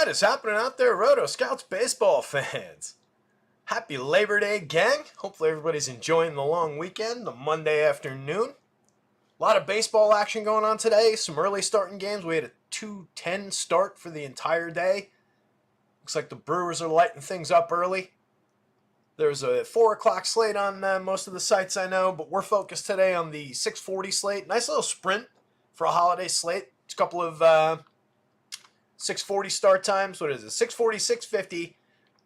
What is happening out there, rotoscouts baseball fans? Happy Labor Day, gang. Hopefully everybody's enjoying the long weekend, the Monday afternoon. A lot of baseball action going on today. Some early starting games. We had a 2:10 start for the entire day. Looks like the Brewers are lighting things up early. There's a 4 o'clock slate on most of the sites I know, but we're focused today on the 6:40 slate. Nice little sprint for a holiday slate. It's a couple of 6:40 start times. What is it? 6:40, 6:50,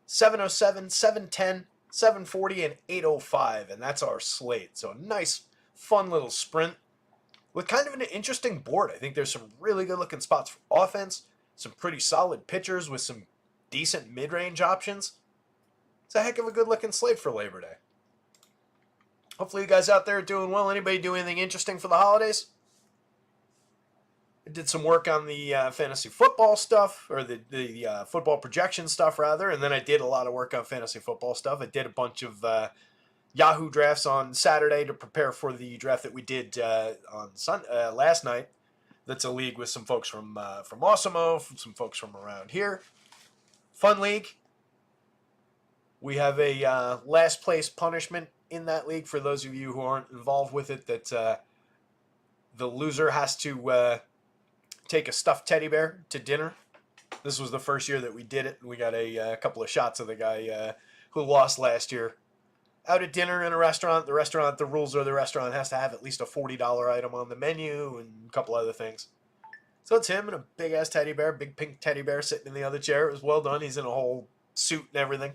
7:07, 7:10, 7:40, and 8:05. And that's our slate. So a nice, fun little sprint with kind of an interesting board. I think there's some really good looking spots for offense, some pretty solid pitchers with some decent mid-range options. It's a heck of a good looking slate for Labor Day. Hopefully you guys out there are doing well. Anybody do anything interesting for the holidays? I did some work on the fantasy football stuff, or the football projection stuff, rather, and then I did a lot of work on fantasy football stuff. I did a bunch of Yahoo drafts on Saturday to prepare for the draft that we did on last night. That's a league with some folks from Awesemo, some folks from around here. Fun league. We have a last place punishment in that league for those of you who aren't involved with it, that the loser has to take a stuffed teddy bear to dinner. This was the first year that we did it. We got a couple of shots of the guy who lost last year out at dinner in a restaurant. The rules are the restaurant has to have at least a $40 item on the menu and a couple other things. So it's him and a big-ass teddy bear, big pink teddy bear sitting in the other chair. It was well done. He's in a whole suit and everything.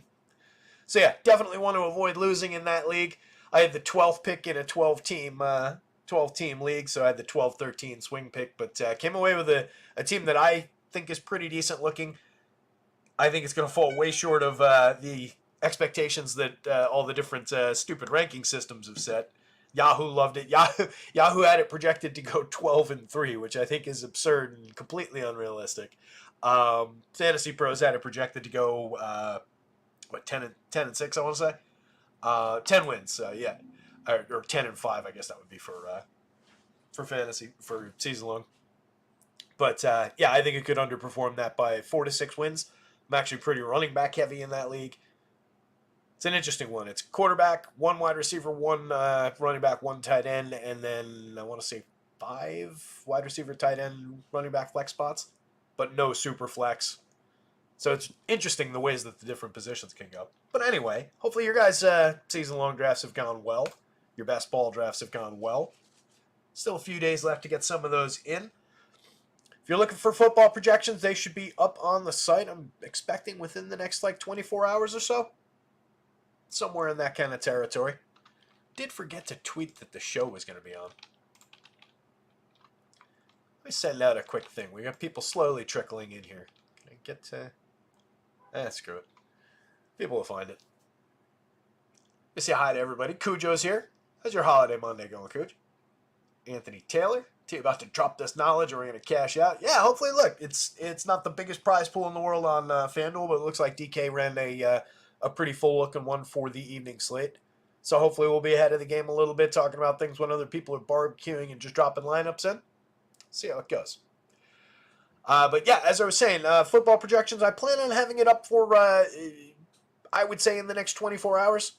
So yeah, definitely want to avoid losing in that league. I had the 12th pick in a 12-team league, so I had the 12-13 swing pick, but came away with a team that I think is pretty decent looking. I think it's going to fall way short of the expectations that all the different stupid ranking systems have set. Yahoo loved it. Yahoo had it projected to go 12-3, which I think is absurd and completely unrealistic. Fantasy Pros had it projected to go 10-6, I want to say. 10 wins, yeah. Or 10-5, I guess that would be for fantasy, for season long. But yeah, I think it could underperform that by 4 to 6 wins. I'm actually pretty running back heavy in that league. It's an interesting one. It's quarterback, 1 wide receiver, 1 running back, 1 tight end, and then I want to say 5 wide receiver, tight end, running back flex spots, but no super flex. So it's interesting the ways that the different positions can go. But anyway, hopefully your guys' season-long drafts have gone well. Your best ball drafts have gone well. Still a few days left to get some of those in. If you're looking for football projections, they should be up on the site. I'm expecting within the next 24 hours or so. Somewhere in that kind of territory. Did forget to tweet that the show was going to be on. Let me send out a quick thing. We got people slowly trickling in here. Can I get to... screw it. People will find it. Let me say hi to everybody. Cujo's here. How's your holiday Monday going, Cujo? Anthony Taylor. About to drop this knowledge and we're going to cash out. Yeah, hopefully, look, it's not the biggest prize pool in the world on FanDuel, but it looks like DK ran a pretty full-looking one for the evening slate. So hopefully we'll be ahead of the game a little bit, talking about things when other people are barbecuing and just dropping lineups in. See how it goes. But yeah, as I was saying, football projections, I plan on having it up for, I would say, in the next 24 hours.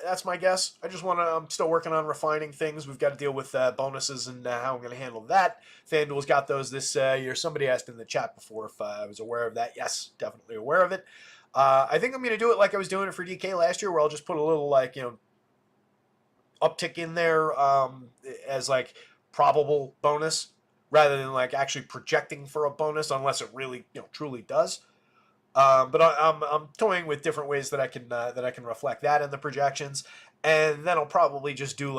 That's my guess. I'm still working on refining things. We've got to deal with bonuses and how I'm going to handle that. FanDuel's got those this year. Somebody asked in the chat before if I was aware of that. Yes, definitely aware of it. I think I'm going to do it like I was doing it for DK last year, where I'll just put a little, uptick in there as, probable bonus, rather than, actually projecting for a bonus, unless it really, truly does. But I'm toying with different ways that I can reflect that in the projections, and then I'll probably just do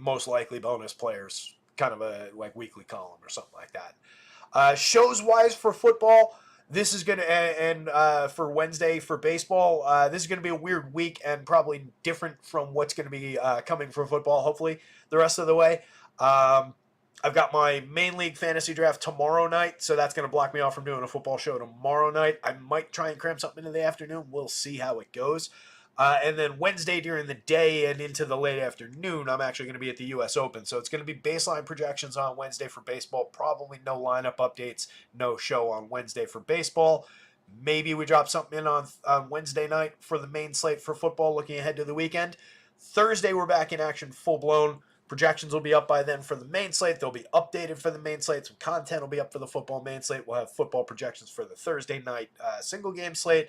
most likely bonus players, kind of a weekly column or something like that. Shows wise for football, this is gonna and for Wednesday for baseball, this is gonna be a weird week and probably different from what's gonna be coming from football. Hopefully the rest of the way. I've got my main league fantasy draft tomorrow night, so that's going to block me off from doing a football show tomorrow night. I might try and cram something into the afternoon. We'll see how it goes. And then Wednesday during the day and into the late afternoon, I'm actually going to be at the U.S. Open. So it's going to be baseline projections on Wednesday for baseball. Probably no lineup updates, no show on Wednesday for baseball. Maybe we drop something in on Wednesday night for the main slate for football, looking ahead to the weekend. Thursday, we're back in action full blown. Projections will be up by then for the main slate. They'll be updated for the main slate. Some content will be up for the football main slate. We'll have football projections for the Thursday night single game slate.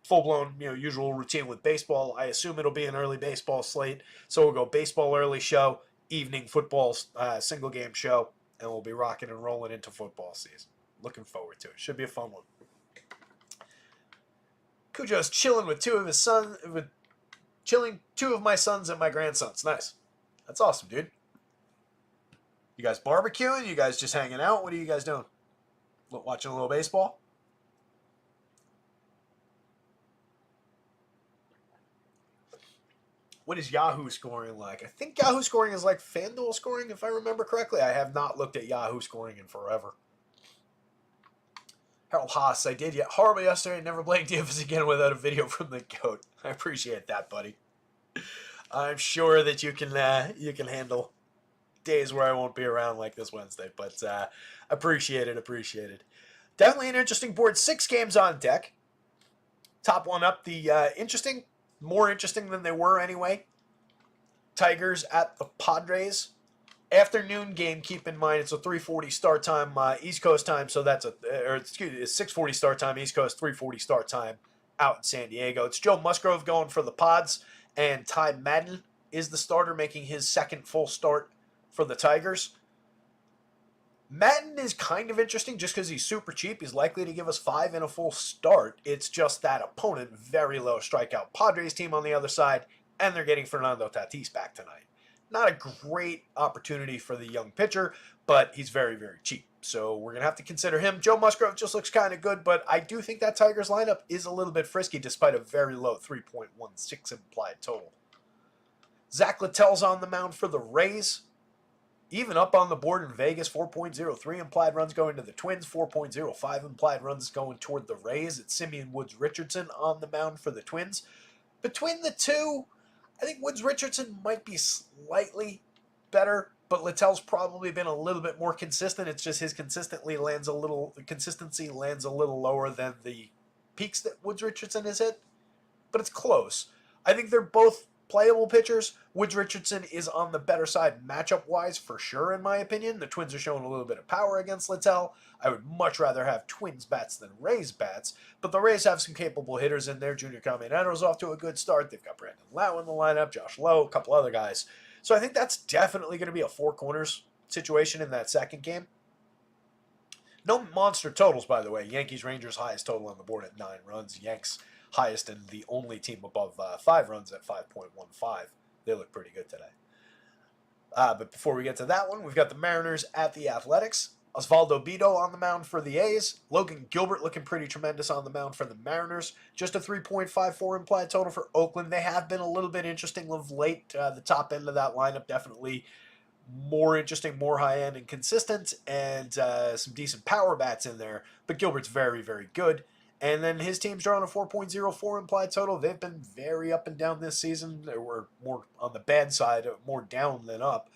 Full-blown, usual routine with baseball. I assume it'll be an early baseball slate. So we'll go baseball early show, evening football single game show, and we'll be rocking and rolling into football season. Looking forward to it. Should be a fun one. Cujo's chilling with two of my sons and my grandsons. Nice. That's awesome, dude. You guys barbecuing? You guys just hanging out? What are you guys doing? Watching a little baseball? What is Yahoo scoring like? I think Yahoo scoring is like FanDuel scoring, if I remember correctly. I have not looked at Yahoo scoring in forever. Harold Haas, I did horrible yesterday. Never playing DFS again without a video from the GOAT. I appreciate that, buddy. I'm sure that you can handle days where I won't be around like this Wednesday, but appreciate it. Definitely an interesting board. 6 games on deck. Top one up, the more interesting than they were anyway. Tigers at the Padres. Afternoon game, keep in mind, it's a 3:40 start time, East Coast time, so it's 6:40 start time, East Coast, 3:40 start time out in San Diego. It's Joe Musgrove going for the Pods, and Ty Madden is the starter, making his second full start for the Tigers. Madden is kind of interesting just because he's super cheap. He's likely to give us 5 in a full start. It's just that opponent, very low strikeout Padres team on the other side, and they're getting Fernando Tatis back tonight. Not a great opportunity for the young pitcher, but he's very, very cheap. So we're going to have to consider him. Joe Musgrove just looks kind of good, but I do think that Tigers lineup is a little bit frisky despite a very low 3.16 implied total. Zach Littell's on the mound for the Rays. Even up on the board in Vegas, 4.03 implied runs going to the Twins, 4.05 implied runs going toward the Rays. It's Simeon Woods Richardson on the mound for the Twins. Between the two, I think Woods Richardson might be slightly better, but Littell's probably been a little bit more consistent. It's just his consistency lands a little lower than the peaks that Woods Richardson has hit, but it's close. I think they're both playable pitchers. Woods Richardson is on the better side matchup-wise for sure, in my opinion. The Twins are showing a little bit of power against Littell. I would much rather have Twins bats than Rays bats, but the Rays have some capable hitters in there. Junior Camineiro's off to a good start. They've got Brandon Lau in the lineup, Josh Lowe, a couple other guys. So I think that's definitely going to be a 4 corners situation in that second game. No monster totals, by the way. Yankees-Rangers highest total on the board at 9 runs. Yanks highest and the only team above 5 runs at 5.15. They look pretty good today. But before we get to that one, we've got the Mariners at the Athletics. Osvaldo Bido on the mound for the A's. Logan Gilbert looking pretty tremendous on the mound for the Mariners. Just a 3.54 implied total for Oakland. They have been a little bit interesting of late. The top end of that lineup definitely more interesting, more high-end and consistent, and some decent power bats in there. But Gilbert's very, very good. And then his team's drawing a 4.04 implied total. They've been very up and down this season. They were more on the bad side, more down than up.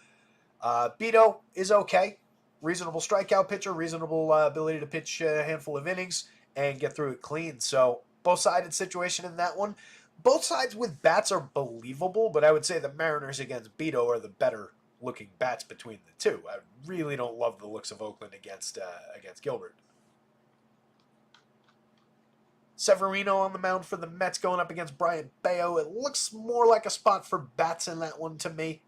Bido is okay. Reasonable strikeout pitcher, reasonable ability to pitch a handful of innings and get through it clean. So both-sided situation in that one. Both sides with bats are believable, but I would say the Mariners against Bido are the better-looking bats between the two. I really don't love the looks of Oakland against Gilbert. Severino on the mound for the Mets going up against Brian Bayo. It looks more like a spot for bats in that one to me.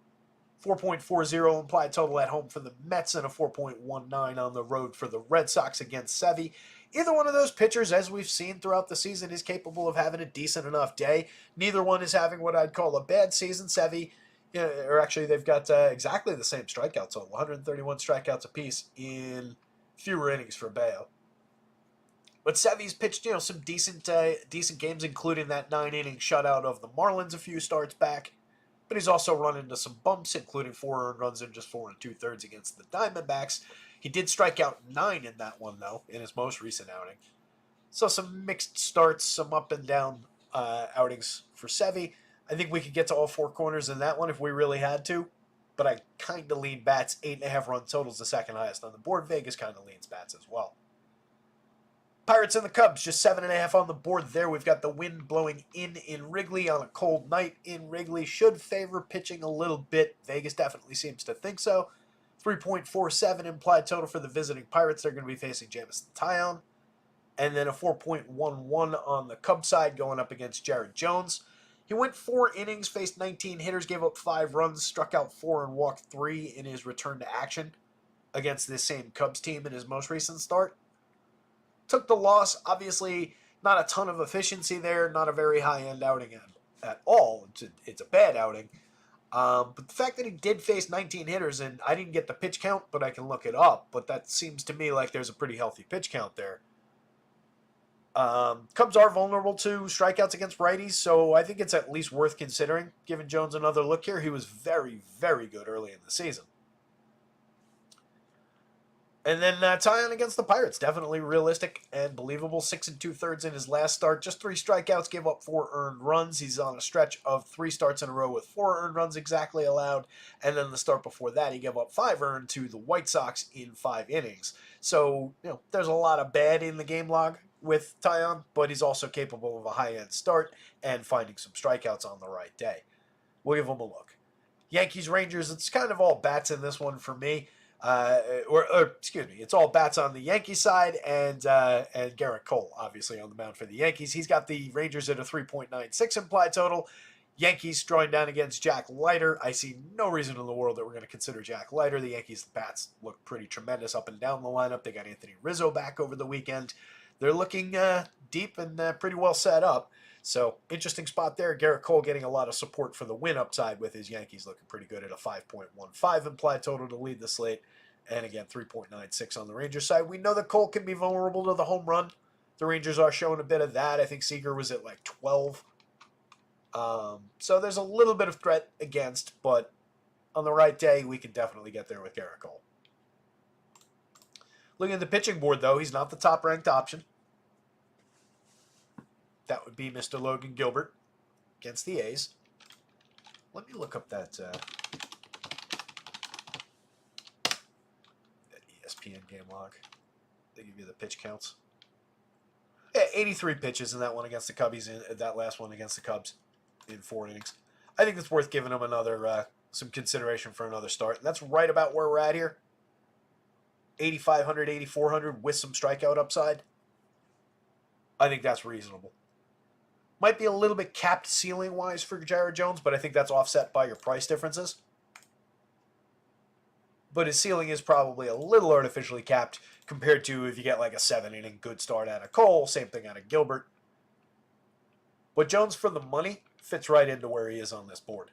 4.40 implied total at home for the Mets and a 4.19 on the road for the Red Sox against Sevy. Either one of those pitchers, as we've seen throughout the season, is capable of having a decent enough day. Neither one is having what I'd call a bad season. Sevy, or actually they've got exactly the same strikeout total, 131 strikeouts apiece in fewer innings for Bayo. But Sevy's pitched, some decent games, including that 9-inning shutout of the Marlins a few starts back. But he's also run into some bumps, including 4 earned runs in just 4 2/3 against the Diamondbacks. He did strike out 9 in that one, though, in his most recent outing. So some mixed starts, some up and down outings for Sevy. I think we could get to all four corners in that one if we really had to, but I kind of lean bats. 8.5 run totals the second highest on the board. Vegas kind of leans bats as well. Pirates and the Cubs, just 7.5 on the board there. We've got the wind blowing in Wrigley on a cold night in Wrigley. Should favor pitching a little bit. Vegas definitely seems to think so. 3.47 implied total for the visiting Pirates. They're going to be facing Jameson Taillon. And then a 4.11 on the Cubs side going up against Jared Jones. He went 4 innings, faced 19 hitters, gave up 5 runs, struck out 4 and walked 3 in his return to action against this same Cubs team in his most recent start. Took the loss. Obviously, not a ton of efficiency there. Not a very high-end outing at all. It's a bad outing. But the fact that he did face 19 hitters, and I didn't get the pitch count, but I can look it up. But that seems to me like there's a pretty healthy pitch count there. Cubs are vulnerable to strikeouts against righties, so I think it's at least worth considering. Giving Jones another look here, he was very, very good early in the season. And then Taillon against the Pirates, definitely realistic and believable. 6 2/3 in his last start, just 3 strikeouts, gave up 4 earned runs. He's on a stretch of 3 starts in a row with 4 earned runs exactly allowed. And then the start before that, he gave up 5 earned to the White Sox in 5 innings. So, there's a lot of bad in the game log with Taillon, but he's also capable of a high-end start and finding some strikeouts on the right day. We'll give him a look. Yankees-Rangers, it's kind of all bats in this one for me. Excuse me, it's all bats on the Yankee side and Garrett Cole, obviously, on the mound for the Yankees. He's got the Rangers at a 3.96 implied total. Yankees drawing down against Jack Leiter. I see no reason in the world that we're going to consider Jack Leiter. The Yankees bats look pretty tremendous up and down the lineup. They got Anthony Rizzo back over the weekend. They're looking deep and pretty well set up. So, interesting spot there. Garrett Cole getting a lot of support for the win upside with his Yankees looking pretty good at a 5.15 implied total to lead the slate. And again, 3.96 on the Rangers side. We know that Cole can be vulnerable to the home run. The Rangers are showing a bit of that. I think Seager was at like 12. So there's a little bit of threat against, but on the right day, we can definitely get there with Garrett Cole. Looking at the pitching board, though, he's not the top-ranked option. That would be Mr. Logan Gilbert against the A's. Let me look up that ESPN game log. They give you the pitch counts. Yeah, 83 pitches in that one against the Cubbies, in that last one against the Cubs in 4 innings. I think it's worth giving him another some consideration for another start. And that's right about where we're at here. 8,500, 8,400 with some strikeout upside. I think that's reasonable. Might be a little bit capped ceiling-wise for Jared Jones, but I think that's offset by your price differences. But his ceiling is probably a little artificially capped compared to if you get like a 7-inning good start out of Cole, same thing out of Gilbert. But Jones, for the money, fits right into where he is on this board.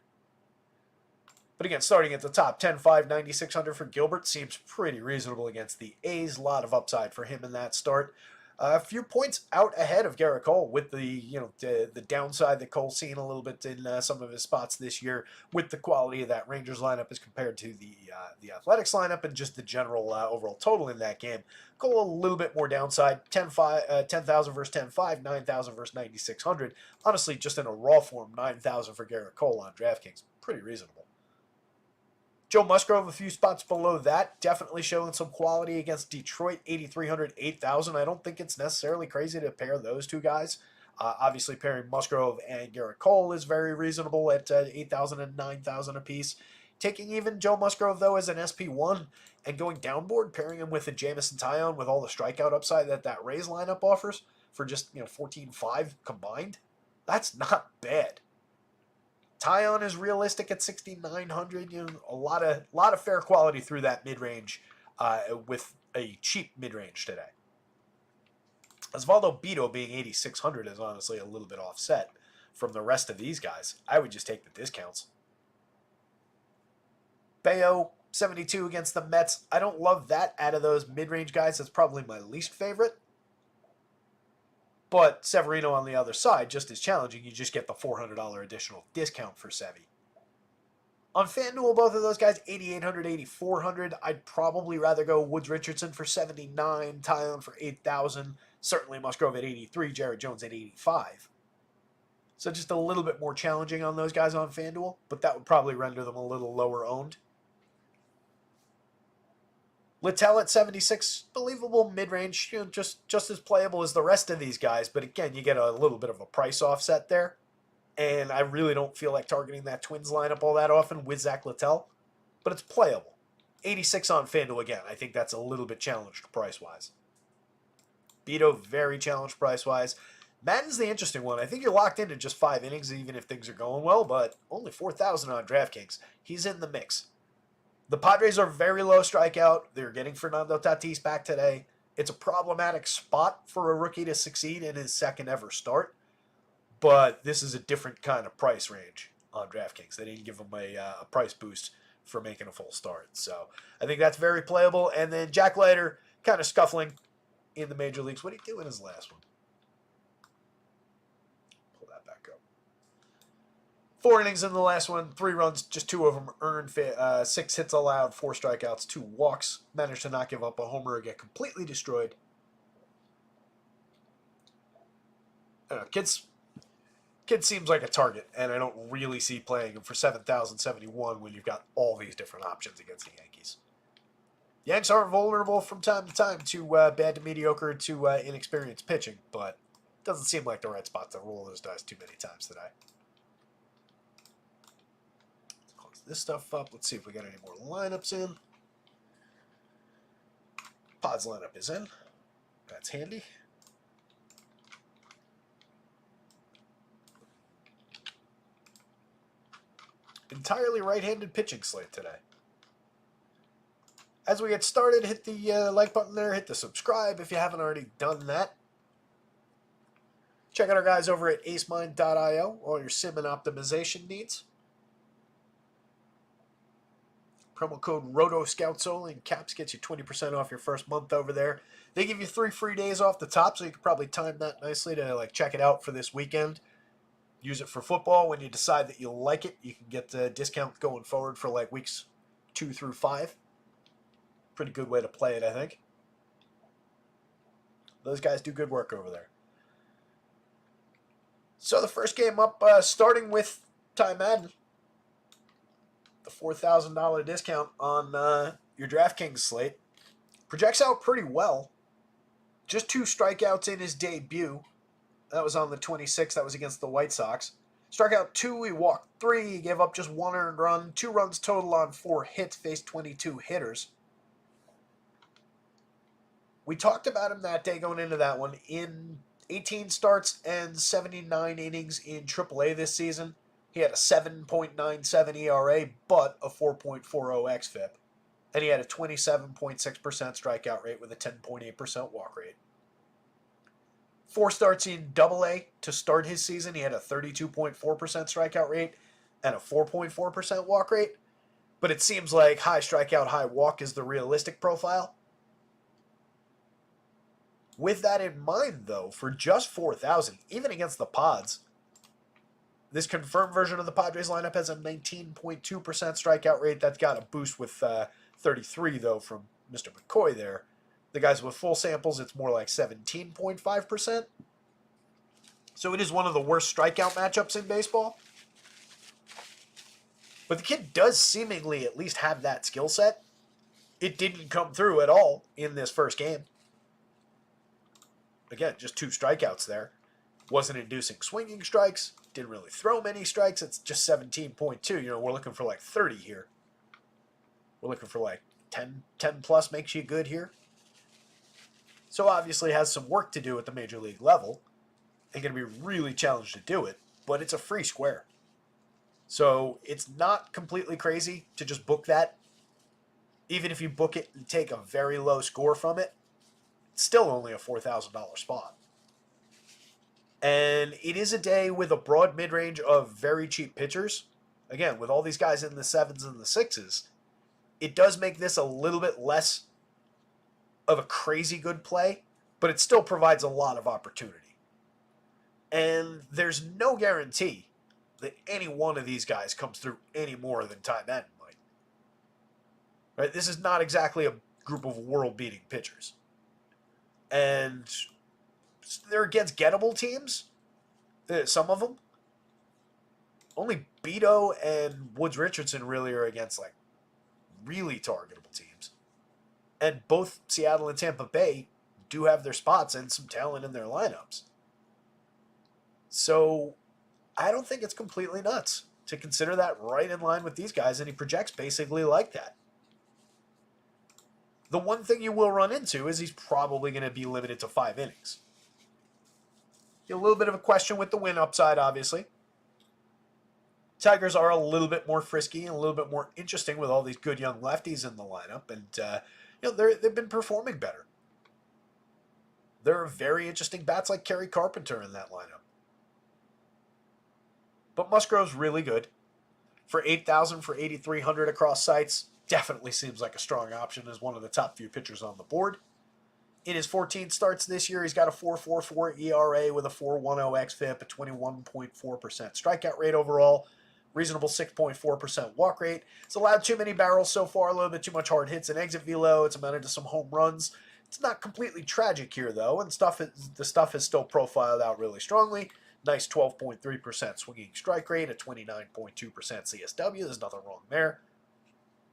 But again, starting at the top, 10-5, 9,600 for Gilbert seems pretty reasonable against the A's. A lot of upside for him in that start. A few points out ahead of Garrett Cole with the downside that Cole's seen a little bit in some of his spots this year with the quality of that Rangers lineup as compared to the Athletics lineup and just the general overall total in that game. Cole a little bit more downside, 10,000 versus 10.5, 9,000 versus 9,600. Honestly, just in a raw form, 9,000 for Garrett Cole on DraftKings. Pretty reasonable. Joe Musgrove, a few spots below that, definitely showing some quality against Detroit, 8,300, 8,000. I don't think it's necessarily crazy to pair those two guys. Obviously, pairing Musgrove and Garrett Cole is very reasonable at 8,000 and 9,000 apiece. Taking even Joe Musgrove, though, as an SP1 and going downboard, pairing him with a Jameson Taillon with all the strikeout upside that Rays lineup offers for just 14.5 combined, that's not bad. Taillon is realistic at 6,900. A lot of fair quality through that mid-range with a cheap mid-range today. Osvaldo Bido being 8,600 is honestly a little bit offset from the rest of these guys. I would just take the discounts. Bayo, 72 against the Mets. I don't love that out of those mid-range guys. That's probably my least favorite. But Severino on the other side, just as challenging. You just get the $400 additional discount for Sevy. On FanDuel, both of those guys, 8,800, 8,400. I'd probably rather go Woods Richardson for 79, Taillon for 8,000. Certainly Musgrove at 83, Jared Jones at 85. So just a little bit more challenging on those guys on FanDuel, but that would probably render them a little lower owned. Littell at 76, believable mid-range, just as playable as the rest of these guys. But again, you get a little bit of a price offset there. And I really don't feel like targeting that Twins lineup all that often with Zach Littell. But it's playable. 86 on FanDuel again. I think that's a little bit challenged price-wise. Beto, very challenged price-wise. Madden's the interesting one. I think you're locked into just 5 innings even if things are going well, but only 4,000 on DraftKings. He's in the mix. The Padres are very low strikeout. They're getting Fernando Tatis back today. It's a problematic spot for a rookie to succeed in his second ever start, but this is a different kind of price range on DraftKings. They didn't give him a price boost for making a full start. So I think that's very playable. And then Jack Leiter kind of scuffling in the major leagues. What did he do in his last one? Pull that back up. 4 innings in the last one, 3 runs, just 2 of them earned, 6 hits allowed, 4 strikeouts, 2 walks. Managed to not give up a homer or get completely destroyed. I don't know, Kid seems like a target, and I don't really see playing him for 7,071 when you've got all these different options against the Yankees. Yanks are vulnerable from time to time to bad to mediocre to inexperienced pitching, but it doesn't seem like the right spot to roll those dice too many times today. Let's close this stuff up. Let's see if we got any more lineups in. Pod's lineup is in. That's handy. Entirely right-handed pitching slate today. As we get started, hit the like button there, hit the subscribe if you haven't already done that. Check out our guys over at acemind.io, all your sim and optimization needs. Promo code rotoscouts only in caps gets you 20% off your first month over there. They give you 3 free days off the top, so you can probably time that nicely to check it out for this weekend. Use it for football. When you decide that you like it, you can get a discount going forward for weeks 2 through 5. Pretty good way to play it, I think. Those guys do good work over there. So the first game up, starting with Ty Madden. The $4,000 discount on your DraftKings slate. Projects out pretty well. Just 2 strikeouts in his debut. That was on the 26th. That was against the White Sox. Struck out 2. He walked 3. He gave up just 1 earned run. 2 runs total on 4 hits. Faced 22 hitters. We talked about him that day going into that one. In 18 starts and 79 innings in AAA this season, he had a 7.97 ERA, but a 4.40 xFIP. And he had a 27.6% strikeout rate with a 10.8% walk rate. 4 starts in AA to start his season. He had a 32.4% strikeout rate and a 4.4% walk rate. But it seems like high strikeout, high walk is the realistic profile. With that in mind, though, for just 4,000, even against the Pods, this confirmed version of the Padres lineup has a 19.2% strikeout rate. That's got a boost with 33, though, from Mr. McCoy there. The guys with full samples, it's more like 17.5%. So it is one of the worst strikeout matchups in baseball. But the kid does seemingly at least have that skill set. It didn't come through at all in this first game. Again, just 2 strikeouts there. Wasn't inducing swinging strikes. Didn't really throw many strikes. It's just 17.2. We're looking for 30 here. We're looking for 10 plus makes you good here. So obviously has some work to do at the major league level. And going to be really challenged to do it. But it's a free square. So it's not completely crazy to just book that. Even if you book it and take a very low score from it, it's still only a $4,000 spot. And it is a day with a broad mid-range of very cheap pitchers. Again, with all these guys in the 7s and the 6s, it does make this a little bit less of a crazy good play, but it still provides a lot of opportunity. And there's no guarantee that any one of these guys comes through any more than Ty Madden might. Right? This is not exactly a group of world-beating pitchers. And they're against gettable teams, some of them. Only Beto and Woods Richardson really are against like really targetable teams. And both Seattle and Tampa Bay do have their spots and some talent in their lineups. So I don't think it's completely nuts to consider that right in line with these guys, and he projects basically like that. The one thing you will run into is he's probably going to be limited to 5 innings. A little bit of a question with the win upside, obviously. Tigers are a little bit more frisky and a little bit more interesting with all these good young lefties in the lineup, and they've been performing better. There are very interesting bats like Kerry Carpenter in that lineup. But Musgrove's really good. For 8,000, for 8,300 across sites, definitely seems like a strong option as one of the top few pitchers on the board. In his 14 starts this year, he's got a 4.44 ERA with a 4.10 xFIP, a 21.4% strikeout rate overall, reasonable 6.4% walk rate. It's allowed too many barrels so far, a little bit too much hard hits and exit velo. It's amounted to some home runs. It's not completely tragic here, though, and the stuff is still profiled out really strongly. Nice 12.3% swinging strike rate, a 29.2% CSW. There's nothing wrong there.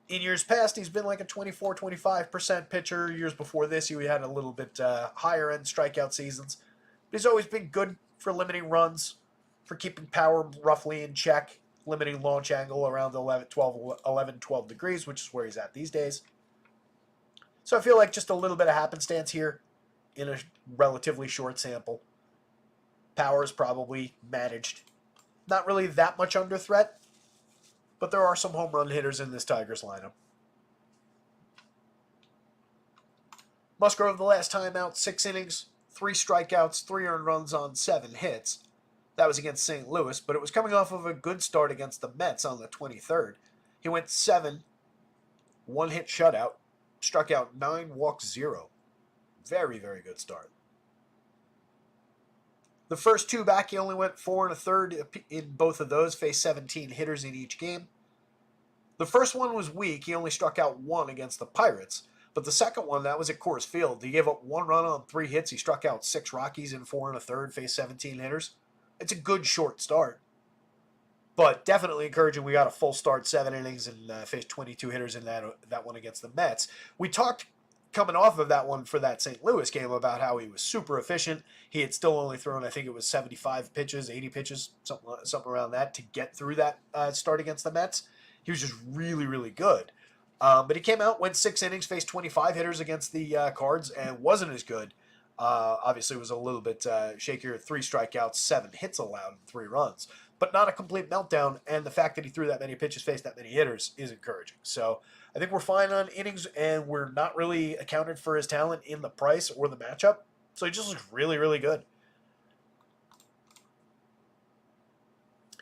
In years past, he's been like a 24-25% pitcher. Years before this, he had a little bit higher end strikeout seasons. But he's always been good for limiting runs, for keeping power roughly in check, limiting launch angle around 12 degrees, which is where he's at these days. So I feel like just a little bit of happenstance here in a relatively short sample. Power is probably managed. Not really that much under threat, but there are some home run hitters in this Tigers lineup. Musgrove the last time out, 6 innings, 3 strikeouts, 3 earned runs on 7 hits. That was against St. Louis, but it was coming off of a good start against the Mets on the 23rd. He went 7, 1 hit shutout, struck out 9, walked 0. Very, very good start. The first 2 back, he only went 4 1/3 in both of those, faced 17 hitters in each game. The first one was weak. He only struck out 1 against the Pirates. But the second one, that was at Coors Field. He gave up 1 run on 3 hits. He struck out 6 Rockies in 4 1/3, faced 17 hitters. It's a good short start. But definitely encouraging. We got a full start, 7 innings, and faced 22 hitters in that one against the Mets. We talked coming off of that one for that St. Louis game about how he was super efficient. He had still only thrown, I think it was 75 pitches, 80 pitches, something around that to get through that start against the Mets. He was just really, really good. But he came out, went 6 innings, faced 25 hitters against the Cards, and wasn't as good. Obviously, it was a little bit shakier. 3 strikeouts, 7 hits allowed, 3 runs. But not a complete meltdown, and the fact that he threw that many pitches, faced that many hitters is encouraging. So I think we're fine on innings, and we're not really accounted for his talent in the price or the matchup. So he just looks really, really good.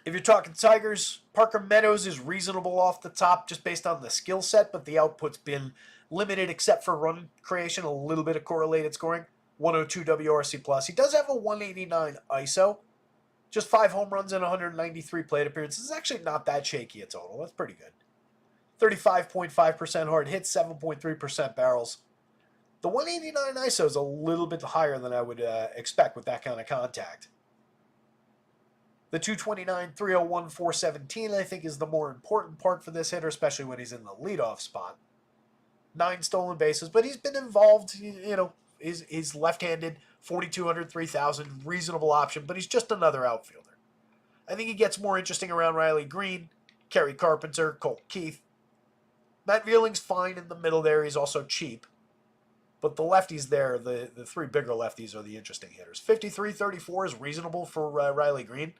If you're talking Tigers, Parker Meadows is reasonable off the top just based on the skill set, but the output's been limited except for run creation, a little bit of correlated scoring. 102 WRC+. He does have a 189 ISO. Just 5 home runs and 193 plate appearances. It's actually not that shaky a total. That's pretty good. 35.5% hard hits, 7.3% barrels. The 189 ISO is a little bit higher than I would expect with that kind of contact. The 229, 301, 417, I think, is the more important part for this hitter, especially when he's in the leadoff spot. 9 stolen bases, but he's been involved, he's left-handed, 4,200, 3,000, reasonable option, but he's just another outfielder. I think he gets more interesting around Riley Green, Kerry Carpenter, Colt Keith. Matt Vealing's fine in the middle there. He's also cheap. But the lefties there, the 3 bigger lefties are the interesting hitters. 53-34 is reasonable for Riley Green.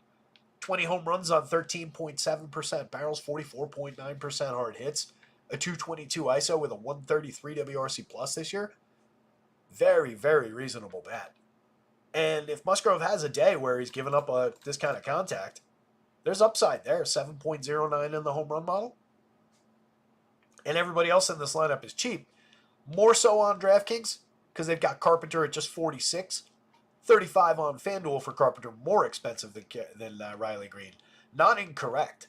20 home runs on 13.7% barrels, 44.9% hard hits. A 222 ISO with a 133 WRC plus this year. Very, very reasonable bat. And if Musgrove has a day where he's given up this kind of contact, there's upside there. 7.09 in the home run model. And everybody else in this lineup is cheap. More so on DraftKings because they've got Carpenter at just 46. 35 on FanDuel for Carpenter, more expensive than Riley Green. Not incorrect.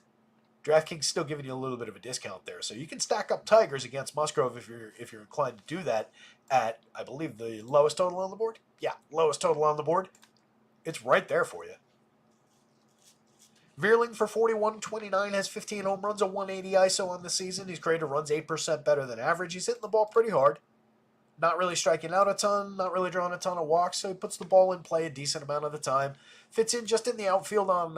DraftKings still giving you a little bit of a discount there. So you can stack up Tigers against Musgrove if you're inclined to do that at, I believe, the lowest total on the board. Yeah, lowest total on the board. It's right there for you. Vierling for 41.29 has 15 home runs, a 180 ISO on the season. He's created runs 8% better than average. He's hitting the ball pretty hard. Not really striking out a ton, not really drawing a ton of walks, so he puts the ball in play a decent amount of the time. Fits in just in the outfield on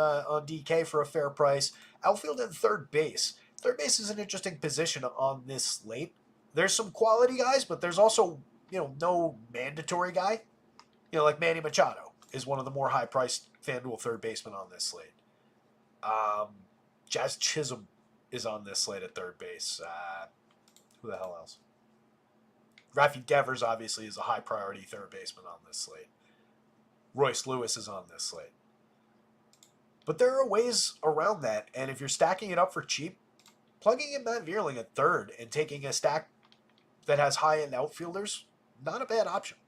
DK for a fair price. Outfield and third base. Third base is an interesting position on this slate. There's some quality guys, but there's also, no mandatory guy. Like Manny Machado is one of the more high-priced FanDuel third basemen on this slate. Jazz Chisholm is on this slate at third base. Who the hell else? Rafi Devers obviously is a high priority third baseman on this slate. Royce Lewis is on this slate. But there are ways around that, and if you're stacking it up for cheap, plugging in Matt Vierling at third and taking a stack that has high-end outfielders, not a bad option.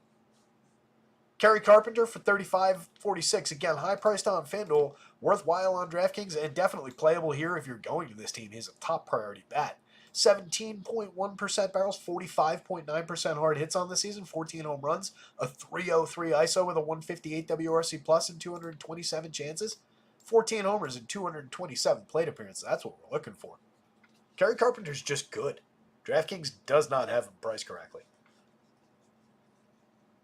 Kerry Carpenter for $35.46. Again, high-priced on FanDuel, worthwhile on DraftKings, and definitely playable here if you're going to this team. He's a top priority bat. 17.1% barrels, 45.9% hard hits on the season, 14 home runs, a 303 ISO with a 158 WRC plus and 227 chances, 14 homers and 227 plate appearances. That's what we're looking for. Kerry Carpenter's just good. DraftKings does not have him priced correctly.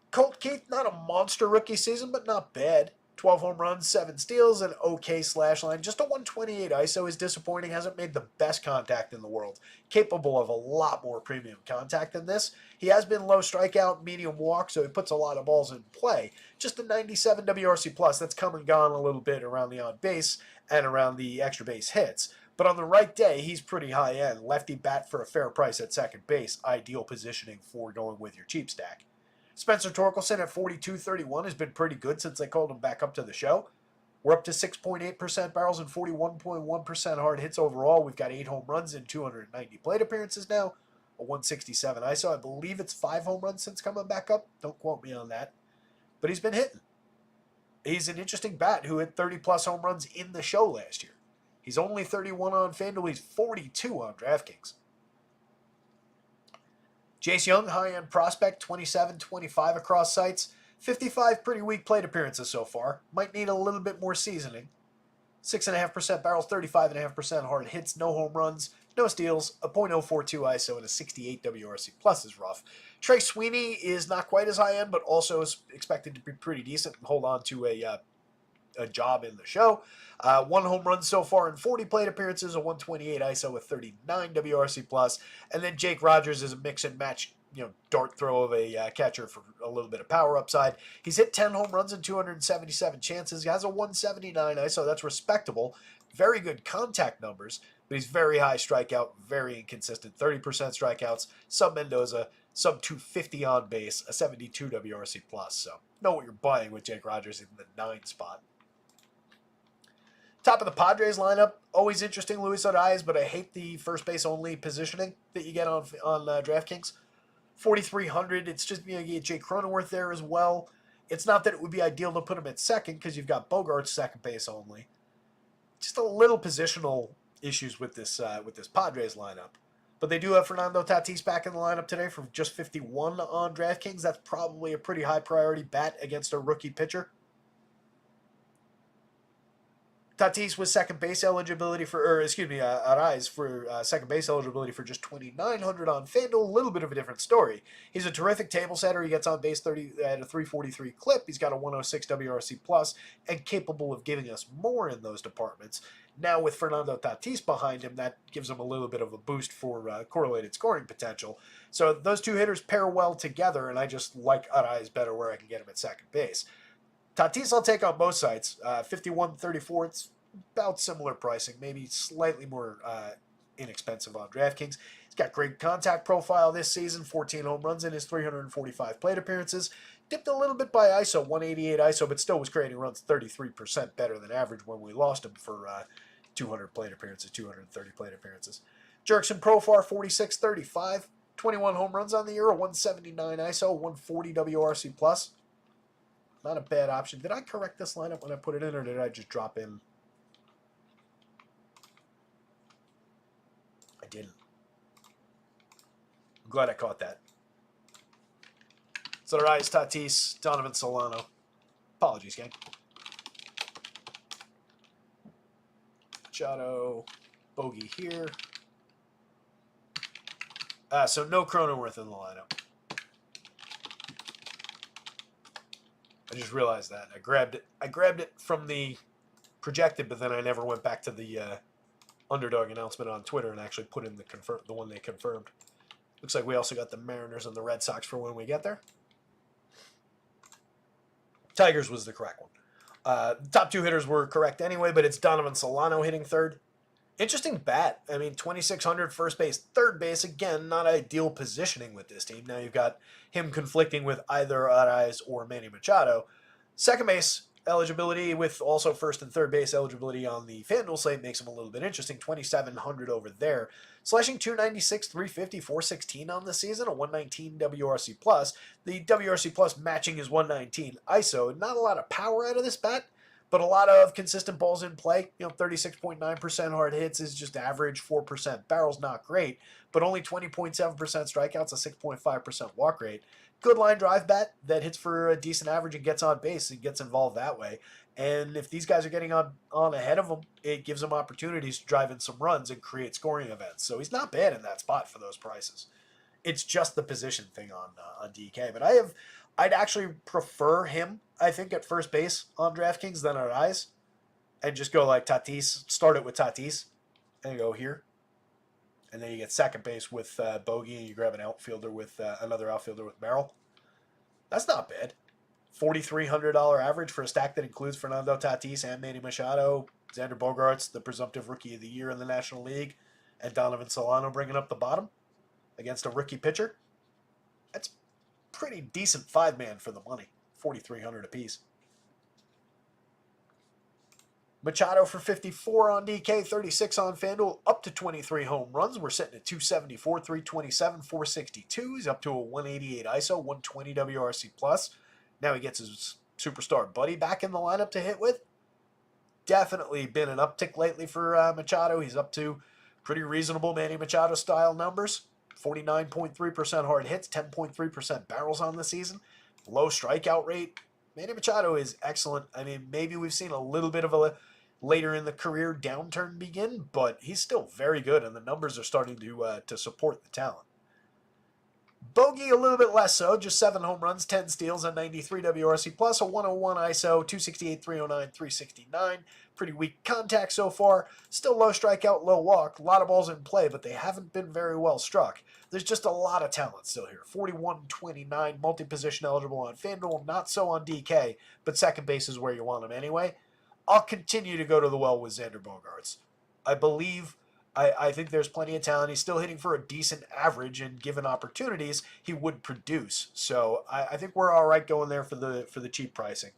Colt Keith, not a monster rookie season, but not bad. 12 home runs, 7 steals, an okay slash line. Just a 128 ISO is disappointing. Hasn't made the best contact in the world. Capable of a lot more premium contact than this. He has been low strikeout, medium walk, so he puts a lot of balls in play. Just a 97 WRC plus. That's come and gone a little bit around the on base and around the extra base hits. But on the right day, he's pretty high end. Lefty bat for a fair price at second base. Ideal positioning for going with your cheap stack. Spencer Torkelson at 42.31 has been pretty good since they called him back up to the show. We're up to 6.8% barrels and 41.1% hard hits overall. We've got 8 home runs and 290 plate appearances now. A 167 ISO. I believe it's 5 home runs since coming back up. Don't quote me on that. But he's been hitting. He's an interesting bat who hit 30-plus home runs in the show last year. He's only 31 on FanDuel. He's 42 on DraftKings. Jace Young, high-end prospect, 27-25 across sites. 55 pretty weak plate appearances so far. Might need a little bit more seasoning. 6.5% barrels, 35.5% hard hits, no home runs, no steals, a .042 ISO, and a 68 WRC plus is rough. Trey Sweeney is not quite as high-end, but also is expected to be pretty decent and hold on to a job in the show. 1 home run so far in 40 plate appearances, a 128 ISO with 39 WRC plus, and then Jake Rogers is a mix and match, dart throw of a catcher for a little bit of power upside. He's hit 10 home runs and 277 chances. He has a 179 ISO. That's respectable. Very good contact numbers, but he's very high strikeout, very inconsistent. 30% strikeouts, sub Mendoza, sub 250 on base, a 72 WRC plus. So know what you're buying with Jake Rogers in the 9 spot. Top of the Padres lineup, always interesting, Luis Arias, but I hate the first base only positioning that you get on DraftKings. 4,300, it's just, you get Jake Cronenworth there as well. It's not that it would be ideal to put him at second because you've got Bogart's second base only. Just a little positional issues with this Padres lineup. But they do have Fernando Tatis back in the lineup today for just 51 on DraftKings. That's probably a pretty high priority bat against a rookie pitcher. Tatis with second base eligibility Arias for second base eligibility for just 2,900 on FanDuel. A little bit of a different story. He's a terrific table setter. He gets on base 30 at a 343 clip. He's got a 106 WRC plus and capable of giving us more in those departments. Now with Fernando Tatis behind him, that gives him a little bit of a boost for correlated scoring potential. So those two hitters pair well together, and I just like Arias better where I can get him at second base. Tatis I'll take on both sides. 51.34, it's about similar pricing, maybe slightly more inexpensive on DraftKings. He's got great contact profile this season, 14 home runs in his 345 plate appearances. Dipped a little bit by ISO, 188 ISO, but still was creating runs 33% better than average when we lost him for 200 plate appearances, 230 plate appearances. Jurickson Profar, 46.35, 21 home runs on the year, a 179 ISO, 140 WRC plus. Not a bad option. Did I correct this lineup when I put it in, or did I just drop in? I didn't. I'm glad I caught that. So Arias, Tatis, Donovan Solano. Apologies, gang. Machado, bogey here. So no Cronenworth in the lineup. I just realized that. I grabbed it from the projected, but then I never went back to the underdog announcement on Twitter and actually put in the one they confirmed. Looks like we also got the Mariners and the Red Sox for when we get there. Tigers was the correct one. The top two hitters were correct anyway, but it's Donovan Solano hitting third. Interesting bat. I mean, 2,600 first base, third base. Again, not ideal positioning with this team. Now you've got him conflicting with either Arraez or Manny Machado. Second base eligibility with also first and third base eligibility on the FanDuel slate makes him a little bit interesting. 2,700 over there. Slashing 296, 350, 416 on the season, a 119 WRC+. plus. The WRC plus matching is 119 ISO. Not a lot of power out of this bat, but a lot of consistent balls in play. 36.9% hard hits is just average, 4% barrels, not great, but only 20.7% strikeouts, a 6.5% walk rate. Good line drive bat that hits for a decent average and gets on base and gets involved that way. And if these guys are getting on ahead of him, it gives them opportunities to drive in some runs and create scoring events. So he's not bad in that spot for those prices. It's just the position thing on DK. But I'd actually prefer him, I think, at first base on DraftKings than Arraez. And just go like Tatis, start it with Tatis, and go here. And then you get second base with Bogey, and you grab an outfielder with another outfielder with Merrill. That's not bad. $4,300 average for a stack that includes Fernando Tatis and Manny Machado, Xander Bogaerts, the presumptive Rookie of the Year in the National League, and Donovan Solano bringing up the bottom against a rookie pitcher. That's pretty decent five-man for the money. $4,300 apiece. Machado for 54 on DK, 36 on FanDuel, up to 23 home runs. We're sitting at 274, 327, 462. He's up to a 188 ISO, 120 WRC+. plus. Now he gets his superstar buddy back in the lineup to hit with. Definitely been an uptick lately for Machado. He's up to pretty reasonable Manny Machado style numbers. 49.3% hard hits, 10.3% barrels on the season. Low strikeout rate. Manny Machado is excellent. I mean, maybe we've seen a little bit of a later in the career downturn begin, but he's still very good, and the numbers are starting to support the talent. Bogey a little bit less so, just 7 home runs, 10 steals, a 93 WRC+, plus a 101 ISO, 268, 309, 369. Pretty weak contact so far. Still low strikeout, low walk. A lot of balls in play, but they haven't been very well struck. There's just a lot of talent still here. 41-29, multi-position eligible on FanDuel, not so on DK, but second base is where you want him anyway. I'll continue to go to the well with Xander Bogaerts. I think there's plenty of talent. He's still hitting for a decent average, and given opportunities, he would produce. So I think we're all right going there for the cheap pricing.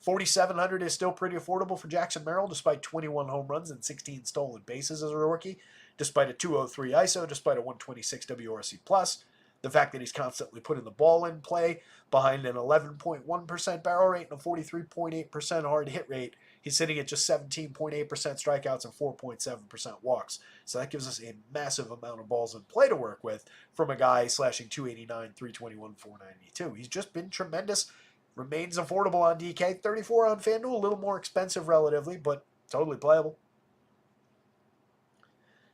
4,700 is still pretty affordable for Jackson Merrill, despite 21 home runs and 16 stolen bases as a rookie, despite a 203 ISO, despite a 126 WRC+. plus. The fact that he's constantly putting the ball in play behind an 11.1% barrel rate and a 43.8% hard hit rate. He's sitting at just 17.8% strikeouts and 4.7% walks. So that gives us a massive amount of balls in play to work with from a guy slashing 289, 321, 492. He's just been tremendous. Remains affordable on DK. 34 on FanDuel, a little more expensive relatively, but totally playable.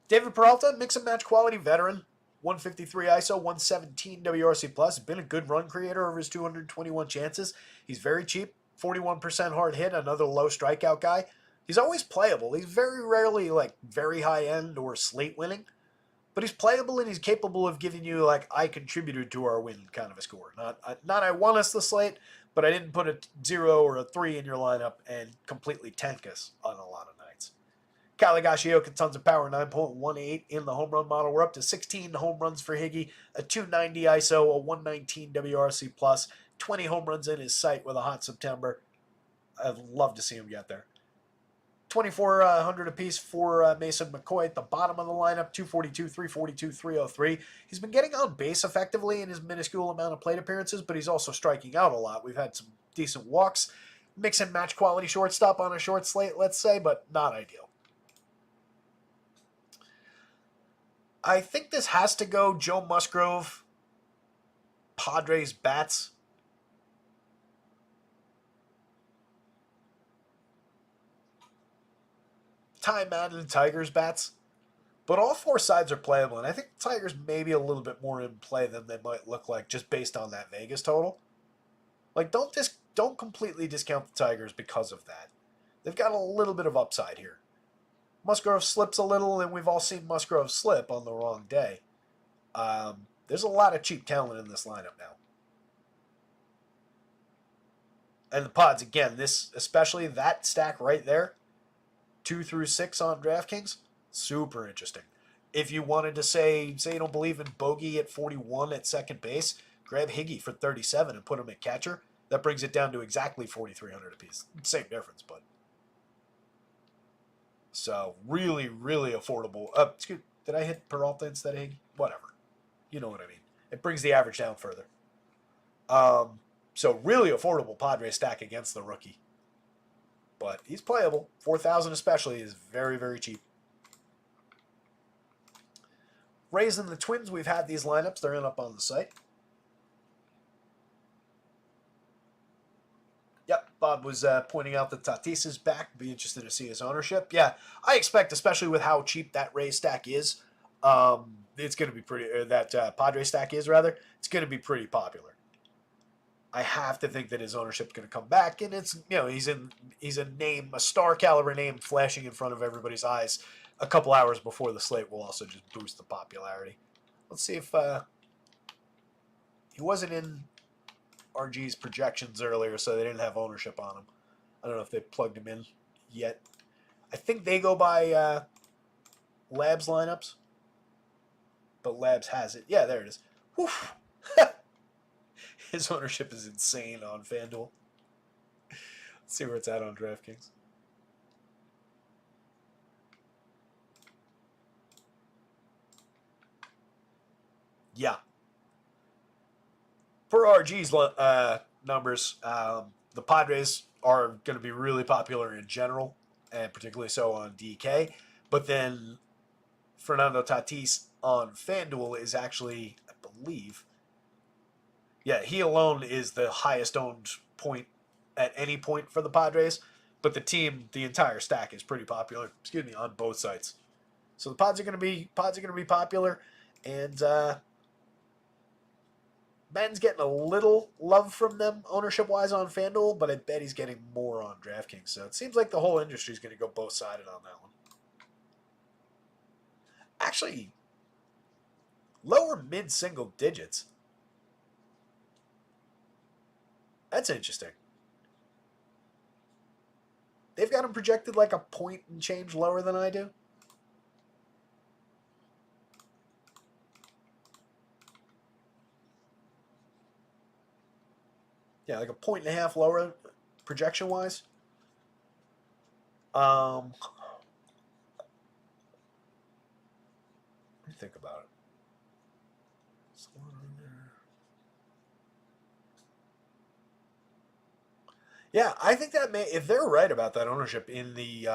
David Peralta, mix and match quality veteran. 153 ISO, 117 WRC+. Plus. Been a good run creator over his 221 chances. He's very cheap. 41% hard hit, another low strikeout guy. He's always playable. He's very rarely like very high end or slate winning, but he's playable and he's capable of giving you like I contributed to our win kind of a score. Not I won us the slate, but I didn't put a 0 or a 3 in your lineup and completely tank us on a lot of nights. Kyle Higashioka, tons of power, 9.18 in the home run model. We're up to 16 home runs for Higgy, a 290 ISO, a 119 WRC+, plus, 20 home runs in his sight with a hot September. I'd love to see him get there. 2,400 apiece for Mason McCoy at the bottom of the lineup, 242, 342, 303. He's been getting on base effectively in his minuscule amount of plate appearances, but he's also striking out a lot. We've had some decent walks. Mix and match quality shortstop on a short slate, let's say, but not ideal. I think this has to go Joe Musgrove, Padres bats. Ty Madden and Tigers bats, but all four sides are playable, and I think the Tigers may be a little bit more in play than they might look like just based on that Vegas total. Like, don't completely discount the Tigers because of that. They've got a little bit of upside here. Musgrove slips a little, and we've all seen Musgrove slip on the wrong day. There's a lot of cheap talent in this lineup now. And the pods, again, especially that stack right there, 2 through 6 on DraftKings, super interesting. If you wanted to say you don't believe in Bogey at 41 at second base, grab Higgy for 37 and put him at catcher. That brings it down to exactly 4,300 apiece. Same difference, but. So, really, really affordable. Did I hit Peralta instead of Higgy? Whatever. You know what I mean. It brings the average down further. So, really affordable Padres stack against the rookie. But he's playable. 4,000 especially is very, very cheap. Rays and the Twins, we've had these lineups. They're up on the site. Yep, Bob was pointing out that Tatis is back. Be interested to see his ownership. Yeah, I expect, especially with how cheap that Rays stack is, it's going to be pretty. That Padres stack is rather. It's going to be pretty popular. I have to think that his ownership's going to come back, and it's he's a name, a star caliber name, flashing in front of everybody's eyes. A couple hours before the slate will also just boost the popularity. Let's see if he wasn't in RG's projections earlier, so they didn't have ownership on him. I don't know if they plugged him in yet. I think they go by Labs lineups, but Labs has it. Yeah, there it is. Whew. His ownership is insane on FanDuel. Let's see where it's at on DraftKings. Yeah. For RG's numbers, the Padres are going to be really popular in general, and particularly so on DK. But then Fernando Tatis on FanDuel is actually, I believe, yeah, he alone is the highest owned point at any point for the Padres. But the entire stack is pretty popular. On both sites. So the pods are going to be popular, and Ben's getting a little love from them ownership-wise on FanDuel, but I bet he's getting more on DraftKings. So it seems like the whole industry is going to go both-sided on that one. Actually, lower mid-single digits. That's interesting. They've got him projected like a point and change lower than I do. Yeah, like a 1.5 lower projection-wise. Let me think about it. Yeah, I think that if they're right about that ownership in the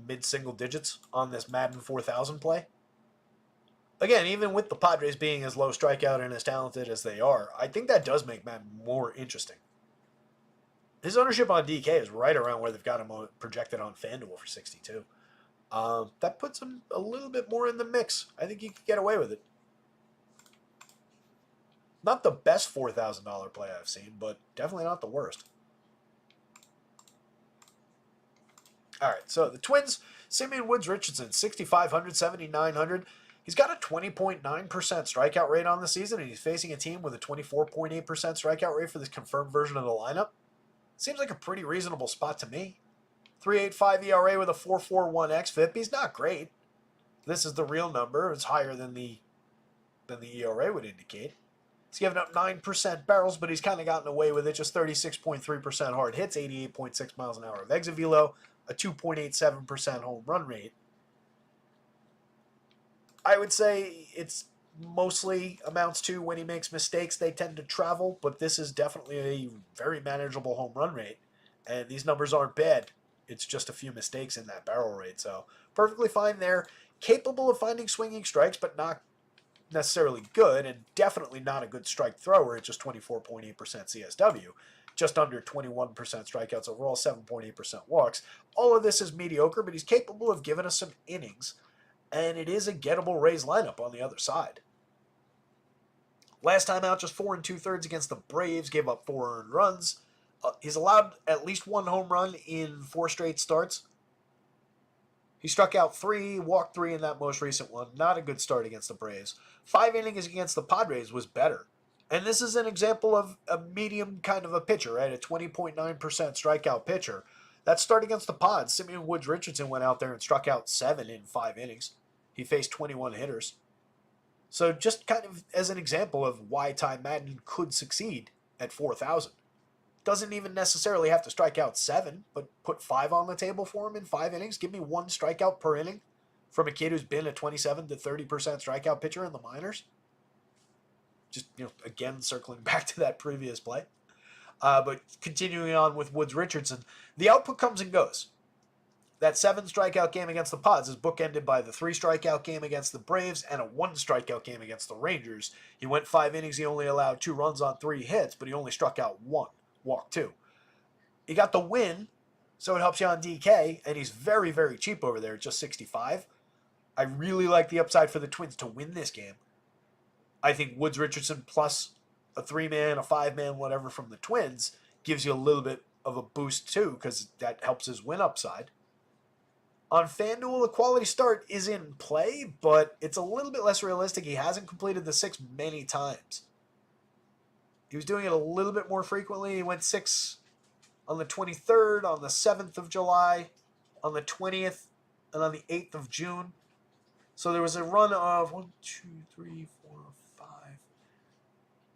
mid single digits on this Madden 4000 play. Again, even with the Padres being as low strikeout and as talented as they are, I think that does make Madden more interesting. His ownership on DK is right around where they've got him projected on FanDuel for 62. That puts him a little bit more in the mix. I think he could get away with it. Not the best $4,000 play I've seen, but definitely not the worst. All right, so the Twins, Simeon Woods Richardson, 6,500, 7,900. He's got a 20.9% strikeout rate on the season, and he's facing a team with a 24.8% strikeout rate for this confirmed version of the lineup. Seems like a pretty reasonable spot to me. 3.85 ERA with a 4.41 xFIP. He's not great. This is the real number. It's higher than the ERA would indicate. He's given up 9% barrels, but he's kind of gotten away with it. Just 36.3% hard hits, 88.6 miles an hour of exit velo, a 2.87% home run rate. I would say it's mostly amounts to when he makes mistakes, they tend to travel, but this is definitely a very manageable home run rate. And these numbers aren't bad. It's just a few mistakes in that barrel rate. So perfectly fine there. Capable of finding swinging strikes, but not necessarily good, and definitely not a good strike thrower at just 24.8% CSW. just under 21% strikeouts overall, 7.8% walks. All of this is mediocre, but he's capable of giving us some innings, and it is a gettable Rays lineup on the other side. Last time out, just 4 2/3 against the Braves, gave up 4 earned runs. He's allowed at least 1 home run in 4 straight starts. He struck out 3, walked 3 in that most recent one. Not a good start against the Braves. 5 innings against the Padres was better. And this is an example of a medium kind of a pitcher, right? A 20.9% strikeout pitcher. That start against the Pods, Simeon Woods Richardson went out there and struck out 7 in 5 innings. He faced 21 hitters. So just kind of as an example of why Ty Madden could succeed at 4,000. Doesn't even necessarily have to strike out 7, but put 5 on the table for him in 5 innings. Give me 1 strikeout per inning from a kid who's been a 27 to 30% strikeout pitcher in the minors. Just, again, circling back to that previous play. But continuing on with Woods Richardson, the output comes and goes. That 7 strikeout game against the Pods is bookended by the 3 strikeout game against the Braves and a 1 strikeout game against the Rangers. He went 5 innings. He only allowed 2 runs on 3 hits, but he only struck out 1. Walk 2. He got the win, so it helps you on DK, and he's very, very cheap over there at just 65. I really like the upside for the Twins to win this game. I think Woods Richardson plus a 3-man, a 5-man, whatever from the Twins gives you a little bit of a boost too, because that helps his win upside. On FanDuel, a quality start is in play, but it's a little bit less realistic. He hasn't completed the 6 many times. He was doing it a little bit more frequently. He went 6 on the 23rd, on the 7th of July, on the 20th, and on the 8th of June. So there was a run of 1, 2, 3, 4, 5.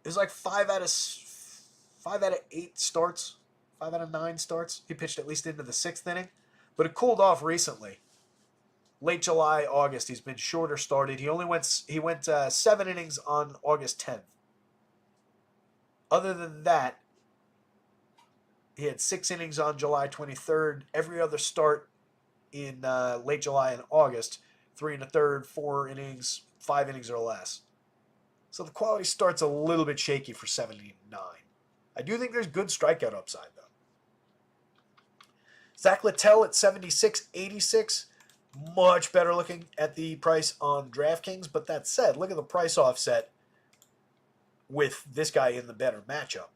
It was like 5 out of 8 starts, 5 out of 9 starts. He pitched at least into the 6th inning, but it cooled off recently. Late July, August, he's been shorter started. He went 7 innings on August 10th. Other than that, he had 6 innings on July 23rd. Every other start in late July and August, 3 1/3, 4 innings, 5 innings or less. So the quality start's a little bit shaky for 79. I do think there's good strikeout upside, though. Zach Littell at 76.86. Much better looking at the price on DraftKings. But that said, look at the price offset with this guy in the better matchup.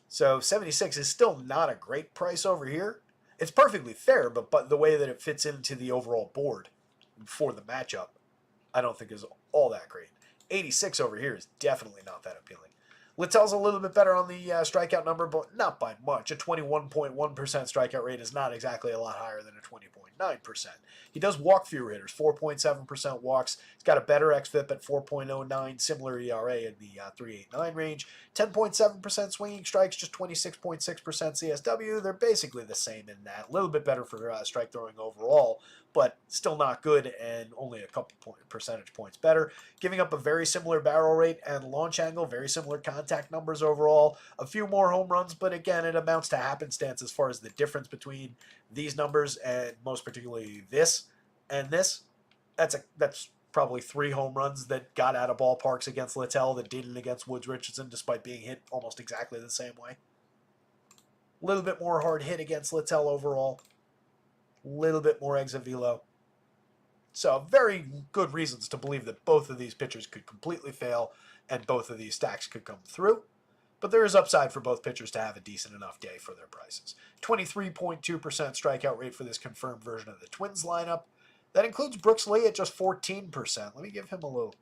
So 76 is still not a great price over here. It's perfectly fair, but the way that it fits into the overall board for the matchup, I don't think is all that great. 86 over here is definitely not that appealing. Littell's a little bit better on the strikeout number, but not by much. A 21.1% strikeout rate is not exactly a lot higher than a 20.9%. He does walk fewer hitters, 4.7% walks. He's got a better xFIP at 4.09, similar ERA in the 3.89 range. 10.7% swinging strikes, just 26.6% CSW. They're basically the same in that. A little bit better for strike throwing overall, but still not good and only a couple percentage points better. Giving up a very similar barrel rate and launch angle, very similar contact numbers overall. A few more home runs, but again, it amounts to happenstance as far as the difference between these numbers and most particularly this and this. That's probably 3 home runs that got out of ballparks against Littell that didn't against Woods Richardson, despite being hit almost exactly the same way. A little bit more hard hit against Littell overall. A little bit more exit velo. So very good reasons to believe that both of these pitchers could completely fail and both of these stacks could come through. But there is upside for both pitchers to have a decent enough day for their prices. 23.2% strikeout rate for this confirmed version of the Twins lineup. That includes Brooks Lee at just 14%. Let me give him a little...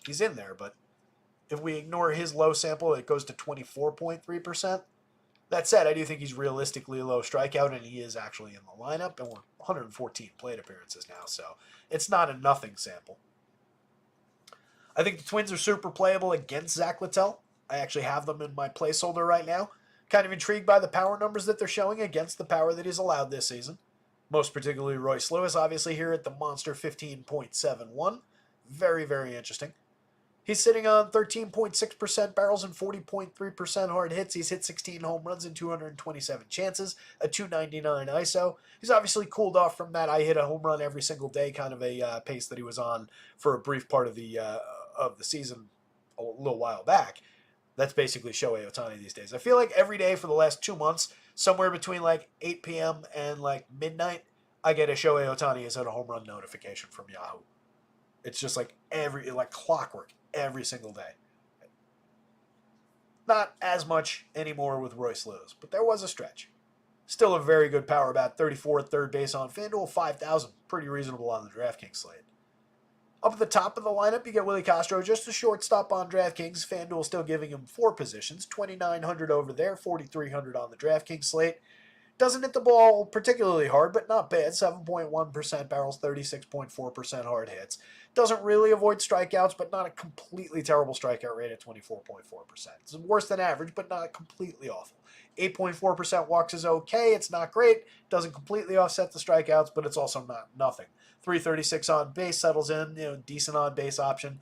He's in there, but if we ignore his low sample, it goes to 24.3%. That said, I do think he's realistically low strikeout, and he is actually in the lineup, and we're 114 plate appearances now, so it's not a nothing sample. I think the Twins are super playable against Zach Littell. I actually have them in my placeholder right now. Kind of intrigued by the power numbers that they're showing against the power that he's allowed this season. Most particularly Royce Lewis, obviously, here at the monster 15.71. Very, very interesting. He's sitting on 13.6% barrels and 40.3% hard hits. He's hit 16 home runs in 227 chances, a 299 ISO. He's obviously cooled off from that I hit a home run every single day kind of a pace that he was on for a brief part of the season a little while back. That's basically Shohei Ohtani these days. I feel like every day for the last 2 months, somewhere between like 8 p.m. and like midnight, I get a Shohei Ohtani is at a home run notification from Yahoo. It's just like like clockwork every single day. Not as much anymore with Royce Lewis, but there was a stretch. Still a very good power bat, 34 at third base on FanDuel, 5,000. Pretty reasonable on the DraftKings slate. Up at the top of the lineup, you get Willie Castro, just a shortstop on DraftKings. FanDuel still giving him 4 positions, 2,900 over there, 4,300 on the DraftKings slate. Doesn't hit the ball particularly hard, but not bad. 7.1% barrels, 36.4% hard hits. Doesn't really avoid strikeouts, but not a completely terrible strikeout rate at 24.4%. It's worse than average, but not completely awful. 8.4% walks is okay. It's not great. Doesn't completely offset the strikeouts, but it's also not nothing. 336 on base settles in, decent on base option.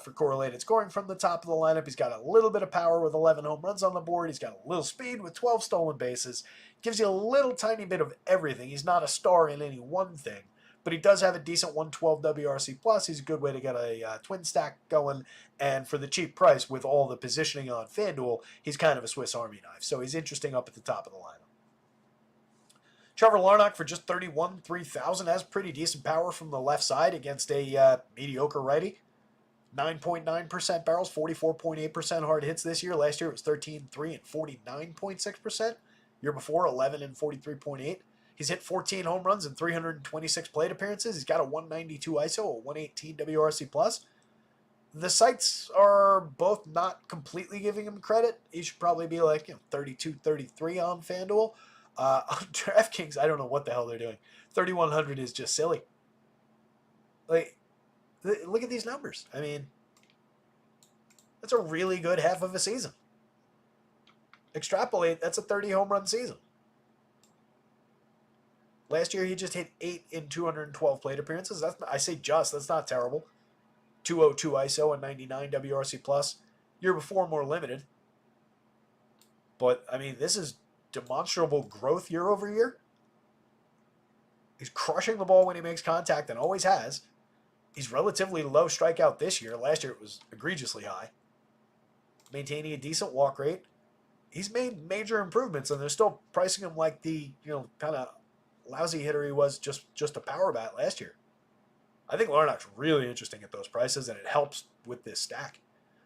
For correlated scoring from the top of the lineup. He's got a little bit of power with 11 home runs on the board. He's got a little speed with 12 stolen bases. Gives you a little tiny bit of everything. He's not a star in any one thing, but he does have a decent 112 WRC+. He's a good way to get a twin stack going, and for the cheap price with all the positioning on FanDuel, he's kind of a Swiss Army knife, so he's interesting up at the top of the lineup. Trevor Larnach for just 3,000 has pretty decent power from the left side against a mediocre righty. 9.9% barrels, 44.8% hard hits this year. Last year it was 13.3 and 49.6%. Year before, 11 and 43.8. He's hit 14 home runs and 326 plate appearances. He's got a 192 ISO, a 118 WRC+. The sites are both not completely giving him credit. He should probably be like 32, 33 on FanDuel. On DraftKings, I don't know what the hell they're doing. 3,100 is just silly. Like, look at these numbers. I mean, that's a really good half of a season. Extrapolate, that's a 30 home run season. Last year, he just hit 8 in 212 plate appearances. That's not terrible. 202 ISO and 99 WRC+. Year before, more limited. But, I mean, this is demonstrable growth year over year. He's crushing the ball when he makes contact and always has. He's relatively low strikeout this year. Last year, it was egregiously high. Maintaining a decent walk rate. He's made major improvements, and they're still pricing him like the, kind of lousy hitter he was just a power bat last year. I think Larnach's really interesting at those prices, and it helps with this stack.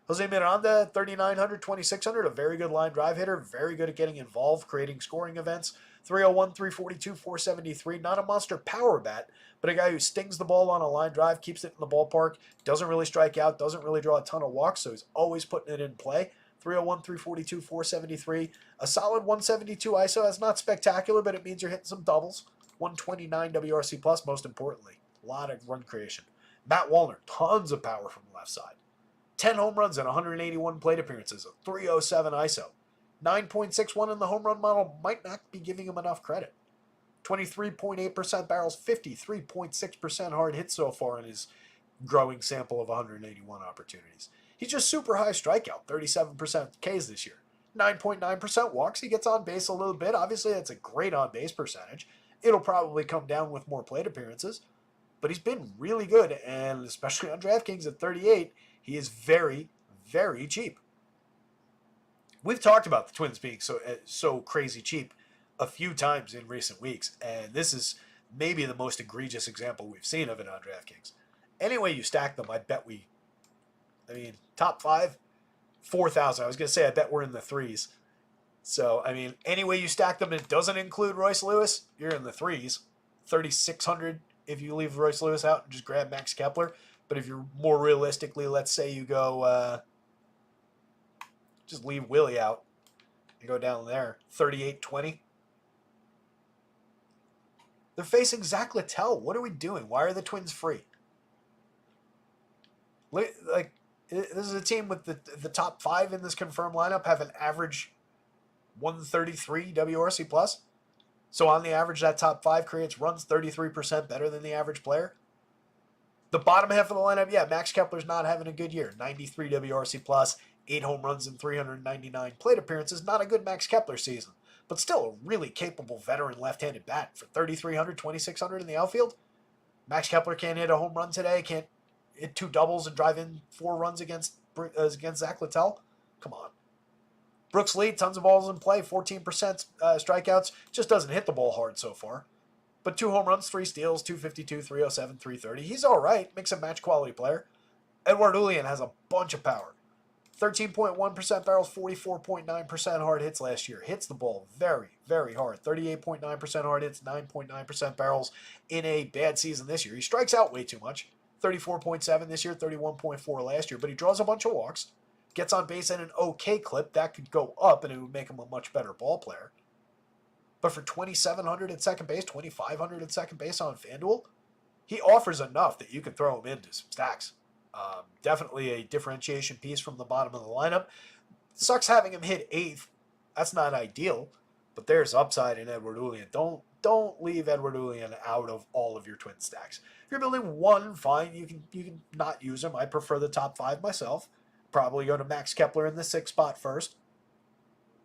Jose Miranda, 3,900, 2,600, a very good line drive hitter, very good at getting involved, creating scoring events. 301, 342, 473, not a monster power bat, but a guy who stings the ball on a line drive, keeps it in the ballpark, doesn't really strike out, doesn't really draw a ton of walks, so he's always putting it in play. 301, 342, 473, a solid 172 ISO. That's not spectacular, but it means you're hitting some doubles. 129 WRC+, most importantly. A lot of run creation. Matt Wallner, tons of power from the left side. 10 home runs and 181 plate appearances, a 307 ISO. 9.61 in the home run model might not be giving him enough credit. 23.8% barrels, 53.6% hard hits so far in his growing sample of 181 opportunities. He's just super high strikeout, 37% Ks this year. 9.9% walks. He gets on base a little bit. Obviously, that's a great on base percentage. It'll probably come down with more plate appearances. But he's been really good, and especially on DraftKings at 38, he is very, very cheap. We've talked about the Twins being so crazy cheap a few times in recent weeks, and this is maybe the most egregious example we've seen of it on DraftKings. Any way you stack them, top 5, 4,000. I was going to say, I bet we're in the threes. So, any way you stack them, it doesn't include Royce Lewis, you're in the threes. 3,600 if you leave Royce Lewis out and just grab Max Kepler. But if you're more realistically, let's say you go, just leave Willie out and go down there, 3,820. They're facing Zach Littell. What are we doing? Why are the Twins free? Like, this is a team with the top 5 in this confirmed lineup have an average 133 WRC+. So on the average, that top 5 creates runs 33% better than the average player. The bottom half of the lineup, Max Kepler's not having a good year. 93 WRC+, 8 home runs and 399 plate appearances. Not a good Max Kepler season, but still a really capable veteran left-handed bat. For 3,300, 2,600 in the outfield, Max Kepler can't hit a home run today, can't hit 2 doubles and drive in 4 runs against Zach Littell. Come on. Brooks Lee, tons of balls in play, 14% strikeouts. Just doesn't hit the ball hard so far. But 2 home runs, 3 steals, 252, 307, 330. He's all right. Mix and match quality player. Edward Julian has a bunch of power. 13.1% barrels, 44.9% hard hits last year. Hits the ball very, very hard. 38.9% hard hits, 9.9% barrels in a bad season this year. He strikes out way too much. 34.7 this year, 31.4 last year. But he draws a bunch of walks. Gets on base at an okay clip. That could go up, and it would make him a much better ball player. But for 2,700 at second base, 2,500 at second base on FanDuel, he offers enough that you can throw him into some stacks. Definitely a differentiation piece from the bottom of the lineup. Sucks having him hit 8th. That's not ideal, but there's upside in Edward Julian. Don't leave Edward Julian out of all of your twin stacks. If you're building one, fine. You can not use him. I prefer the top 5 myself. Probably go to Max Kepler in the 6th spot first.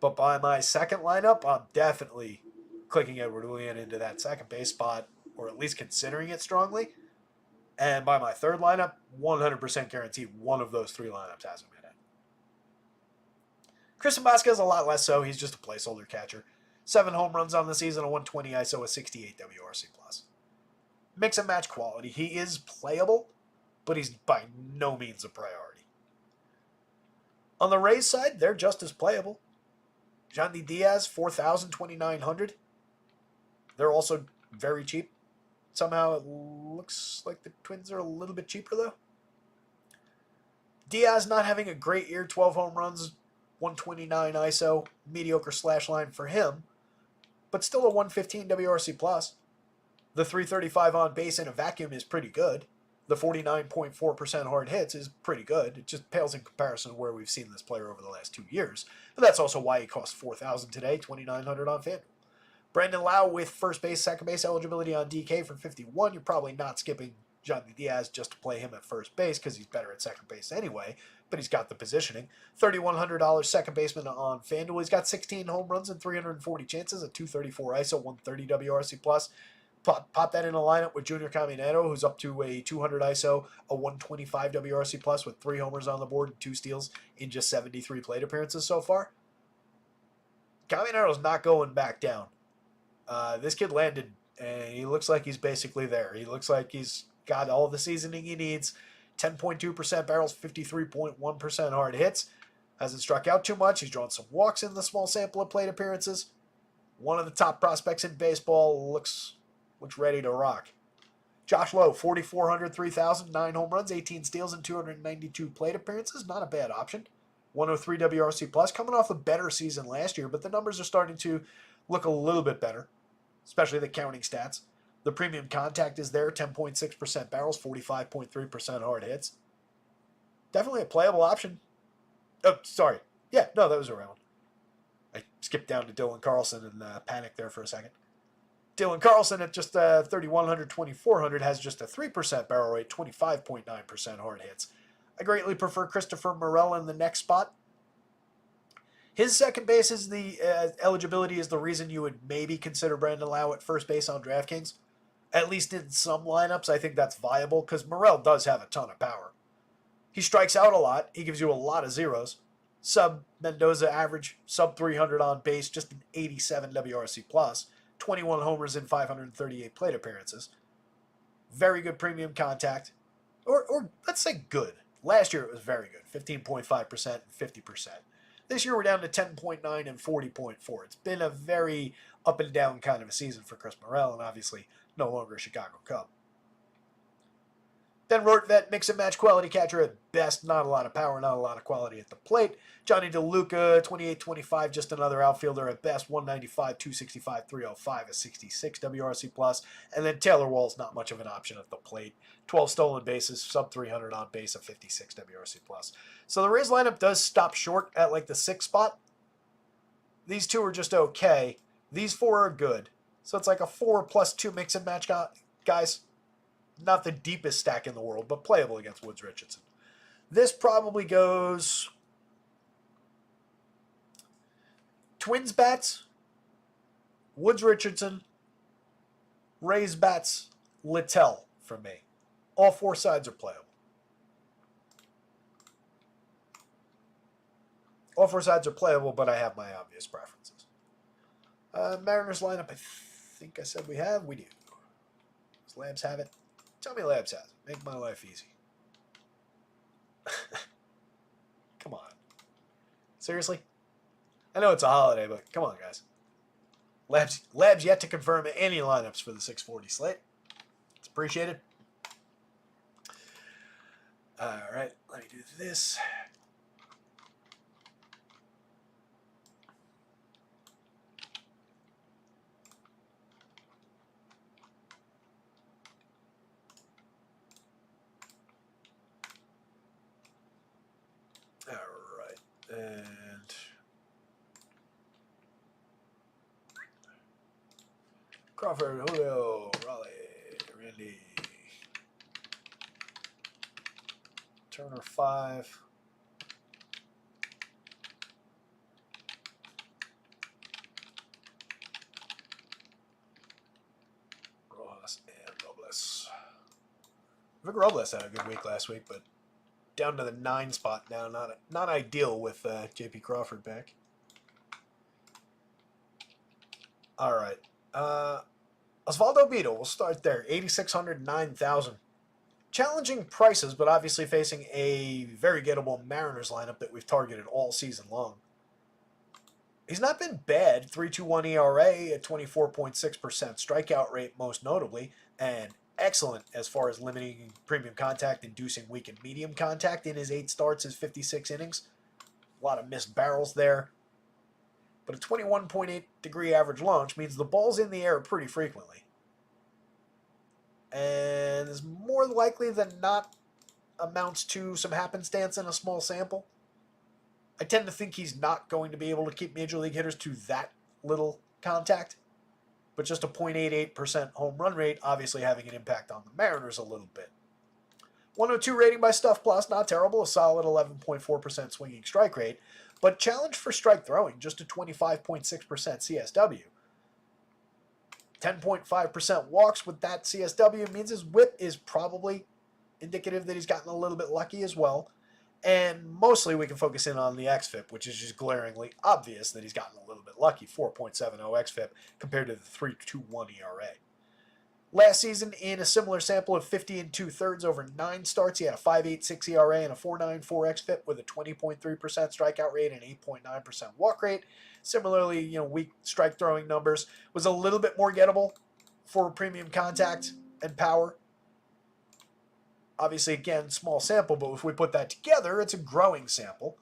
But by my second lineup, I'm definitely clicking Edward Julian into that second base spot, or at least considering it strongly. And by my third lineup, 100% guaranteed one of those 3 lineups has him in it. Christian Vasquez a lot less so. He's just a placeholder catcher. 7 home runs on the season, a 120 ISO, a 68 WRC+. Mix and match quality. He is playable, but he's by no means a priority. On the Rays side, they're just as playable. Johnny Diaz, 4,000, 2,900. They're also very cheap. Somehow it looks like the Twins are a little bit cheaper, though. Diaz not having a great year, 12 home runs, 129 ISO, mediocre slash line for him, but still a 115 WRC+. The 335 on base in a vacuum is pretty good. The 49.4% hard hits is pretty good. It just pales in comparison to where we've seen this player over the last 2 years. But that's also why he costs 4,000 today, 2,900 on FanDuel. Brandon Lau with first base, second base eligibility on DK for 51. You're probably not skipping Johnny Diaz just to play him at first base because he's better at second base anyway, but he's got the positioning. $3,100 second baseman on FanDuel. He's got 16 home runs and 340 chances, a 234 ISO, 130 WRC+. Pop that in a lineup with Junior Caminero, who's up to a 200 ISO, a 125 WRC+, with 3 homers on the board and 2 steals in just 73 plate appearances so far. Caminero's not going back down. This kid landed, and he looks like he's basically there. He looks like he's got all the seasoning he needs. 10.2% barrels, 53.1% hard hits. Hasn't struck out too much. He's drawn some walks in the small sample of plate appearances. One of the top prospects in baseball, looks ready to rock. Josh Lowe, 4,400, 3,000, 9 home runs, 18 steals, and 292 plate appearances. Not a bad option. 103 WRC+, coming off a better season last year, but the numbers are starting to look a little bit better, especially the counting stats. The premium contact is there, 10.6% barrels, 45.3% hard hits. Definitely a playable option. Oh, sorry. Yeah, no, that was the right one. I skipped down to Dylan Carlson and panicked there for a second. Dylan Carlson at just 3,100, 2,400 has just a 3% barrel rate, 25.9% hard hits. I greatly prefer Christopher Morel in the next spot. His second base is the eligibility is the reason you would maybe consider Brandon Lau at first base on DraftKings. At least in some lineups, I think that's viable because Morel does have a ton of power. He strikes out a lot. He gives you a lot of zeros. Sub Mendoza average, sub 300 on base, just an 87 WRC+. 21 homers in 538 plate appearances. Very good premium contact. Or let's say good. Last year it was very good. 15.5% and 50%. This year we're down to 10.9 and 40.4. It's been a very up and down kind of a season for Chris Morel, and obviously no longer a Chicago Cub. Ben Rortvedt, mix and match quality catcher at best. Not a lot of power, not a lot of quality at the plate. Johnny DeLuca, 28-25, just another outfielder at best. 195, 265, 305, a 66 WRC+. And then Taylor Wall's not much of an option at the plate. 12 stolen bases, sub 300 on base, a 56 WRC+. So the Rays lineup does stop short at like the 6th spot. These 2 are just okay. These 4 are good. So it's like a 4+2 mix and match guys. Not the deepest stack in the world, but playable against Woods Richardson. This probably goes Twins bats, Woods Richardson, Rays bats, Littell for me. All 4 sides are playable. All four sides are playable, but I have my obvious preferences. Mariners lineup, I think I said we have. We do. Does Labs have it? Tell me Labs has it. Make my life easy. Come on. Seriously? I know it's a holiday, but come on, guys. Labs yet to confirm any lineups for the 640 slate. It's appreciated. All right, let me do this. All right, and Crawford, Julio, Raleigh, Randy, Turner 5. Rojas and Robles. I think Robles had a good week last week, but down to the 9 spot now. Not ideal with J.P. Crawford back. All right. Osvaldo Bido, we'll start there. 8,600, 9,000. Challenging prices, but obviously facing a very gettable Mariners lineup that we've targeted all season long. He's not been bad. 3.21 ERA at 24.6% strikeout rate, most notably, and excellent as far as limiting premium contact, inducing weak and medium contact in his 8 starts, his 56 innings. A lot of missed barrels there. But a 21.8 degree average launch means the ball's in the air pretty frequently. And is more likely than not amounts to some happenstance in a small sample. I tend to think he's not going to be able to keep major league hitters to that little contact. But just a 0.88% home run rate, obviously having an impact on the Mariners a little bit. 102 rating by Stuff Plus, not terrible. A solid 11.4% swinging strike rate. But challenge for strike throwing, just a 25.6% CSW. 10.5% walks with that CSW means his whip is probably indicative that he's gotten a little bit lucky as well. And mostly we can focus in on the XFIP, which is just glaringly obvious that he's gotten a little bit lucky. 4.70 XFIP compared to the 3.21 ERA. Last season, in a similar sample of 50 2/3 over 9 starts, he had a 5.86 ERA and a 4.94 XFIP with a 20.3% strikeout rate and 8.9% walk rate. Similarly, weak strike throwing numbers. Was a little bit more gettable for premium contact and power. Obviously, again, small sample, but if we put that together, it's a growing sample,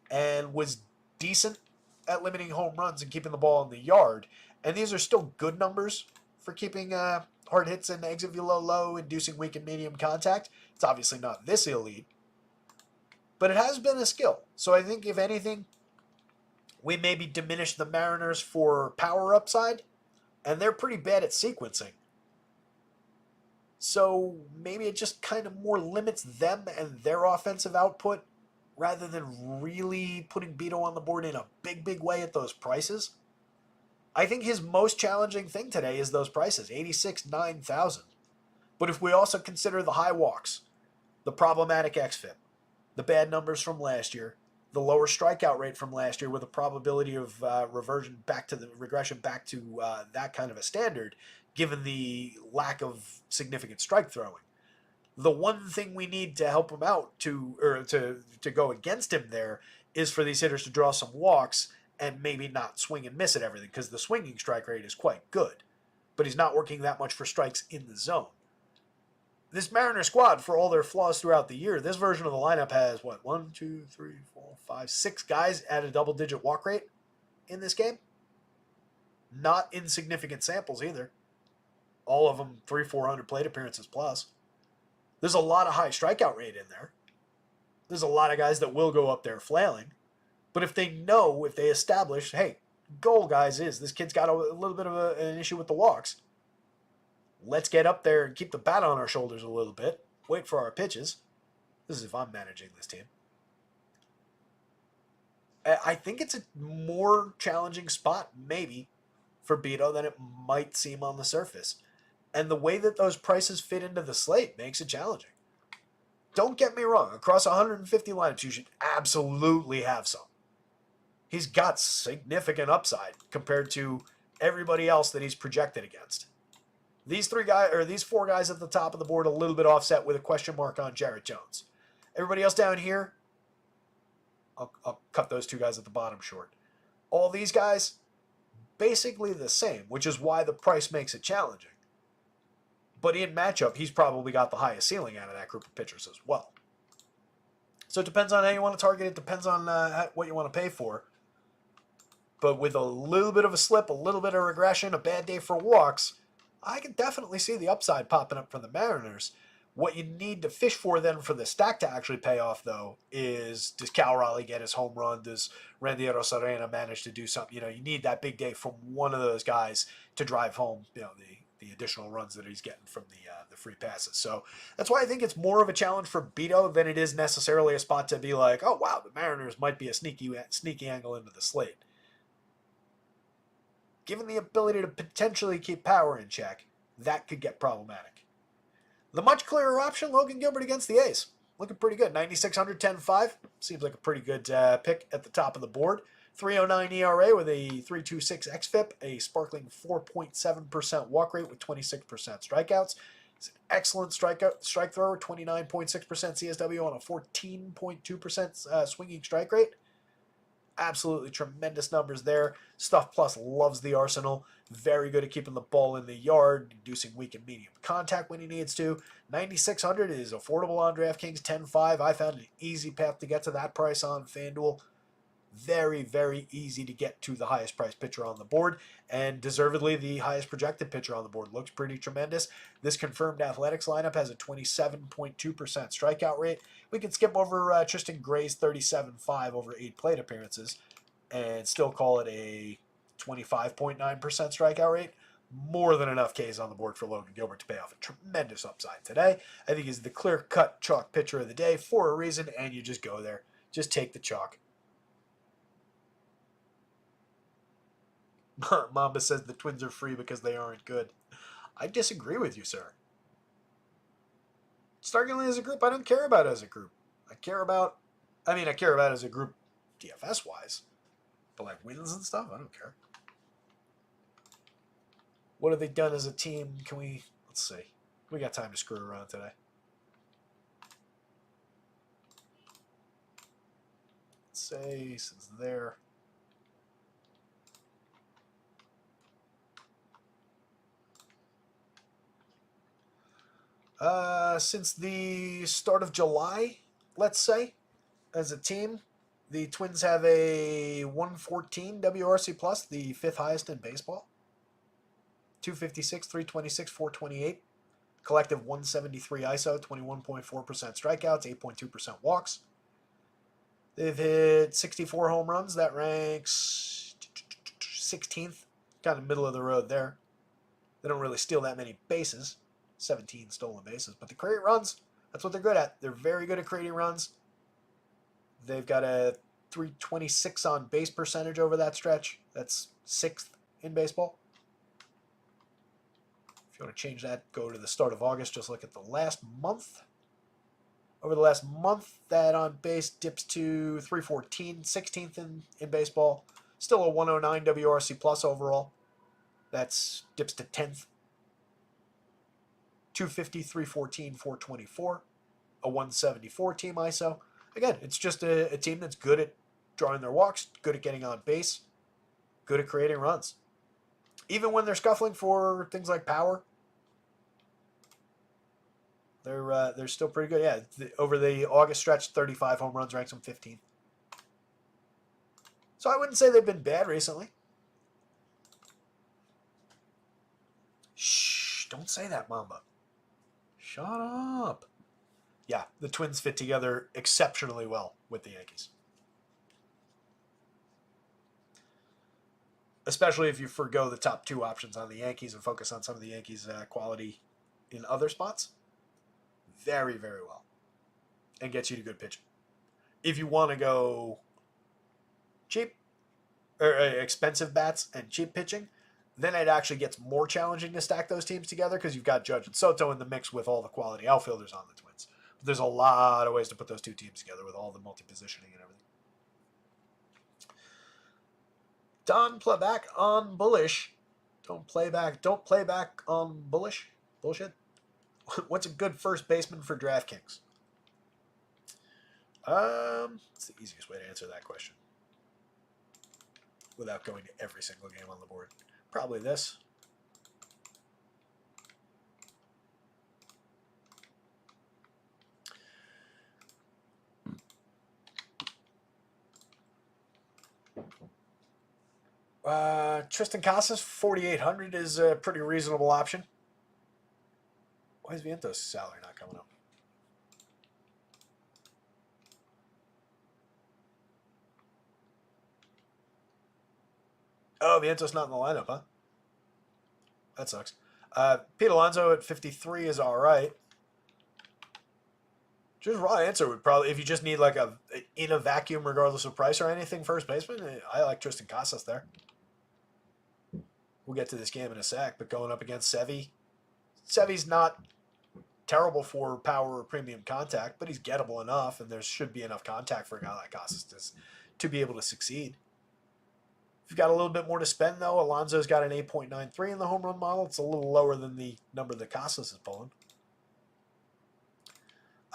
and was decent at limiting home runs and keeping the ball in the yard. And these are still good numbers for keeping hard hits and exit velo low, inducing weak and medium contact. It's obviously not this elite, but it has been a skill. So I think, if anything, we maybe diminish the Mariners for power upside, and they're pretty bad at sequencing. So maybe it just kind of more limits them and their offensive output rather than really putting Bido on the board in a big way at those prices. I think his most challenging thing today is those prices, 86, 9,000. But if we also consider the high walks, the problematic XFIP, the bad numbers from last year, the lower strikeout rate from last year with a probability of regression back to that kind of a standard, given the lack of significant strike throwing. The one thing we need to help him out to go against him there is for these hitters to draw some walks and maybe not swing and miss at everything, because the swinging strike rate is quite good, but he's not working that much for strikes in the zone. This Mariner squad, for all their flaws throughout the year, this version of the lineup has, 6 guys at a double-digit walk rate in this game. Not insignificant samples either. All of them 300-400 plate appearances plus. There's a lot of high strikeout rate in there. There's a lot of guys that will go up there flailing. But if they establish, hey, goal, guys, is this kid's got a little bit of an issue with the walks. Let's get up there and keep the bat on our shoulders a little bit. Wait for our pitches. This is if I'm managing this team. I think it's a more challenging spot, maybe, for Bido than it might seem on the surface. And the way that those prices fit into the slate makes it challenging. Don't get me wrong. Across 150 lineups, you should absolutely have some. he's got significant upside compared to everybody else that he's projected against. These four guys at the top of the board, a little bit offset with a question mark on Jarrett Jones. Everybody else down here, I'll cut those two guys at the bottom short. All these guys, basically the same, which is why the price makes it challenging. But in matchup, he's probably got the highest ceiling out of that group of pitchers as well. So it depends on how you want to target it. Depends on what you want to pay for. But with a little bit of a slip, a little bit of regression, a bad day for walks, I can definitely see the upside popping up for the Mariners. What you need to fish for then for the stack to actually pay off, though, is does Cal Raleigh get his home run? Does Randy Arozarena manage to do something? You need that big day from one of those guys to drive home, the additional runs that he's getting from the free passes. So that's why I think it's more of a challenge for Beto than it is necessarily a spot to be like, oh, wow, the Mariners might be a sneaky angle into the slate. Given the ability to potentially keep power in check, that could get problematic. The much clearer option, Logan Gilbert against the A's. Looking pretty good. 9,600, 10.5. Seems like a pretty good pick at the top of the board. 3.09 ERA with a 3.26 xFIP, a sparkling 4.7% walk rate with 26% strikeouts. He's an excellent strike thrower, 29.6% CSW on a 14.2% swinging strike rate. Absolutely tremendous numbers there. Stuff Plus loves the arsenal. Very good at keeping the ball in the yard, inducing weak and medium contact when he needs to. 9,600 is affordable on DraftKings. 10.5. I found an easy path to get to that price on FanDuel. Very, very easy to get to the highest priced pitcher on the board, and deservedly the highest projected pitcher on the board. Looks pretty tremendous. This confirmed Athletics lineup has a 27.2% strikeout rate. We can skip over Tristan Gray's 37.5 over 8 plate appearances and still call it a 25.9% strikeout rate. More than enough Ks on the board for Logan Gilbert to pay off a tremendous upside today. I think he's the clear-cut chalk pitcher of the day for a reason, and you just go there. Just take the chalk. Mamba says the Twins are free because they aren't good. I disagree with you, sir. Starkingly as a group, I don't care about as a group. I care about as a group DFS-wise. But like wins and stuff, I don't care. What have they done as a team? Let's see. We got time to screw around today. Let's say, since they're... Since the start of July, let's say, as a team, the Twins have a 114 WRC plus, the fifth highest in baseball. 256, 326, 428. Collective 173 ISO, 21.4% strikeouts, 8.2% walks. They've hit 64 home runs. That ranks 16th, kind of middle of the road there. They don't really steal that many bases. 17 stolen bases, but they create runs. That's what they're good at. They're very good at creating runs. They've got a 326 on base percentage over that stretch. That's 6th in baseball. If you want to change that, go to the start of August. Just look at the last month. Over the last month, that on base dips to 314, 16th in baseball. Still a 109 WRC plus overall. That's dips to 10th. 250, 314, 424, a 174 team ISO. Again, it's just a team that's good at drawing their walks, good at getting on base, good at creating runs. Even when they're scuffling for things like power, they're still pretty good. Yeah, over the August stretch, 35 home runs, ranks them 15th. So I wouldn't say they've been bad recently. Shh, don't say that, Mamba. Shut up. Yeah, the Twins fit together exceptionally well with the Yankees. Especially if you forgo the top two options on the Yankees and focus on some of the Yankees' quality in other spots. Very, very well. And gets you to good pitching. If you want to go cheap, or expensive bats and cheap pitching, then it actually gets more challenging to stack those teams together because you've got Judge and Soto in the mix with all the quality outfielders on the Twins. But there's a lot of ways to put those two teams together with all the multi-positioning and everything. Don Pleback on bullish. Don't play back on bullish. Bullshit. What's a good first baseman for DraftKings? It's the easiest way to answer that question without going to every single game on the board. Probably this. Tristan Casas, 4,800 is a pretty reasonable option. Why is Vientos' salary not coming up? Oh, Vientos not in the lineup, huh? That sucks. Pete Alonso at 53 is all right. Just raw answer would probably, if you just need like in a vacuum, regardless of price or anything, first baseman, I like Tristan Casas there. We'll get to this game in a sec, but going up against Sevy. Sevy's not terrible for power or premium contact, but he's gettable enough, and there should be enough contact for a guy like Casas to be able to succeed. If you've got a little bit more to spend, though, Alonso's got an 8.93 in the home run model. It's a little lower than the number that Casas is pulling.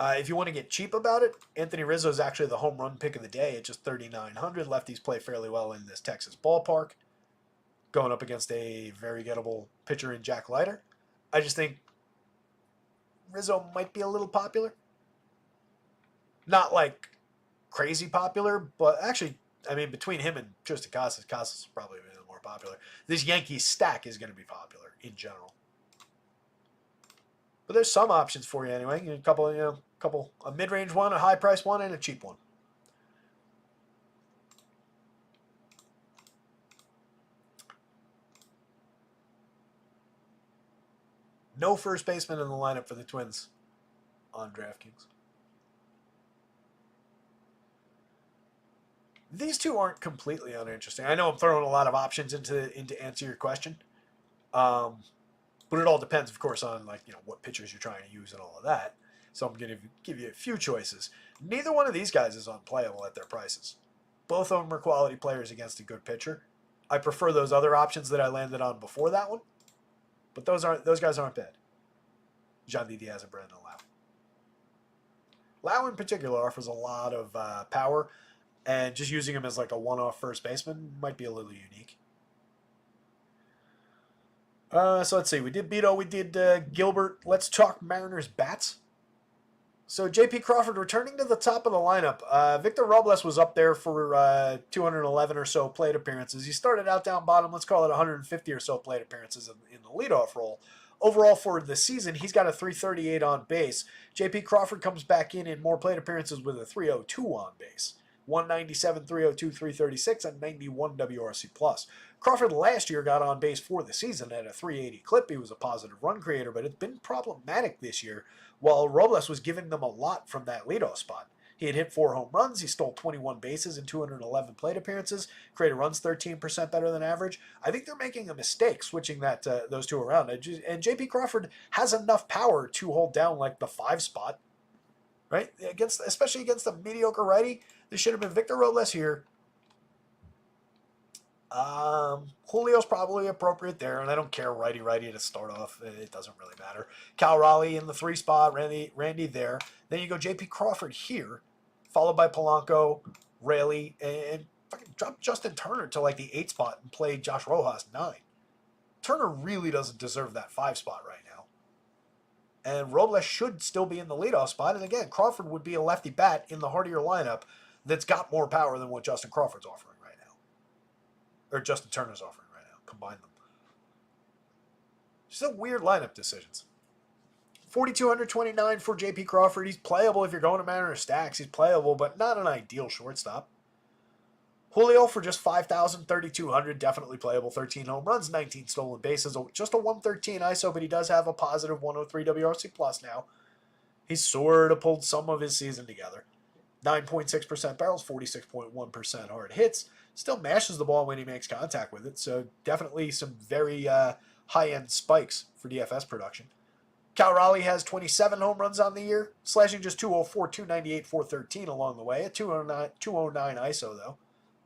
If you want to get cheap about it, Anthony Rizzo is actually the home run pick of the day at just 3,900. Lefties play fairly well in this Texas ballpark, going up against a very gettable pitcher in Jack Leiter. I just think Rizzo might be a little popular. Not like crazy popular, but actually, I mean, between him and Tristan Casas, Casas is probably a little more popular. This Yankees stack is going to be popular in general. But there's some options for you anyway. A couple, a mid-range one, a high-price one, and a cheap one. No first baseman in the lineup for the Twins on DraftKings. These two aren't completely uninteresting. I know I'm throwing a lot of options into answer your question. But it all depends, of course, on what pitchers you're trying to use and all of that. So I'm going to give you a few choices. Neither one of these guys is unplayable at their prices. Both of them are quality players against a good pitcher. I prefer those other options that I landed on before that one. But those guys aren't bad. Yandy Diaz and Brandon Lau. Lau in particular offers a lot of power, and just using him as like a one-off first baseman might be a little unique. So let's see. We did Beto. We did Gilbert. Let's talk Mariners bats. So J.P. Crawford returning to the top of the lineup. Victor Robles was up there for 211 or so plate appearances. He started out down bottom. Let's call it 150 or so plate appearances in the leadoff role. Overall for the season, he's got a 338 on base. J.P. Crawford comes back in more plate appearances with a 302 on base. 197, 302, 336, and 91 WRC+. Crawford last year got on base for the season at a 380 clip. He was a positive run creator, but it's been problematic this year, while Robles was giving them a lot from that leadoff spot. He had hit 4 home runs, he stole 21 bases in 211 plate appearances, created runs 13% better than average. I think they're making a mistake switching those two around. And J.P. Crawford has enough power to hold down like the 5 spot, right? Especially against a mediocre righty. There should have been Victor Robles here. Julio's probably appropriate there, and I don't care righty to start off. It doesn't really matter. Cal Raleigh in the 3 spot, Randy there. Then you go J.P. Crawford here, followed by Polanco, Raley, and fucking drop Justin Turner to like the 8 spot and play Josh Rojas 9. Turner really doesn't deserve that 5 spot right now. And Robles should still be in the leadoff spot. And again, Crawford would be a lefty bat in the heart of your lineup that's got more power than what Justin Crawford's offering right now. Or Justin Turner's offering right now. Combine them. Just a weird lineup decisions. 4,229 for J.P. Crawford. He's playable if you're going to Mariners stacks. He's playable, but not an ideal shortstop. Julio for just 5,000, 3,200. Definitely playable. 13 home runs, 19 stolen bases. Just a 113 ISO, but he does have a positive 103 WRC plus now. He's sort of pulled some of his season together. 9.6% barrels, 46.1% hard hits. Still mashes the ball when he makes contact with it. So definitely some very high-end spikes for DFS production. Cal Raleigh has 27 home runs on the year, slashing just 204, 298, 413 along the way. A 209 ISO, though.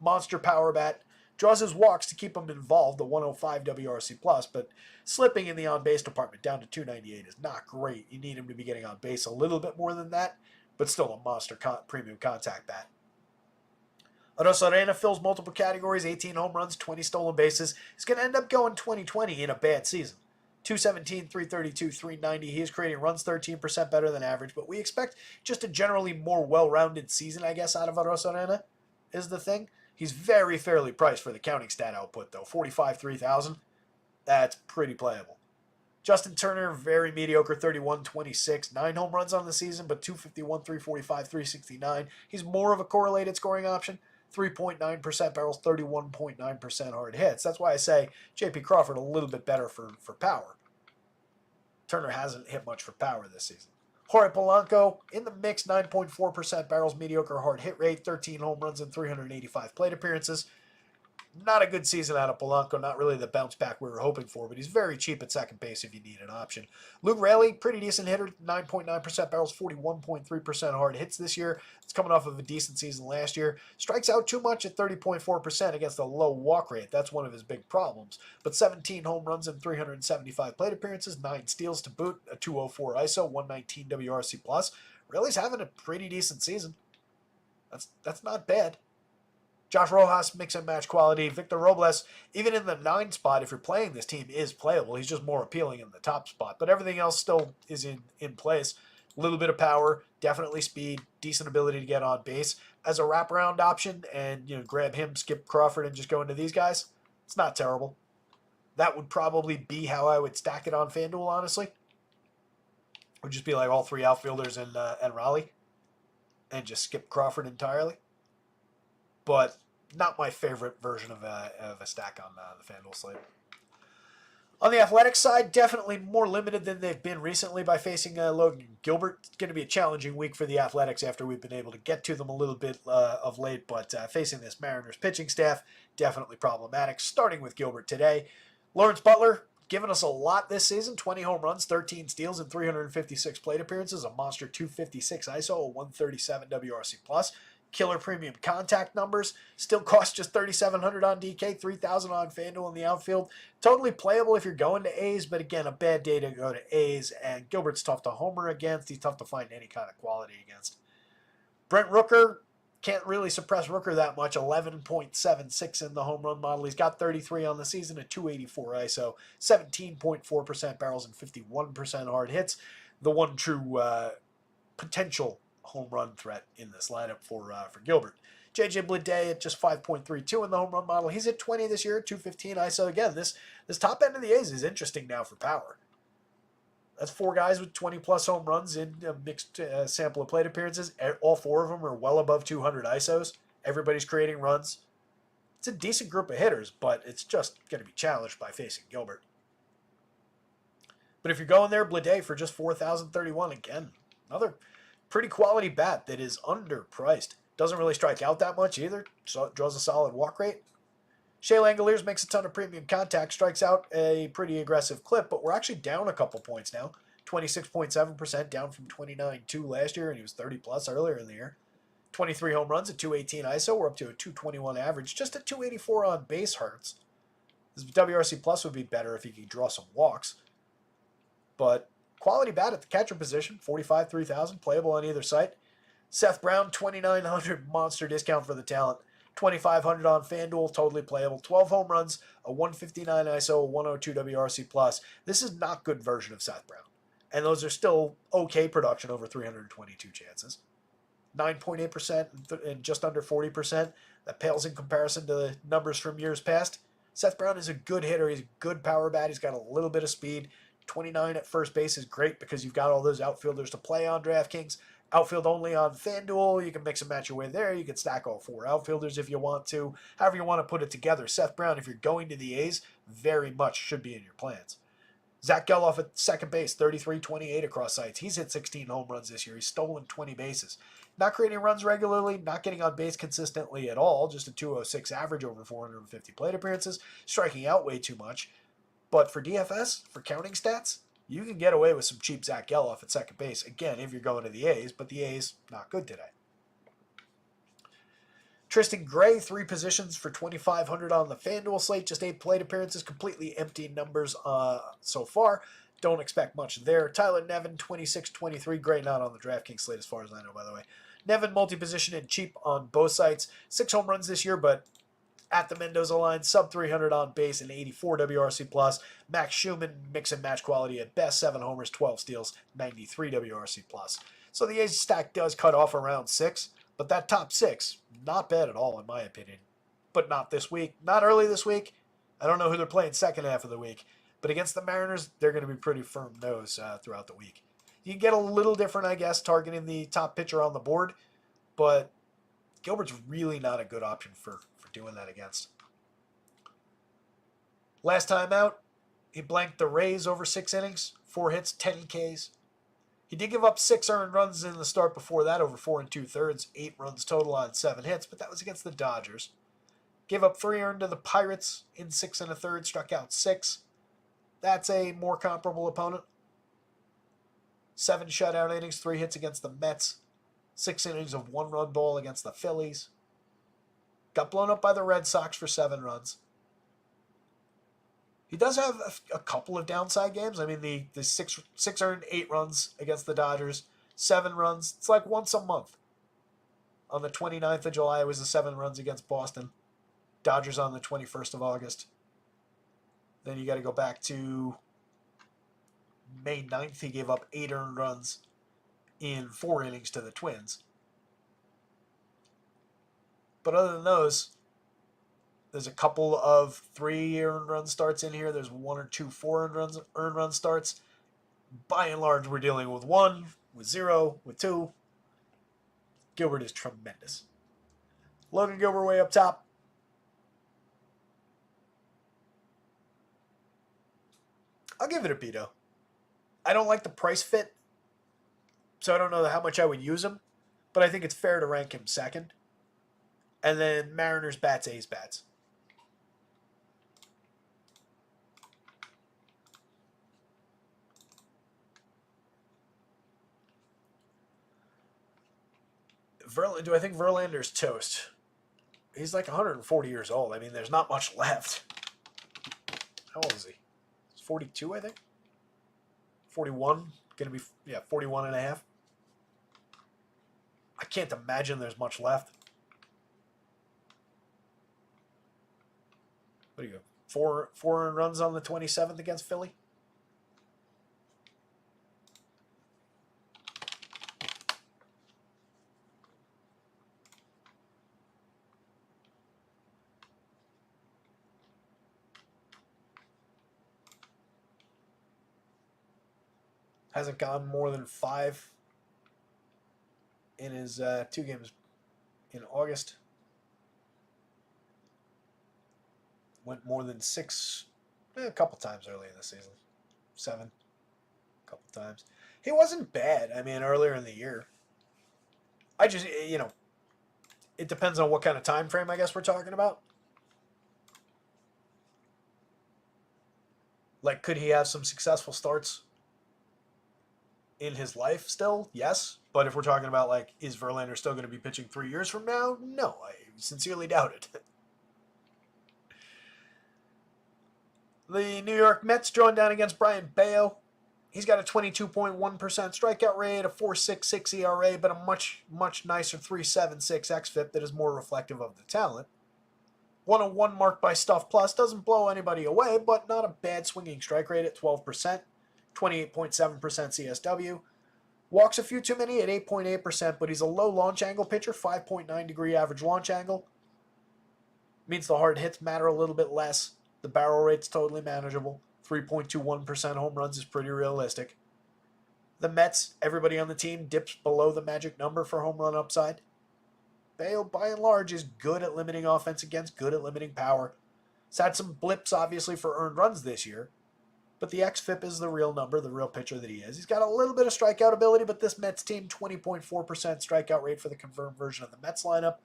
Monster power bat, Draws his walks to keep him involved, the 105 WRC+, but slipping in the on-base department down to 298 is not great. You need him to be getting on base a little bit more than that, but still a monster premium contact bat. Arena fills multiple categories, 18 home runs, 20 stolen bases. He's going to end up going 20-20 in a bad season. 217, 332, 390. He is creating runs 13% better than average, but we expect just a generally more well-rounded season, I guess, out of Arena is the thing. He's very fairly priced for the counting stat output, though. 45, 3,000. That's pretty playable. Justin Turner, very mediocre, 31, 26. 9 home runs on the season, but 251, 345, 369. He's more of a correlated scoring option. 3.9% barrels, 31.9% hard hits. That's why I say J.P. Crawford a little bit better for power. Turner hasn't hit much for power this season. Jorge Polanco in the mix, 9.4% barrels, mediocre hard hit rate, 13 home runs and 385 plate appearances. Not a good season out of Polanco, not really the bounce back we were hoping for, but he's very cheap at second base if you need an option. Luke Raley, pretty decent hitter, 9.9% barrels, 41.3% hard hits this year. It's coming off of a decent season last year. Strikes out too much at 30.4% against a low walk rate. That's one of his big problems. But 17 home runs and 375 plate appearances, 9 steals to boot, a 204 ISO, 119 WRC+. Raley's having a pretty decent season. That's not bad. Josh Rojas, mix and match quality. Victor Robles, even in the 9 spot, if you're playing this team, is playable. He's just more appealing in the top spot. But everything else still is in place. A little bit of power, definitely speed, decent ability to get on base. As a wraparound option and grab him, skip Crawford, and just go into these guys, it's not terrible. That would probably be how I would stack it on FanDuel, honestly. It would just be like all 3 outfielders and Raleigh. And just skip Crawford entirely. But not my favorite version of a stack on the FanDuel slate. On the Athletics side, definitely more limited than they've been recently by facing Logan Gilbert. It's going to be a challenging week for the Athletics after we've been able to get to them a little bit of late, but facing this Mariners pitching staff, definitely problematic, starting with Gilbert today. Lawrence Butler, giving us a lot this season, 20 home runs, 13 steals, and 356 plate appearances, a monster 256 ISO, a 137 WRC+. Killer premium contact numbers. Still costs just $3,700 on DK, $3,000 on FanDuel in the outfield. Totally playable if you're going to A's, but again, a bad day to go to A's, and Gilbert's tough to homer against. He's tough to find any kind of quality against. Brent Rooker, can't really suppress Rooker that much, 11.76 in the home run model. He's got 33 on the season, a 284 ISO, 17.4% barrels and 51% hard hits. The one true potential home run threat in this lineup for Gilbert. J.J. Bleday at just 5.32 in the home run model. He's at 20 this year, 215 ISO. Again, this top end of the A's is interesting now for power. That's 4 guys with 20-plus home runs in a mixed sample of plate appearances. All 4 of them are well above 200 ISOs. Everybody's creating runs. It's a decent group of hitters, but it's just going to be challenged by facing Gilbert. But if you're going there, Bleday for just $4,031, again, another pretty quality bat that is underpriced. Doesn't really strike out that much either. So draws a solid walk rate. Shea Langoliers makes a ton of premium contact. Strikes out a pretty aggressive clip, but we're actually down a couple points now. 26.7% down from 29.2 last year, and he was 30-plus earlier in the year. 23 home runs at 218 ISO. We're up to a 221 average. Just a 284 on base hurts. His WRC Plus would be better if he could draw some walks. But quality bat at the catcher position, 45, 3,000, playable on either site. Seth Brown, 2,900, monster discount for the talent. 2,500 on FanDuel, totally playable. 12 home runs, a 159 ISO, a 102 WRC+. This is not good version of Seth Brown. And those are still okay production over 322 chances. 9.8% and just under 40%. That pales in comparison to the numbers from years past. Seth Brown is a good hitter. He's a good power bat. He's got a little bit of speed. 29 at first base is great because you've got all those outfielders to play on DraftKings. Outfield only on FanDuel. You can mix and match your way there. You can stack all 4 outfielders if you want to. However you want to put it together. Seth Brown, if you're going to the A's, very much should be in your plans. Zach Geloff at second base, 33-28 across sites. He's hit 16 home runs this year. He's stolen 20 bases. Not creating runs regularly, not getting on base consistently at all. Just a 206 average over 450 plate appearances. Striking out way too much. But for DFS, for counting stats, you can get away with some cheap Zach Geloff at second base. Again, if you're going to the A's, but the A's, not good today. Tristan Gray, 3 positions for 2,500 on the FanDuel slate. Just 8 plate appearances, completely empty numbers so far. Don't expect much there. Tyler Nevin, 26-23. Gray not on the DraftKings slate as far as I know, by the way. Nevin, multi-position and cheap on both sites. 6 home runs this year, but at the Mendoza line, sub 300 on base and 84 WRC plus. Max Schumann, mix and match quality at best, 7 homers, 12 steals, 93 WRC plus. So the A's stack does cut off around 6, but that top 6, not bad at all in my opinion. But not this week, not early this week. I don't know who they're playing second half of the week, but against the Mariners, they're going to be pretty firm nose throughout the week. You can get a little different, I guess, targeting the top pitcher on the board, but Gilbert's really not a good option for doing that against. Last time out, he blanked the Rays over 6 innings, 4 hits, 10 Ks. He did give up 6 earned runs in the start before that, over 4 2/3, 8 runs total on 7 hits, but that was against the Dodgers. Gave up 3 earned to the Pirates in 6 1/3, struck out 6. That's a more comparable opponent. 7 shutout innings, 3 hits against the Mets, 6 innings of 1-run ball against the Phillies. Got blown up by the Red Sox for 7 runs. He does have a couple of downside games. I mean, the 6 earned 8 runs against the Dodgers, 7 runs. It's like once a month. On the 29th of July, it was the 7 runs against Boston. Dodgers on the 21st of August. Then you got to go back to May 9th. He gave up 8 earned runs in 4 innings to the Twins. But other than those, there's a couple of 3 earned run starts in here. There's 1 or 2 4 earned run starts. By and large, we're dealing with 1, with 0, with 2. Gilbert is tremendous. Logan Gilbert way up top. I'll give it a B, though. I don't like the price fit, so I don't know how much I would use him, but I think it's fair to rank him second. And then Mariners bats, A's bats. Do I think Verlander's toast? He's like 140 years old. I mean, there's not much left. How old is he? He's 42, I think. 41. Going to be, 41 and a half. I can't imagine there's much left. What do you go? 4 runs on the 27th against Philly? Hasn't gone more than 5 in his 2 games in August. Went more than 6 a couple times early in the season. 7 a couple times. He wasn't bad, I mean, earlier in the year. I just, it depends on what kind of time frame I guess we're talking about. Like, could he have some successful starts in his life still? Yes. But if we're talking about, like, is Verlander still going to be pitching 3 years from now? No, I sincerely doubt it. The New York Mets drawing down against Brian Bayo. He's got a 22.1% strikeout rate, a 4.66 ERA, but a much, much nicer 3.76 xFIP that is more reflective of the talent. 101 marked by Stuff Plus. Doesn't blow anybody away, but not a bad swinging strike rate at 12%. 28.7% CSW. Walks a few too many at 8.8%, but he's a low launch angle pitcher, 5.9 degree average launch angle. Means the hard hits matter a little bit less. The barrel rate's totally manageable. 3.21% home runs is pretty realistic. The Mets, everybody on the team dips below the magic number for home run upside. Bayo, by and large, is good at limiting offense against, good at limiting power. He's had some blips, obviously, for earned runs this year. But the xFIP is the real number, the real pitcher that he is. He's got a little bit of strikeout ability, but this Mets team, 20.4% strikeout rate for the confirmed version of the Mets lineup.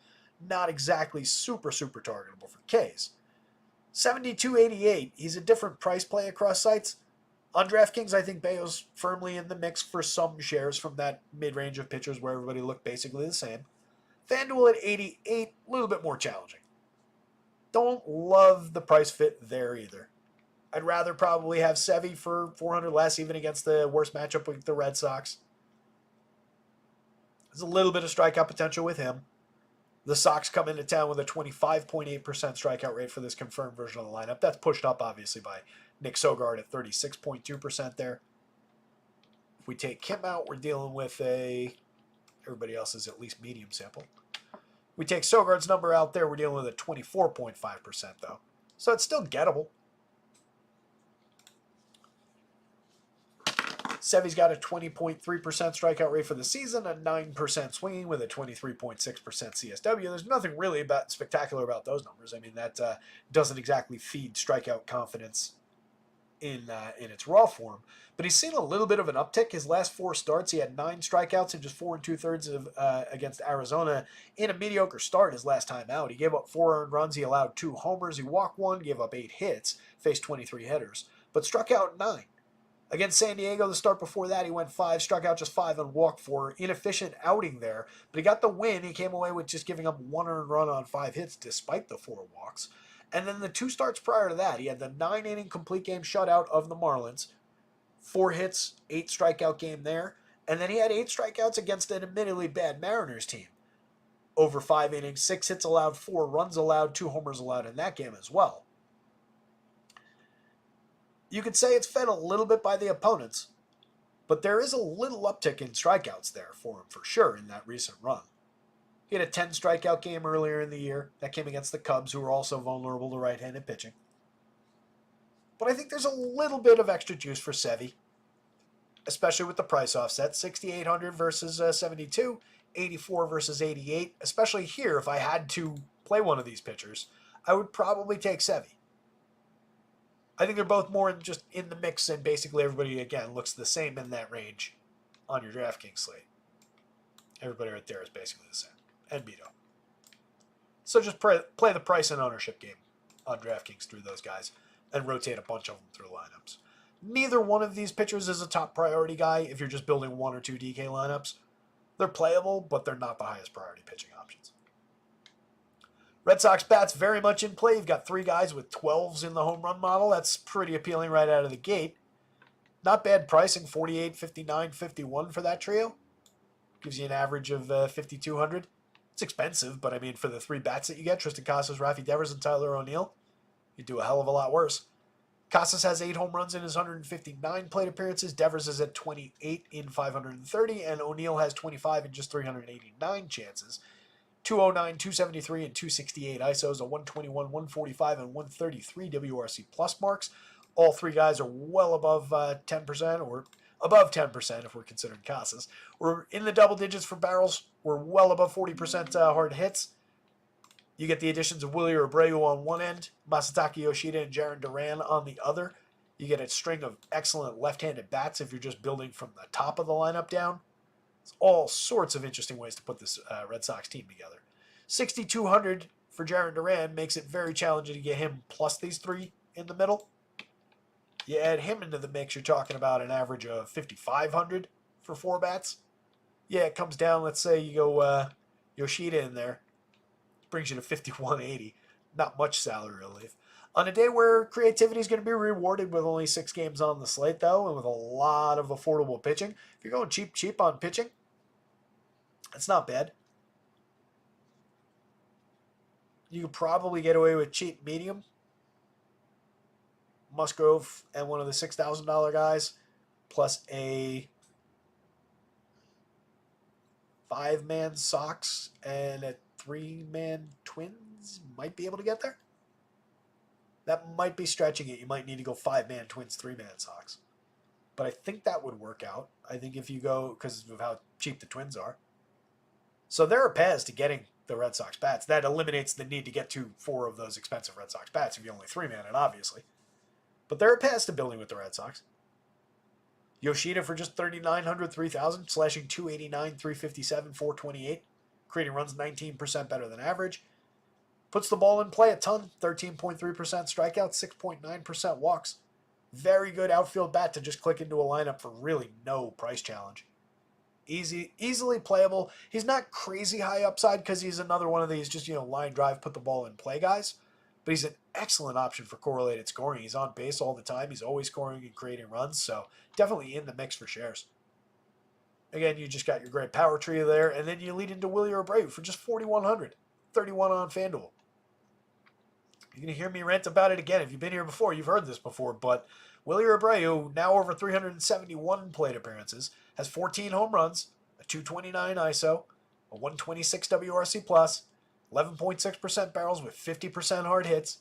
Not exactly super, super targetable for Ks. 72.88. He's a different price play across sites. On DraftKings, I think Bayo's firmly in the mix for some shares from that mid-range of pitchers where everybody looked basically the same. FanDuel at 88, a little bit more challenging. Don't love the price fit there either. I'd rather probably have Sevy for 400 less, even against the worst matchup with the Red Sox. There's a little bit of strikeout potential with him. The Sox come into town with a 25.8% strikeout rate for this confirmed version of the lineup. That's pushed up, obviously, by Nick Sogard at 36.2% there. If we take him out, we're dealing with everybody else is at least medium sample. We take Sogard's number out there, we're dealing with a 24.5% though. So it's still gettable. Sevy's got a 20.3% strikeout rate for the season, a 9% swinging with a 23.6% CSW. There's nothing really spectacular about those numbers. I mean, that doesn't exactly feed strikeout confidence in its raw form. But he's seen a little bit of an uptick. His last 4 starts, he had 9 strikeouts in just 4 2/3 against Arizona in a mediocre start his last time out. He gave up 4 earned runs. He allowed 2 homers. He walked 1, gave up 8 hits, faced 23 hitters, but struck out 9. Against San Diego, the start before that, he went 5, struck out just 5, and walked 4. Inefficient outing there, but he got the win. He came away with just giving up 1 earned run on 5 hits despite the 4 walks. And then the 2 starts prior to that, he had the 9-inning complete game shutout of the Marlins, 4 hits, 8 strikeout game there, and then he had 8 strikeouts against an admittedly bad Mariners team. Over 5 innings, 6 hits allowed, 4 runs allowed, 2 homers allowed in that game as well. You could say it's fed a little bit by the opponents, but there is a little uptick in strikeouts there for him for sure in that recent run. He had a 10 strikeout game earlier in the year. That came against the Cubs, who were also vulnerable to right-handed pitching. But I think there's a little bit of extra juice for Sevy, especially with the price offset. 6,800 versus 72, 84 versus 88. Especially here, if I had to play one of these pitchers, I would probably take Sevy. I think they're both more just in the mix, and basically everybody, again, looks the same in that range on your DraftKings slate. Everybody right there is basically the same. And Beto. So just play the price and ownership game on DraftKings through those guys and rotate a bunch of them through lineups. Neither one of these pitchers is a top priority guy if you're just building 1 or 2 DK lineups. They're playable, but they're not the highest priority pitching options. Red Sox bats very much in play. You've got 3 guys with 12s in the home run model. That's pretty appealing right out of the gate. Not bad pricing, 48, 59, 51 for that trio. Gives you an average of 5,200. It's expensive, but I mean, for the 3 bats that you get, Tristan Casas, Rafi Devers, and Tyler O'Neill, you do a hell of a lot worse. Casas has 8 home runs in his 159 plate appearances. Devers is at 28 in 530, and O'Neill has 25 in just 389 chances. 209, 273, and 268 ISOs, a 121, 145, and 133 WRC plus marks. All 3 guys are well above 10%, or above 10% if we're considering Casas. We're in the double digits for barrels. We're well above 40% hard hits. You get the additions of Willie Abreu on one end, Masataka Yoshida and Jarren Duran on the other. You get a string of excellent left-handed bats if you're just building from the top of the lineup down. It's all sorts of interesting ways to put this Red Sox team together. 6,200 for Jarren Duran makes it very challenging to get him plus these 3 in the middle. You add him into the mix, you're talking about an average of 5,500 for 4 bats. Yeah, it comes down, let's say you go Yoshida in there. Brings you to 5,180. Not much salary relief. On a day where creativity is going to be rewarded with only 6 games on the slate, though, and with a lot of affordable pitching, if you're going cheap on pitching, that's not bad. You could probably get away with cheap medium. Musgrove and one of the $6,000 guys, plus a 5-man Sox and a 3-man Twins might be able to get there. That might be stretching it. You might need to go 5-man Twins, 3-man Sox. But I think that would work out. I think if you go, because of how cheap the Twins are. So there are paths to getting the Red Sox bats. That eliminates the need to get to 4 of those expensive Red Sox bats if you only 3-man it, obviously. But there are paths to building with the Red Sox. Yoshida for just 3,900, 3,000, slashing 289, 357, 428. Creating runs 19% better than average. Puts the ball in play a ton, 13.3% strikeouts, 6.9% walks. Very good outfield bat to just click into a lineup for really no price challenge. easily playable. He's not crazy high upside because he's another one of these just, line drive, put the ball in play guys. But he's an excellent option for correlated scoring. He's on base all the time. He's always scoring and creating runs. So definitely in the mix for shares. Again, you just got your great power trio there. And then you lead into Willie Abreu for just 4,100. 31 on FanDuel. You're going to hear me rant about it again. If you've been here before, you've heard this before. But Willie Abreu, now over 371 plate appearances, has 14 home runs, a 229 ISO, a 126 WRC+, 11.6% barrels with 50% hard hits.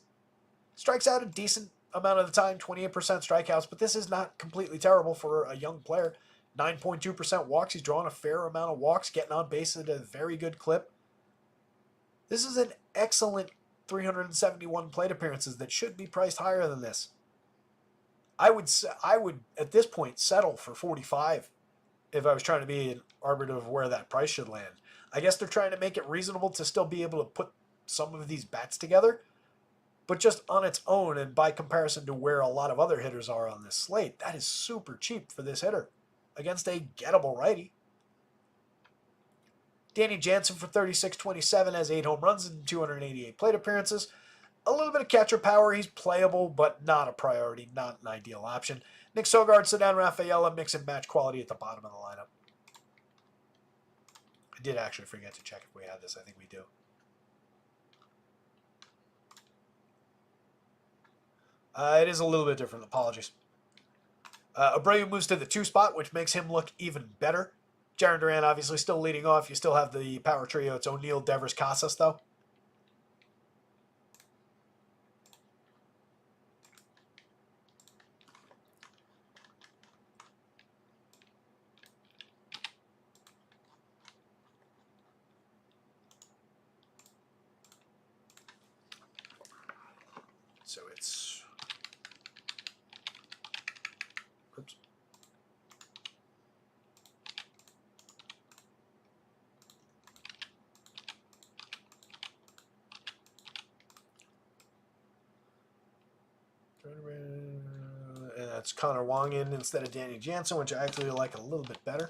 Strikes out a decent amount of the time, 28% strikeouts, but this is not completely terrible for a young player. 9.2% walks. He's drawing a fair amount of walks, getting on base at a very good clip. This is an excellent 371 plate appearances that should be priced higher than this. I would at this point settle for 45 if I was trying to be an arbiter of where that price should land. I guess they're trying to make it reasonable to still be able to put some of these bats together, but just on its own and by comparison to where a lot of other hitters are on this slate, that is super cheap for this hitter against a gettable righty. Danny Jansen for 36.27 has 8 home runs and 288 plate appearances. A little bit of catcher power. He's playable, but not a priority, not an ideal option. Nick Sogard, Ceddanne Rafaela, mix and match quality at the bottom of the lineup. I did actually forget to check if we had this. I think we do. It is a little bit different. Apologies. Abreu moves to the 2 spot, which makes him look even better. Jarren Duran obviously still leading off. You still have the power trio. It's O'Neill, Devers, Casas, though. So it's... Oops. And that's Connor Wong in instead of Danny Jansen, which I actually like a little bit better.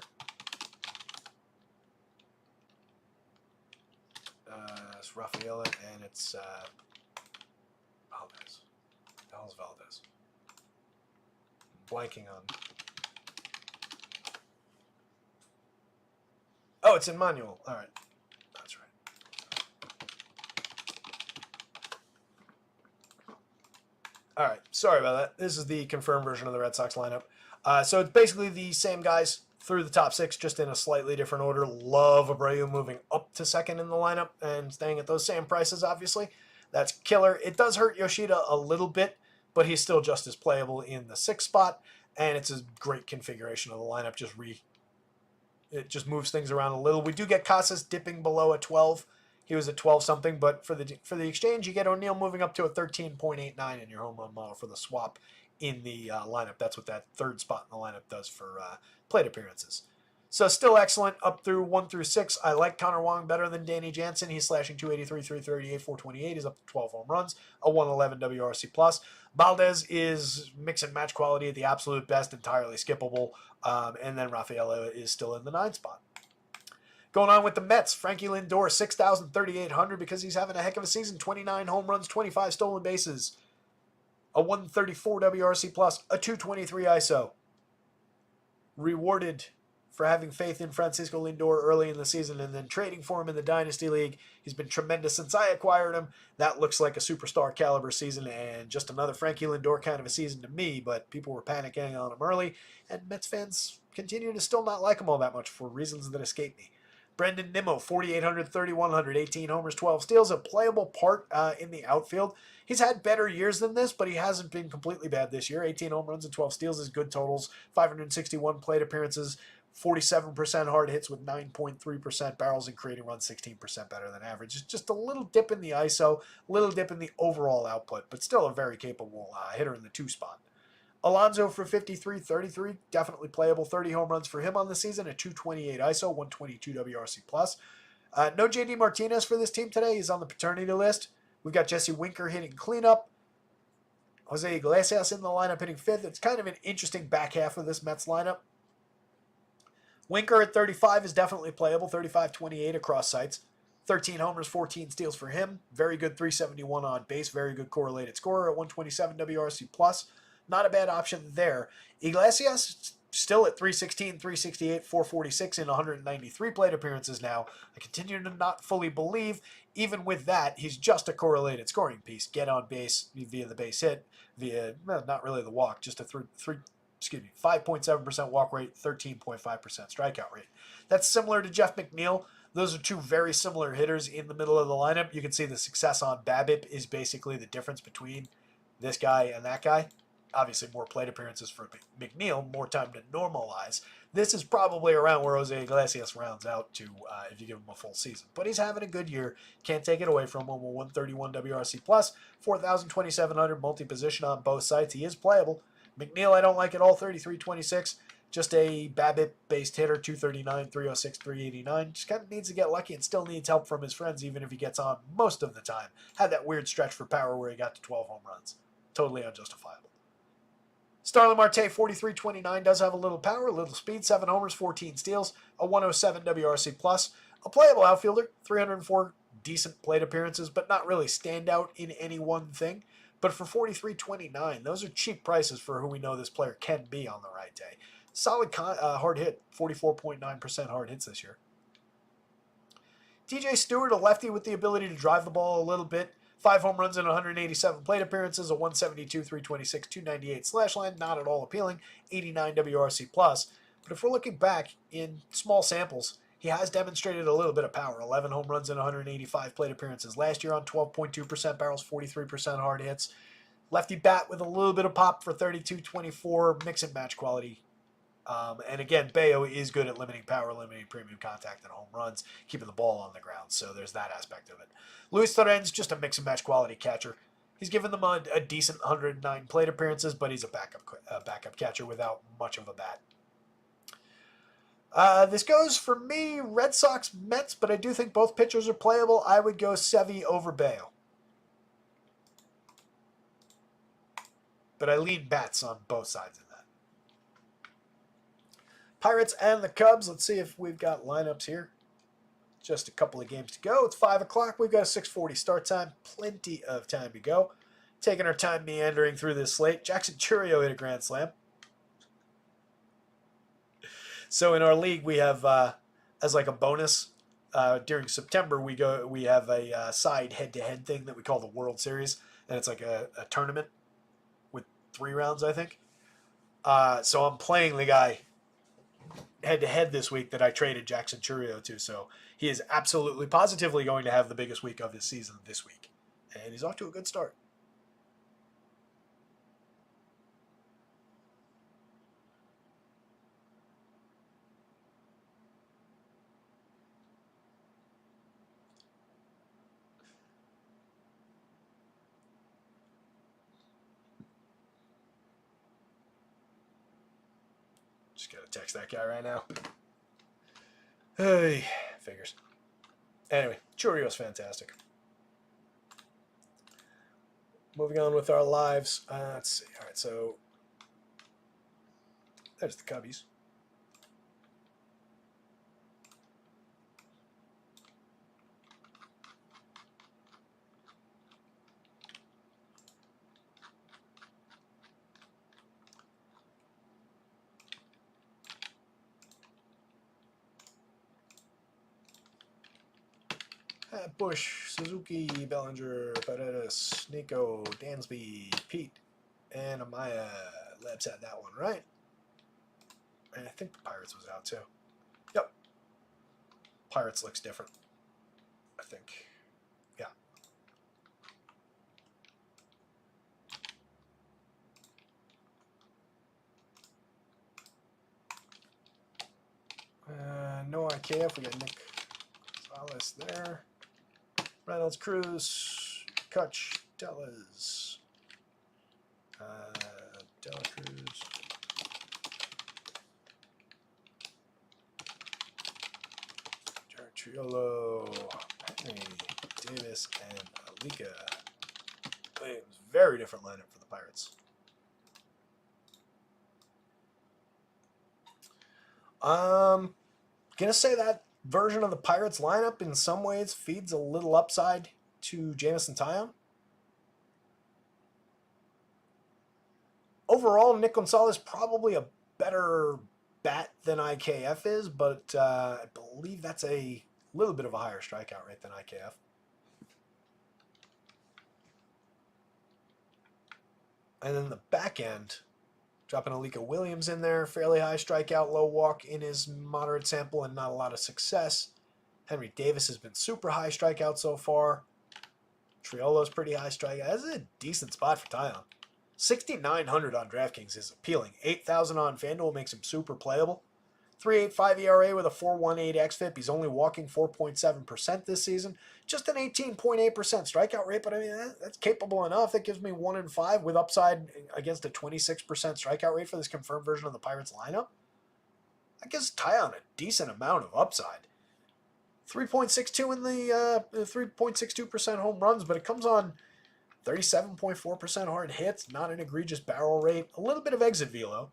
It's Rafaela, and it's Valdez. The hell's Valdez? Blanking on. Oh, it's in manual. All right. That's right. All right. Sorry about that. This is the confirmed version of the Red Sox lineup. So it's basically the same guys through the top 6, just in a slightly different order. Love Abreu moving up to second in the lineup and staying at those same prices, obviously. That's killer. It does hurt Yoshida a little bit, but he's still just as playable in the 6th spot, and it's a great configuration of the lineup. It just moves things around a little. We do get Casas dipping below a 12. He was at 12 something, but for the exchange, you get O'Neill moving up to a 13.89 in your home run model for the swap in the lineup. That's what that 3rd spot in the lineup does for plate appearances. So still excellent up through 1 through 6. I like Connor Wong better than Danny Jansen. He's slashing 283, 338, 428. He's up to 12 home runs, a 111 WRC+. Valdez is mix and match quality at the absolute best, entirely skippable. And then Rafaela is still in the 9 spot. Going on with the Mets, Frankie Lindor, 6,300 because he's having a heck of a season. 29 home runs, 25 stolen bases, a 134 WRC+, a 223 ISO. Rewarded for having faith in Francisco Lindor early in the season and then trading for him in the Dynasty League. He's been tremendous since I acquired him. That looks like a superstar caliber season and just another Frankie Lindor kind of a season to me, but people were panicking on him early, and Mets fans continue to still not like him all that much for reasons that escape me. Brendan Nimmo, 4,800, 3,100, 18 homers, 12 steals, a playable part in the outfield. He's had better years than this, but he hasn't been completely bad this year. 18 home runs and 12 steals is good totals. 561 plate appearances, 47% hard hits with 9.3% barrels and creating runs, 16% better than average. It's just a little dip in the ISO, a little dip in the overall output, but still a very capable hitter in the 2 spot. Alonso for 53, 33, definitely playable. 30 home runs for him on the season, a 228 ISO, 122 WRC+. No JD Martinez for this team today. He's on the paternity list. We've got Jesse Winker hitting cleanup. Jose Iglesias in the lineup hitting 5th. It's kind of an interesting back half of this Mets lineup. Winker at 35 is definitely playable, 35-28 across sites. 13 homers, 14 steals for him. Very good 371 on base. Very good correlated scorer at 127 WRC+. Not a bad option there. Iglesias still at 316, 368, 446 in 193 plate appearances now. I continue to not fully believe, even with that, he's just a correlated scoring piece. Get on base via the base hit, via, well, not really the walk, just a 5.7% walk rate, 13.5% strikeout rate. That's similar to Jeff McNeil. Those are two very similar hitters in the middle of the lineup. You can see the success on BABIP is basically the difference between this guy and that guy. Obviously, more plate appearances for McNeil, more time to normalize. This is probably around where Jose Iglesias rounds out to if you give him a full season. But he's having a good year. Can't take it away from him. 131 WRC+, 4,200 multi-position on both sides. He is playable. McNeil, I don't like at all, 33-26. Just a BABIP-based hitter, 239, 306, 389. Just kind of needs to get lucky and still needs help from his friends, even if he gets on most of the time. Had that weird stretch for power where he got to 12 home runs. Totally unjustifiable. Starlin Marte, 43-29, does have a little power, a little speed, 7 homers, 14 steals, a 107 WRC+. A playable outfielder, 304 decent plate appearances, but not really standout in any one thing. But for 43-29, those are cheap prices for who we know this player can be on the right day. Solid hard hit, 44.9% hard hits this year. TJ Stewart, a lefty with the ability to drive the ball a little bit. 5 home runs in 187 plate appearances, a 172, 326, 298 slash line. Not at all appealing, 89 WRC+. But if we're looking back in small samples, he has demonstrated a little bit of power. 11 home runs in 185 plate appearances last year on 12.2% barrels, 43% hard hits. Lefty bat with a little bit of pop for 32-24, mix and match quality. And again, Bayo is good at limiting power, limiting premium contact and home runs, keeping the ball on the ground. So there's that aspect of it. Luis Torrens, just a mix and match quality catcher. He's given them a decent 109 plate appearances, but he's a backup catcher without much of a bat. This goes for me, Red Sox, Mets, but I do think both pitchers are playable. I would go Sevy over Bayo. But I lean bats on both sides of that. Pirates and the Cubs. Let's see if we've got lineups here. Just a couple of games to go. It's 5 o'clock. We've got a 6:40 start time. Plenty of time to go. Taking our time meandering through this slate. Jackson Chourio hit a grand slam. So in our league, we have, as like a bonus, during September, we have a side head-to-head thing that we call the World Series. And it's like a tournament with 3 rounds, I think. So I'm playing the guy head-to-head this week that I traded Jackson Chourio to. So he is absolutely, positively going to have the biggest week of his season this week. And he's off to a good start. Just gotta text that guy right now. Hey, figures. Anyway, Chourio's fantastic. Moving on with our lives. Let's see. All right, so there's the Cubbies. Bush, Suzuki, Bellinger, Paredes, Nico, Dansby, Pete, and Amaya. Labs had that one, right? And I think the Pirates was out too. Yep. Pirates looks different, I think. Yeah. No IKF. We got Nick Gonzalez there. Reynolds, Cruz, Kutch, Dellas, Dela Cruz, Jared Triolo, Henry, Davis, and Alika. It was a very different lineup for the Pirates. Gonna say that version of the Pirates lineup in some ways feeds a little upside to Jameson Taillon. Overall, Nick Gonzalez probably a better bat than IKF is, but I believe that's a little bit of a higher strikeout rate than IKF. And then the back end, dropping Alika Williams in there, fairly high strikeout, low walk in his moderate sample and not a lot of success. Henry Davis has been super high strikeout so far. Triolo's pretty high strikeout. That's a decent spot for Taillon. 6,900 on DraftKings is appealing. 8,000 on FanDuel makes him super playable. 3.85 ERA with a 4.18 xFIP. He's only walking 4.7% this season. Just an 18.8% strikeout rate, but I mean, that's capable enough. That gives me 1 in 5 with upside against a 26% strikeout rate for this confirmed version of the Pirates lineup. That gives Taillon a decent amount of upside. 3.62 in the 3.62% home runs, but it comes on 37.4% hard hits, not an egregious barrel rate, a little bit of exit velo.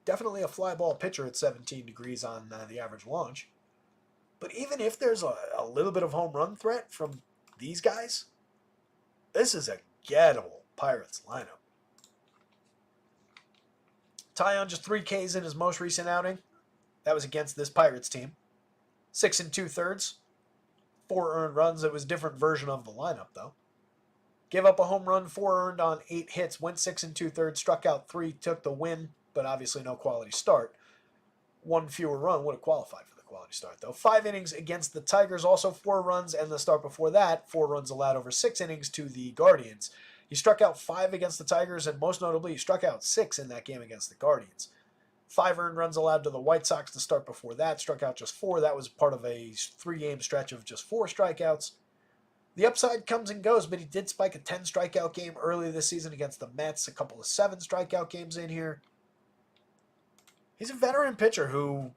Definitely a fly ball pitcher at 17 degrees on the average launch. But even if there's a little bit of home run threat from these guys, this is a gettable Pirates lineup. Taillon just 3 Ks in his most recent outing. That was against this Pirates team. 6 2/3. 4 earned runs. It was a different version of the lineup, though. Gave up a home run, 4 earned on 8 hits, went 6 2/3, struck out 3, took the win, but obviously no quality start. 1 fewer run would have qualified for the quality start, though. 5 innings against the Tigers, also 4 runs, and the start before that, 4 runs allowed over 6 innings to the Guardians. He struck out 5 against the Tigers, and most notably, he struck out 6 in that game against the Guardians. 5 earned runs allowed to the White Sox to start before that, struck out just 4. That was part of a 3-game stretch of just 4 strikeouts. The upside comes and goes, but he did spike a 10 strikeout game early this season against the Mets, a couple of 7 strikeout games in here. He's a veteran pitcher who,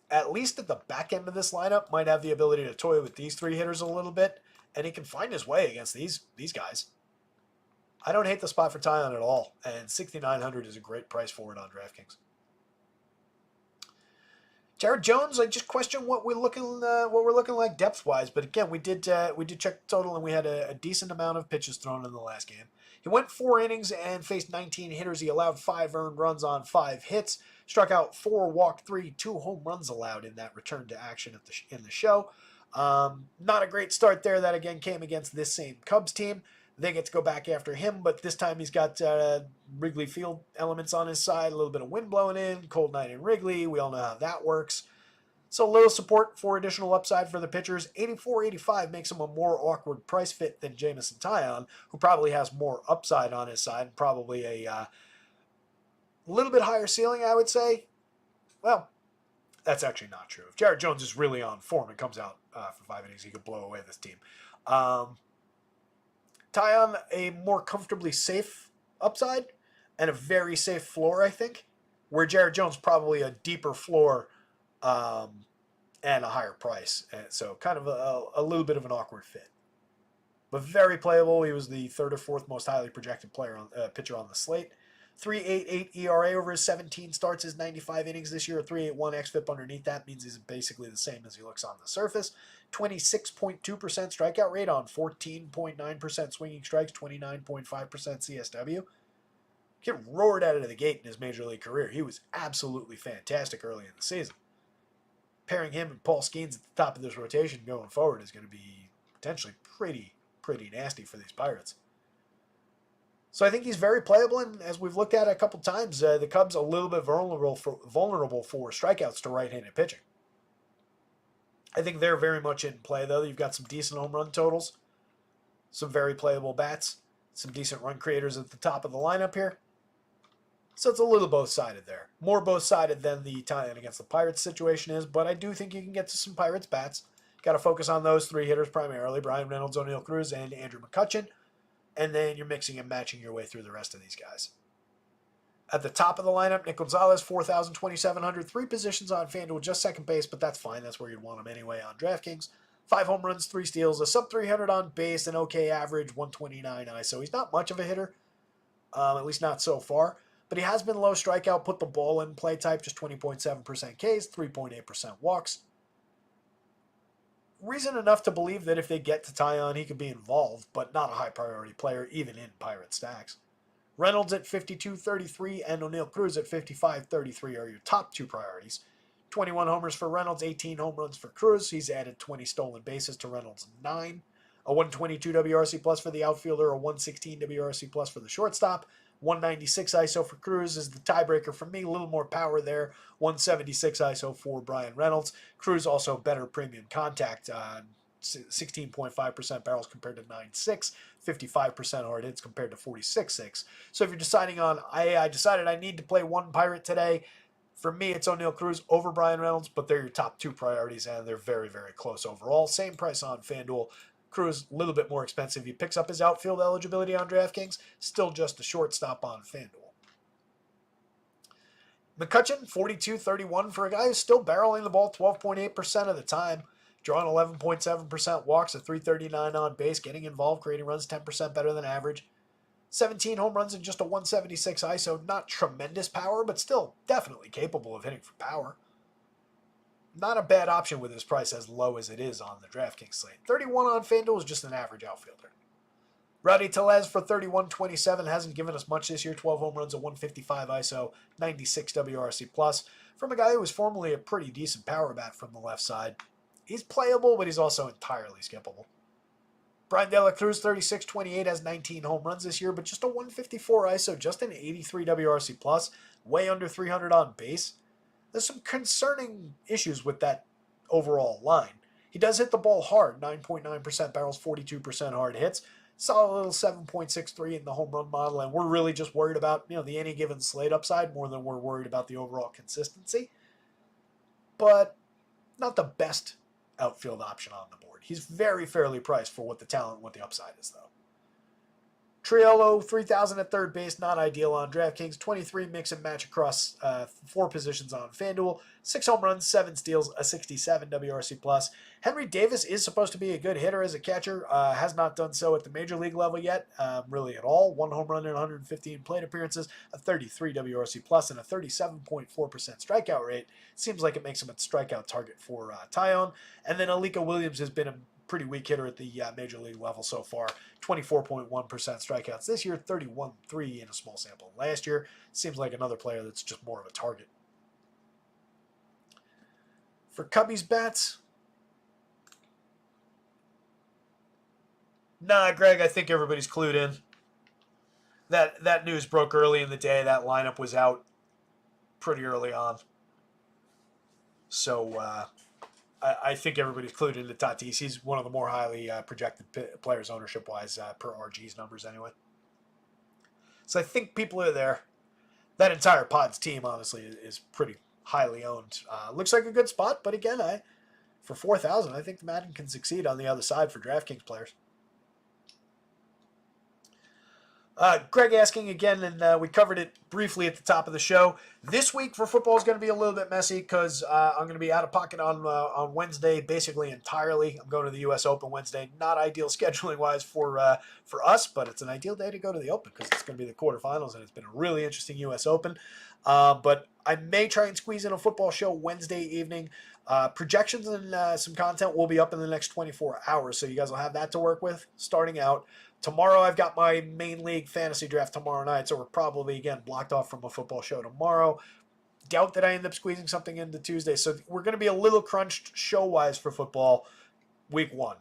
at least at the back end of this lineup, might have the ability to toy with these 3 hitters a little bit, and he can find his way against these guys. I don't hate the spot for Taillon at all, and 6,900 is a great price for it on DraftKings. Jared Jones, I just question what we're looking like depth wise, but again, we did check the total and we had a decent amount of pitches thrown in the last game. He went 4 innings and faced 19 hitters. He allowed 5 earned runs on 5 hits, struck out 4, walked 3, 2 home runs allowed in that return to action in the show. Not a great start there. That again came against this same Cubs team. They get to go back after him, but this time he's got Wrigley Field elements on his side, a little bit of wind blowing in, cold night in Wrigley. We all know how that works. So a little support for additional upside for the pitchers. 84.85 makes him a more awkward price fit than Jameson Taillon, who probably has more upside on his side, probably a little bit higher ceiling, I would say. Well, that's actually not true. If Jared Jones is really on form and comes out for 5 innings, he could blow away this team. Taillon, a more comfortably safe upside and a very safe floor, I think, where Jared Jones probably a deeper floor and a higher price. And so kind of a little bit of an awkward fit. But very playable. He was the 3rd or 4th most highly projected pitcher on the slate. 3.88 ERA over his 17 starts, his 95 innings this year. 3.81 xFIP underneath that means he's basically the same as he looks on the surface. 26.2% strikeout rate on 14.9% swinging strikes, 29.5% CSW. Kid roared out of the gate in his major league career. He was absolutely fantastic early in the season. Pairing him and Paul Skeens at the top of this rotation going forward is going to be potentially pretty nasty for these Pirates. So I think he's very playable, and as we've looked at a couple times, the Cubs a little bit vulnerable for strikeouts to right-handed pitching. I think they're very much in play, though. You've got some decent home run totals, some very playable bats, some decent run creators at the top of the lineup here. So it's a little both-sided there. More both-sided than the Taillon against the Pirates situation is, but I do think you can get to some Pirates bats. Got to focus on those 3 hitters primarily, Brian Reynolds, O'Neill Cruz, and Andrew McCutchen. And then you're mixing and matching your way through the rest of these guys. At the top of the lineup, Nick Gonzalez, 4,000, 2,700. 3 positions on FanDuel, just second base, but that's fine. That's where you'd want him anyway on DraftKings. 5 home runs, 3 steals, a sub 300 on base, an okay average, 129 ISO. He's not much of a hitter, at least not so far. but he has been low strikeout, put the ball in play type, just 20.7% Ks, 3.8% walks. Reason enough to believe that if they get to Taillon, he could be involved, but not a high priority player, even in Pirate stacks. Reynolds at 52.33 and O'Neill Cruz at 55.33 are your top two priorities. 21 homers for Reynolds, 18 home runs for Cruz. He's added 20 stolen bases to Reynolds' 9. A 122 WRC plus for the outfielder, a 116 WRC plus for the shortstop. 196 ISO for Cruz is the tiebreaker for me. A little more power there. 176 ISO for Brian Reynolds. Cruz also better premium contact. 16.5% barrels compared to 9.6, 55% hard hits compared to 46.6. So if you're deciding on, I decided I need to play one Pirate today. For me, it's O'Neill Cruz over Brian Reynolds, but they're your top two priorities, and they're very, very close overall. Same price on FanDuel. Cruz, a little bit more expensive. He picks up his outfield eligibility on DraftKings. Still just a shortstop on FanDuel. McCutchen, 42.31 for a guy who's still barreling the ball 12.8% of the time. Drawing 11.7% walks, a 339 on base, getting involved, creating runs 10% better than average. 17 home runs and just a 176 ISO. Not tremendous power, but still definitely capable of hitting for power. Not a bad option with his price as low as it is on the DraftKings slate. 31 on FanDuel is just an average outfielder. Rowdy Tellez for 31.27 hasn't given us much this year. 12 home runs, a 155 ISO, 96 WRC plus. From a guy who was formerly a pretty decent power bat from the left side. He's playable, but he's also entirely skippable. Brian De La Cruz, 36.28, has 19 home runs this year, but just a 154 ISO, just an 83 WRC plus, way under 300 on base. There's some concerning issues with that overall line. He does hit the ball hard, 9.9% barrels, 42% hard hits. Solid little 7.63 in the home run model, and we're really just worried about, the any given slate upside more than we're worried about the overall consistency. But not the best outfield option on the board. He's very fairly priced for what the talent, what the upside is, though. Triolo, 3,000 at third base, not ideal on DraftKings. 23 mix and match across 4 positions on FanDuel. 6 home runs, 7 steals, a 67 WRC plus. Henry Davis is supposed to be a good hitter as a catcher. Has not done so at the major league level yet, really at all. 1 home run in 115 plate appearances, a 33 WRC plus, and a 37.4% strikeout rate. Seems like it makes him a strikeout target for Taillon. And then Alika Williams has been a pretty weak hitter at the major league level so far. 24.1% strikeouts this year, 31.3 in a small sample last year. Seems like another player that's just more of a target. For Cubbies bats, nah, Greg, I think everybody's clued in. That news broke early in the day. That lineup was out pretty early on. So I think everybody's clued into Tatis. He's one of the more highly projected players ownership-wise per RG's numbers anyway. So I think people are there. That entire Pods team, honestly, is pretty highly owned. Looks like a good spot, but again, for 4,000, I think the Madden can succeed on the other side for DraftKings players. Greg asking again, and we covered it briefly at the top of the show. This week for football is going to be a little bit messy because I'm going to be out of pocket on Wednesday, basically entirely. I'm going to the U.S. Open Wednesday. Not ideal scheduling wise for us, but it's an ideal day to go to the Open because it's going to be the quarterfinals, and it's been a really interesting U.S. Open. But I may try and squeeze in a football show Wednesday evening. Projections and some content will be up in the next 24 hours, so you guys will have that to work with starting out. Tomorrow, I've got my main league fantasy draft tomorrow night, so we're probably, again, blocked off from a football show tomorrow. Doubt that I end up squeezing something into Tuesday, so we're going to be a little crunched show-wise for football week 1.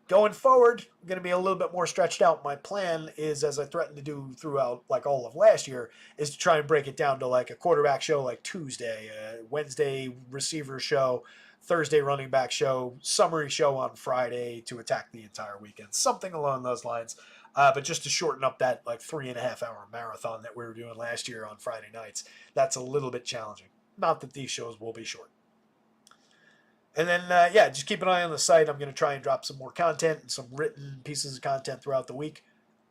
Going forward, I'm going to be a little bit more stretched out. My plan is, as I threatened to do throughout like all of last year, is to try and break it down to like a quarterback show like Tuesday, Wednesday receiver show, Thursday running back show, summary show on Friday to attack the entire weekend. Something along those lines. But just to shorten up that like 3.5 hour marathon that we were doing last year on Friday nights, that's a little bit challenging. Not that these shows will be short. And then, just keep an eye on the site. I'm going to try and drop some more content and some written pieces of content throughout the week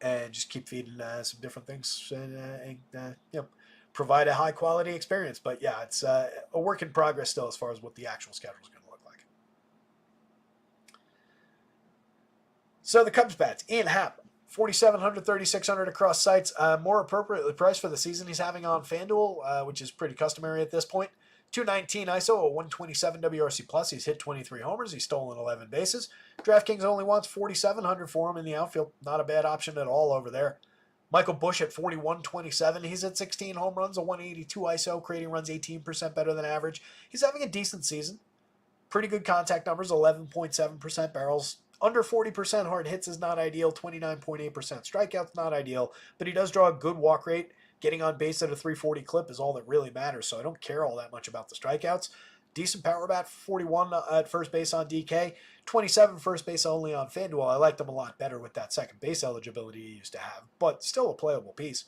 and just keep feeding some different things and provide a high-quality experience. But, yeah, it's a work in progress still as far as what the actual schedule is going to look like. So the Cubs bats, Ian Happ, 4,700, 3,600 across sites. More appropriately priced for the season he's having on FanDuel, which is pretty customary at this point. 219 ISO, a 127 WRC plus. He's hit 23 homers. He's stolen 11 bases. DraftKings only wants 4,700 for him in the outfield. Not a bad option at all over there. Michael Busch at 41.27. He's at 16 home runs, a 182 ISO, creating runs 18% better than average. He's having a decent season. Pretty good contact numbers, 11.7% barrels. Under 40% hard hits is not ideal, 29.8% strikeouts not ideal, but he does draw a good walk rate. Getting on base at a 340 clip is all that really matters, so I don't care all that much about the strikeouts. Decent power bat, 41 at first base on DK, 27 first base only on FanDuel. I liked him a lot better with that second base eligibility he used to have, but still a playable piece.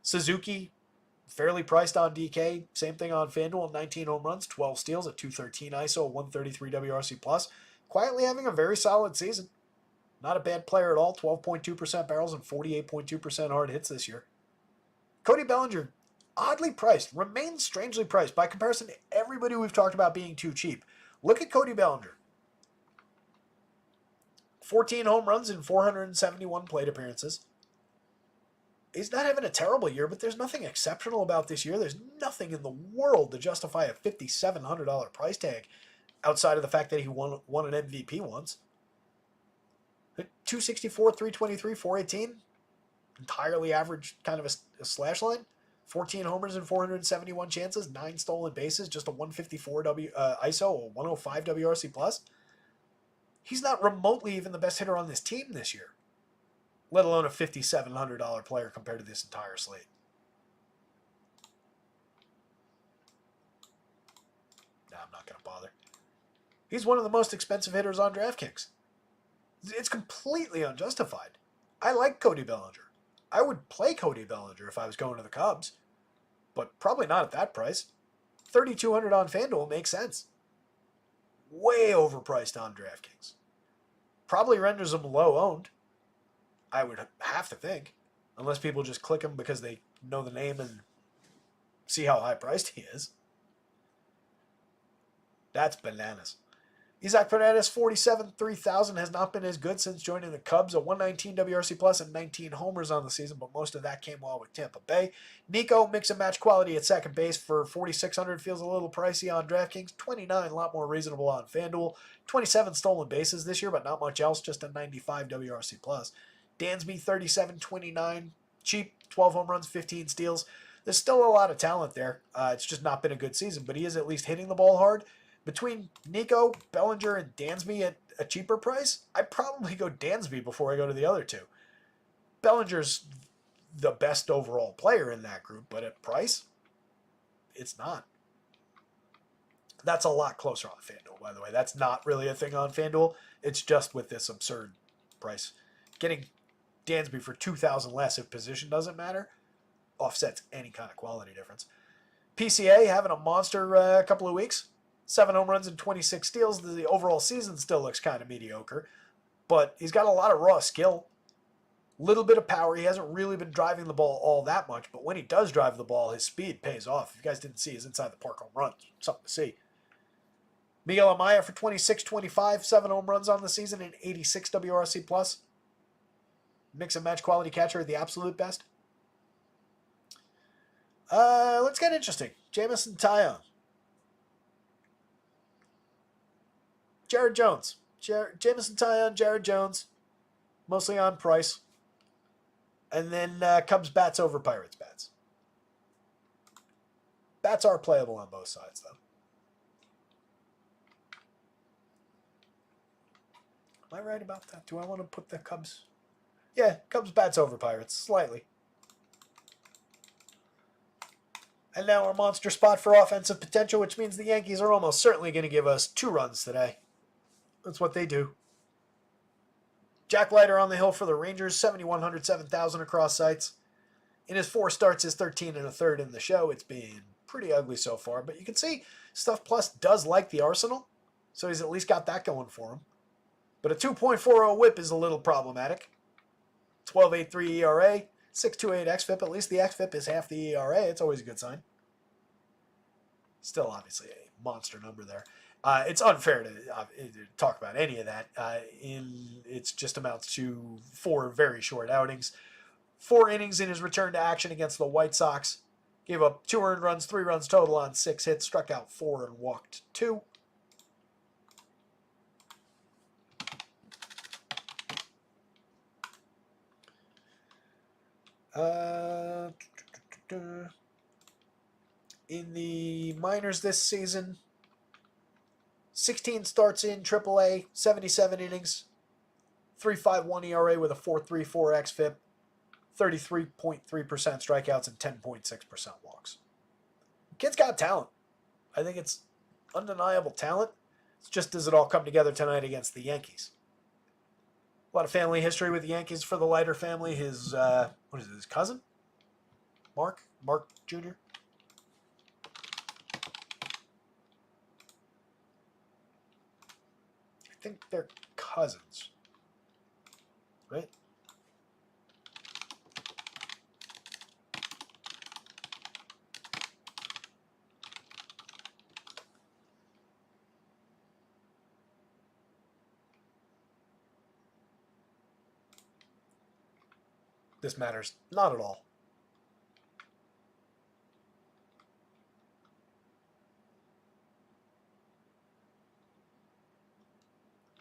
Suzuki, fairly priced on DK, same thing on FanDuel, 19 home runs, 12 steals, a 213 ISO, 133 WRC plus. Quietly having a very solid season. Not a bad player at all, 12.2% barrels and 48.2% hard hits this year. Cody Bellinger, oddly priced, remains strangely priced by comparison to everybody we've talked about being too cheap. Look at Cody Bellinger. 14 home runs in 471 plate appearances. He's not having a terrible year, but there's nothing exceptional about this year. There's nothing in the world to justify a $5,700 price tag outside of the fact that he won an MVP once. 264, 323, 418. Entirely average kind of a slash line. 14 homers in 471 chances, 9 stolen bases, just a 154 ISO, a 105 WRC plus. He's not remotely even the best hitter on this team this year, let alone a $5,700 player compared to this entire slate. Nah, I'm not going to bother. He's one of the most expensive hitters on DraftKings. It's completely unjustified. I like Cody Bellinger. I would play Cody Bellinger if I was going to the Cubs, but probably not at that price. 3,200 on FanDuel makes sense. Way overpriced on DraftKings. Probably renders him low owned. I would have to think, unless people just click him because they know the name and see how high priced he is. That's bananas. Isaac Fernandez, 47, 3,000, has not been as good since joining the Cubs. A 119 WRC plus and 19 homers on the season, but most of that came while with Tampa Bay. Nico, mix and match quality at second base for 4,600, feels a little pricey on DraftKings. 29, a lot more reasonable on FanDuel. 27 stolen bases this year, but not much else, just a 95 WRC plus. Dansby, 37, 29, cheap, 12 home runs, 15 steals. There's still a lot of talent there. It's just not been a good season, but he is at least hitting the ball hard. Between Nico, Bellinger, and Dansby at a cheaper price, I'd probably go Dansby before I go to the other two. Bellinger's the best overall player in that group, but at price, it's not. That's a lot closer on FanDuel, by the way. That's not really a thing on FanDuel. It's just with this absurd price. Getting Dansby for 2,000 less if position doesn't matter offsets any kind of quality difference. PCA having a monster couple of weeks. 7 home runs and 26 steals. The overall season still looks kind of mediocre, but he's got a lot of raw skill. Little bit of power. He hasn't really been driving the ball all that much, but when he does drive the ball, his speed pays off. If you guys didn't see his inside the park home runs, something to see. Miguel Amaya for 26-25, 7 home runs on the season and 86 WRC plus. Mix and match quality catcher at the absolute best. Let's get interesting. Jamison Taillon. Jared Jones. Jamison Taillon, Jared Jones. Mostly on price. And then Cubs bats over Pirates bats. Bats are playable on both sides, though. Am I right about that? Do I want to put the Cubs? Yeah, Cubs bats over Pirates, slightly. And now our monster spot for offensive potential, which means the Yankees are almost certainly going to give us 2 runs today. That's what they do. Jack Leiter on the hill for the Rangers, 7,100, 7,000 across sites. In his 4 starts, his 13 and a third in the show. It's been pretty ugly so far, but you can see Stuff Plus does like the arsenal, so he's at least got that going for him. But a 2.40 whip is a little problematic. 12.83 ERA, 6.28 xFIP. At least the xFIP is half the ERA. It's always a good sign. Still, obviously, a monster number there. It's unfair to talk about any of that. It just amounts to 4 very short outings. 4 innings in his return to action against the White Sox. Gave up 2 earned runs, 3 runs total on 6 hits, struck out 4 and walked 2. In the minors this season, 16 starts in AAA, 77 innings, 3.51 ERA with a 4.34 xFIP, 33.3% strikeouts, and 10.6% walks. Kid's got talent. I think it's undeniable talent. It's just, does it all come together tonight against the Yankees? A lot of family history with the Yankees for the Leiter family. His, his cousin? Mark Jr.? I think they're cousins. Right? This matters not at all.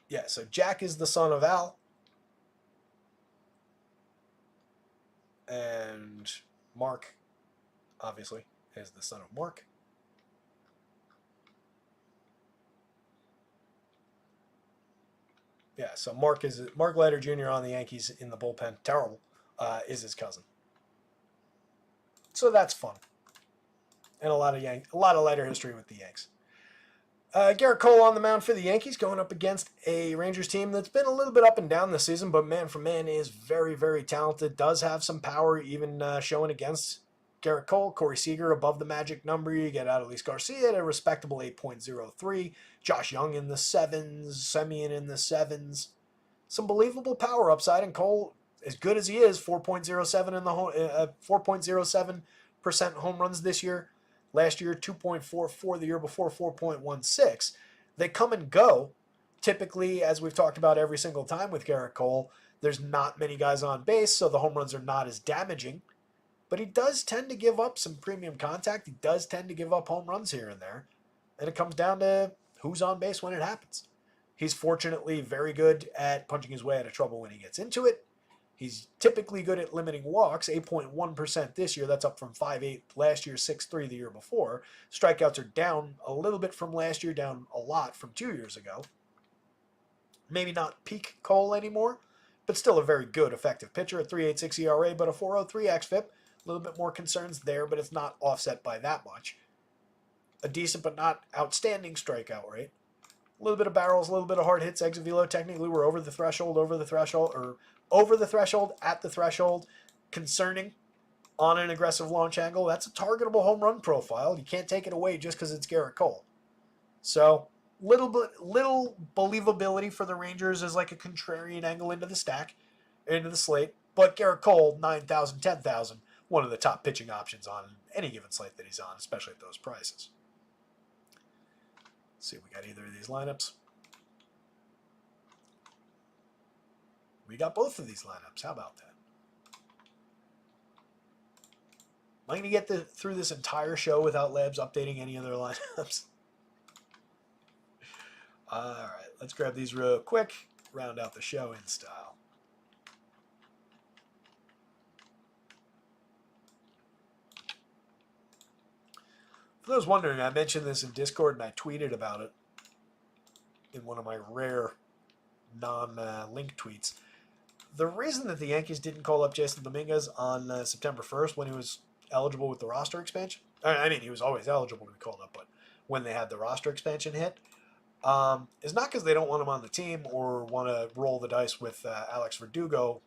Yeah, so Jack is the son of Al. And Mark, obviously, is the son of Mark. Yeah, so Mark Leiter Jr. on the Yankees in the bullpen. Terrible. Is his cousin. So that's fun. And a lot of Leiter history with the Yanks. Garrett Cole on the mound for the Yankees, going up against a Rangers team that's been a little bit up and down this season, but man for man is very, very talented. Does have some power, even showing against Garrett Cole. Corey Seager above the magic number. You get Adolis Garcia at a respectable 8.03. Josh Young in the 7s. Semien in the 7s. Some believable power upside, and Cole, as good as he is, 4.07 in the 4.07% home runs this year. Last year, 2.44. The year before, 4.16. They come and go. Typically, as we've talked about every single time with Garrett Cole, there's not many guys on base, so the home runs are not as damaging. But he does tend to give up some premium contact. He does tend to give up home runs here and there. And it comes down to who's on base when it happens. He's fortunately very good at punching his way out of trouble when he gets into it. He's typically good at limiting walks, 8.1% this year. That's up from 5.8 last year, 6.3 the year before. Strikeouts are down a little bit from last year, down a lot from 2 years ago. Maybe not peak Cole anymore, but still a very good, effective pitcher. A 3.86 ERA, but a 4.03 xFIP. A little bit more concerns there, but it's not offset by that much. A decent but not outstanding strikeout rate. A little bit of barrels, a little bit of hard hits. Exit velo, technically we're over the threshold, at the threshold. Concerning on an aggressive launch angle. That's a targetable home run profile. You can't take it away just because it's Garrett Cole. So little believability for the Rangers as like a contrarian angle into the stack, into the slate. But Garrett Cole, 9,000, 10,000, one of the top pitching options on any given slate that he's on, especially at those prices. Let's see if we got either of these lineups. We got both of these lineups. How about that? Am I going to get through this entire show without Labs updating any of their lineups? All right, let's grab these real quick. Round out the show in style. For those wondering, I mentioned this in Discord and I tweeted about it in one of my rare non-link tweets. The reason that the Yankees didn't call up Jason Dominguez on September 1st when he was eligible with the roster expansion, I mean, he was always eligible to be called up, but when they had the roster expansion hit, is not because they don't want him on the team or want to roll the dice with Alex Verdugo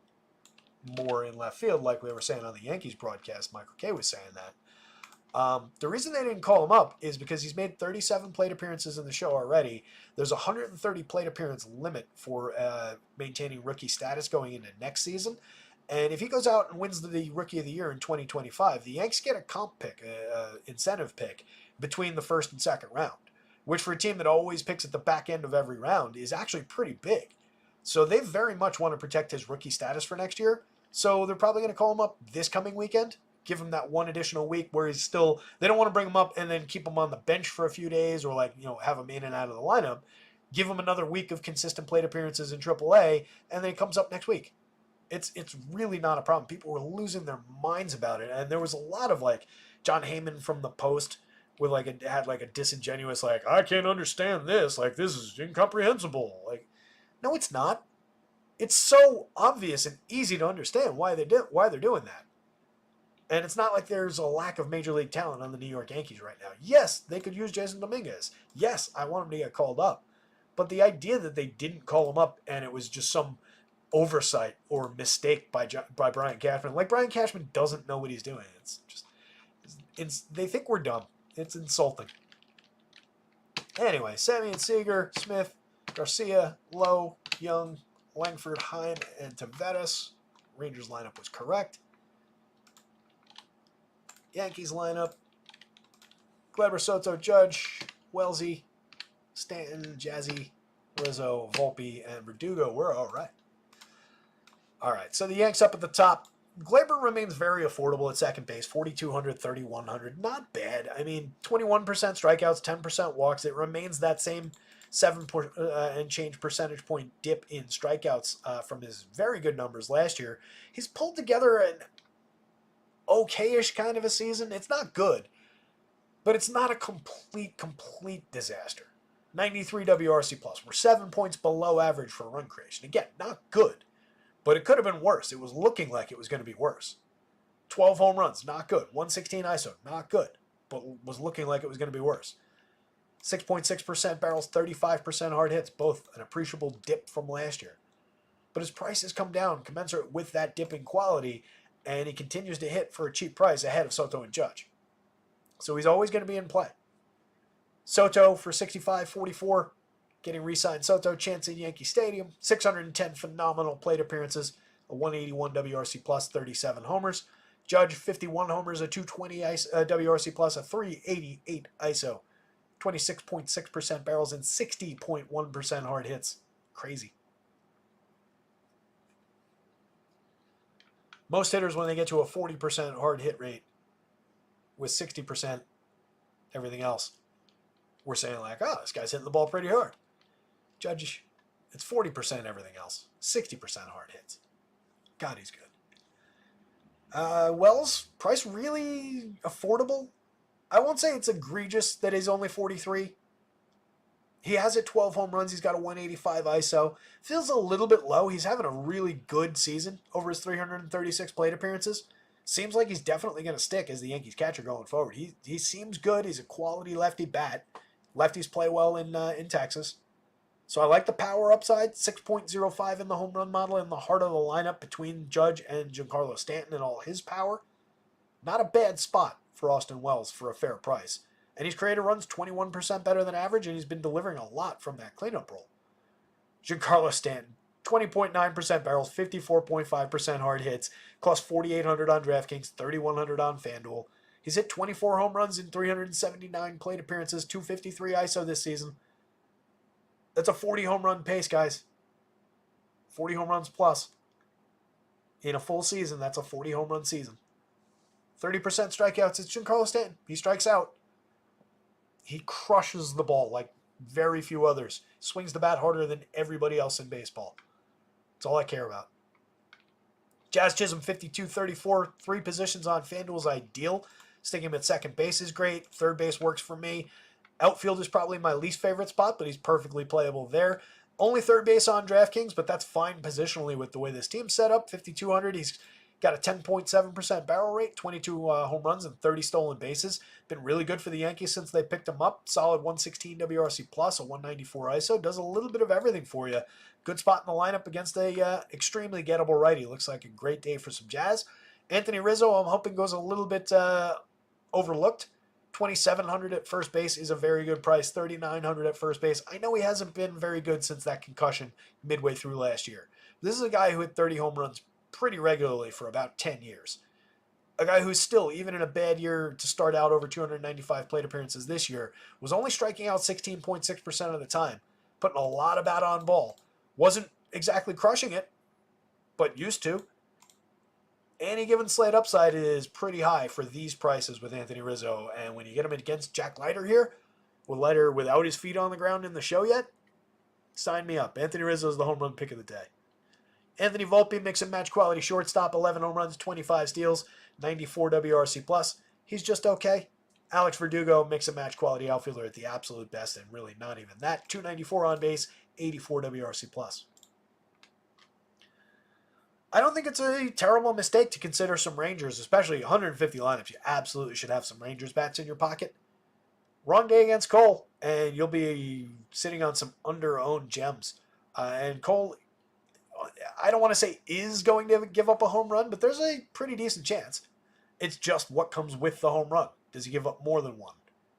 more in left field, like we were saying on the Yankees broadcast. Michael Kay was saying that. The reason they didn't call him up is because he's made 37 plate appearances in the show already. There's a 130 plate appearance limit for maintaining rookie status going into next season. And if he goes out and wins the Rookie of the Year in 2025, the Yanks get a comp pick, incentive pick, between the first and second round, which for a team that always picks at the back end of every round is actually pretty big. So they very much want to protect his rookie status for next year. So they're probably going to call him up this coming weekend, give him that one additional week where he's still, they don't want to bring him up and then keep him on the bench for a few days or have him in and out of the lineup. Give him another week of consistent plate appearances in AAA, and then he comes up next week. It's really not a problem. People were losing their minds about it, and there was a lot of John Heyman from the Post with had a disingenuous I can't understand this, this is incomprehensible. No, it's not. It's so obvious and easy to understand why they're doing that. And it's not like there's a lack of major league talent on the New York Yankees right now. Yes, they could use Jason Dominguez. Yes, I want him to get called up. But the idea that they didn't call him up and it was just some oversight or mistake by Brian Cashman, Brian Cashman doesn't know what he's doing. They think we're dumb. It's insulting. Anyway, Semien, Seager, Smith, Garcia, Lowe, Young, Langford, Hine, and Taveras. Rangers lineup was correct. Yankees lineup: Gleyber, Soto, Judge, Wellesley, Stanton, Jazzy, Rizzo, Volpe, and Verdugo. We're all right. All right, so the Yanks up at the top. Gleyber remains very affordable at second base, 4,200, 3,100. Not bad. I mean, 21% strikeouts, 10% walks. It remains that same 7 and change percentage point dip in strikeouts from his very good numbers last year. He's pulled together an okay-ish kind of a season. It's not good, but it's not a complete disaster. 93 WRC+. We're 7 points below average for run creation. Again, not good, but it could have been worse. It was looking like it was going to be worse. 12 home runs, not good. 116 ISO, not good, but was looking like it was going to be worse. 6.6% barrels, 35% hard hits, both an appreciable dip from last year. But his price has come down commensurate with that dip in quality, and he continues to hit for a cheap price ahead of Soto and Judge. So he's always going to be in play. Soto for 65.44, getting re-signed. Soto, chance in Yankee Stadium, 610 phenomenal plate appearances, a 181 WRC plus, 37 homers. Judge, 51 homers, a 220 WRC plus, a 388 ISO, 26.6% barrels, and 60.1% hard hits. Crazy. Most hitters, when they get to a 40% hard hit rate with 60% everything else, we're saying this guy's hitting the ball pretty hard. Judge, it's 40% everything else, 60% hard hits. God, he's good. Wells, price really affordable. I won't say it's egregious that he's only 43. He has hit 12 home runs. He's got a 185 ISO. Feels a little bit low. He's having a really good season over his 336 plate appearances. Seems like he's definitely going to stick as the Yankees catcher going forward. He seems good. He's a quality lefty bat. Lefties play well in Texas. So I like the power upside. 6.05 in the home run model, in the heart of the lineup between Judge and Giancarlo Stanton and all his power. Not a bad spot for Austin Wells for a fair price. And he's created runs 21% better than average, and he's been delivering a lot from that cleanup role. Giancarlo Stanton, 20.9% barrels, 54.5% hard hits, cost 4,800 on DraftKings, 3,100 on FanDuel. He's hit 24 home runs in 379 plate appearances, 253 ISO this season. That's a 40 home run pace, guys. 40 home runs plus. In a full season, that's a 40 home run season. 30% strikeouts, it's Giancarlo Stanton. He strikes out. He crushes the ball like very few others. Swings the bat harder than everybody else in baseball. That's all I care about. Jazz Chisholm, 52-34. 3 positions on FanDuel's ideal. Sticking him at second base is great. Third base works for me. Outfield is probably my least favorite spot, but he's perfectly playable there. Only third base on DraftKings, but that's fine positionally with the way this team's set up. 5,200. He's got a 10.7% barrel rate, 22 home runs, and 30 stolen bases. Been really good for the Yankees since they picked him up. Solid 116 WRC+, plus, a 194 ISO. Does a little bit of everything for you. Good spot in the lineup against a extremely gettable righty. Looks like a great day for some Jazz. Anthony Rizzo, I'm hoping, goes a little bit overlooked. 2,700 at first base is a very good price. 3,900 at first base. I know he hasn't been very good since that concussion midway through last year. This is a guy who hit 30 home runs pretty regularly for about 10 years. A guy who's still, even in a bad year to start out over 295 plate appearances this year, was only striking out 16.6% of the time, putting a lot of bat on ball. Wasn't exactly crushing it, but used to. Any given slate upside is pretty high for these prices with Anthony Rizzo. And when you get him against Jack Leiter here, with Leiter without his feet on the ground in the show yet, sign me up. Anthony Rizzo is the home run pick of the day. Anthony Volpe, mix and match quality shortstop, 11 home runs, 25 steals, 94 WRC plus. He's just okay. Alex Verdugo, mix and match quality outfielder at the absolute best, and really not even that. 294 on base, 84 WRC plus. I don't think it's a terrible mistake to consider some Rangers, especially 150 lineups. You absolutely should have some Rangers bats in your pocket. Wrong day against Cole, and you'll be sitting on some under-owned gems. And Cole, I don't want to say is going to give up a home run, but there's a pretty decent chance. It's just what comes with the home run. Does he give up more than one?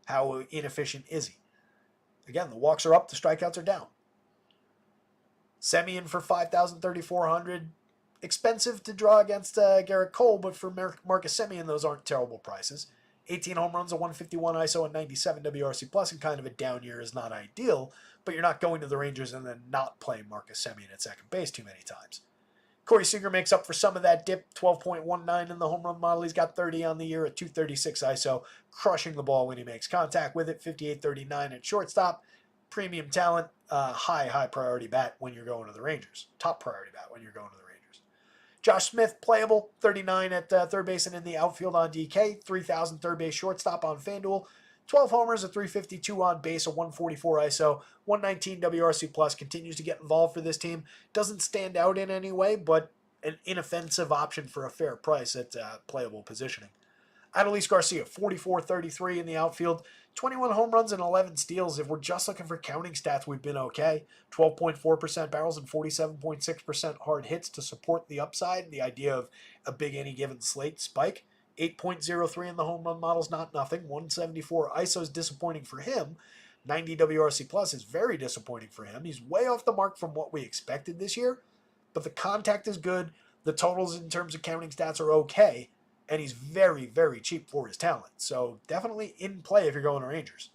How inefficient is he? Again, the walks are up, the strikeouts are down. Semien for 5,000, 3,400. Expensive to draw against Garrett Cole, but for Marcus Semien, those aren't terrible prices. 18 home runs, a 151 ISO, and 97 WRC plus, and kind of a down year is not ideal, but you're not going to the Rangers and then not playing Marcus Semien at second base too many times. Corey Seager makes up for some of that dip, 12.19 in the home run model. He's got 30 on the year, a 236 ISO, crushing the ball when he makes contact with it, 58.39 at shortstop. Premium talent, high priority bat when you're going to the Rangers. Top priority bat when you're going to the Rangers. Josh Smith, playable, 39 at third base and in the outfield on DK, 3,000 third base shortstop on FanDuel, 12 homers, a 352 on base, a 144 ISO, 119 WRC plus, continues to get involved for this team. Doesn't stand out in any way, but an inoffensive option for a fair price at playable positioning. Adolis Garcia, 44-33 in the outfield, 21 home runs and 11 steals. If we're just looking for counting stats, we've been okay. 12.4% barrels and 47.6% hard hits to support the upside, the idea of a big any given slate spike. 8.03 in the home run model is not nothing. 174 ISO is disappointing for him. 90 WRC plus is very disappointing for him. He's way off the mark from what we expected this year, but the contact is good. The totals in terms of counting stats are okay. And he's very cheap for his talent. So definitely in play if you're going to Rangers.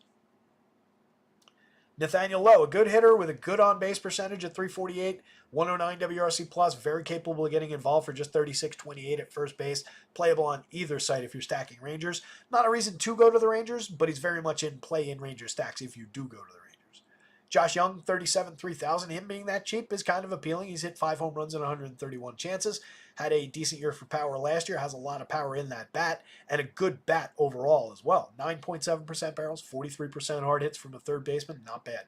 Nathaniel Lowe, a good hitter with a good on-base percentage at 348, 109 WRC plus, very capable of getting involved for just 36.28 at first base. Playable on either side if you're stacking Rangers. Not a reason to go to the Rangers, but he's very much in play in Ranger stacks if you do go to the Rangers. Josh Young, 37, 3,000. Him being that cheap is kind of appealing. He's hit 5 home runs in 131 chances. Had a decent year for power last year. Has a lot of power in that bat. And a good bat overall as well. 9.7% barrels, 43% hard hits from a third baseman. Not bad.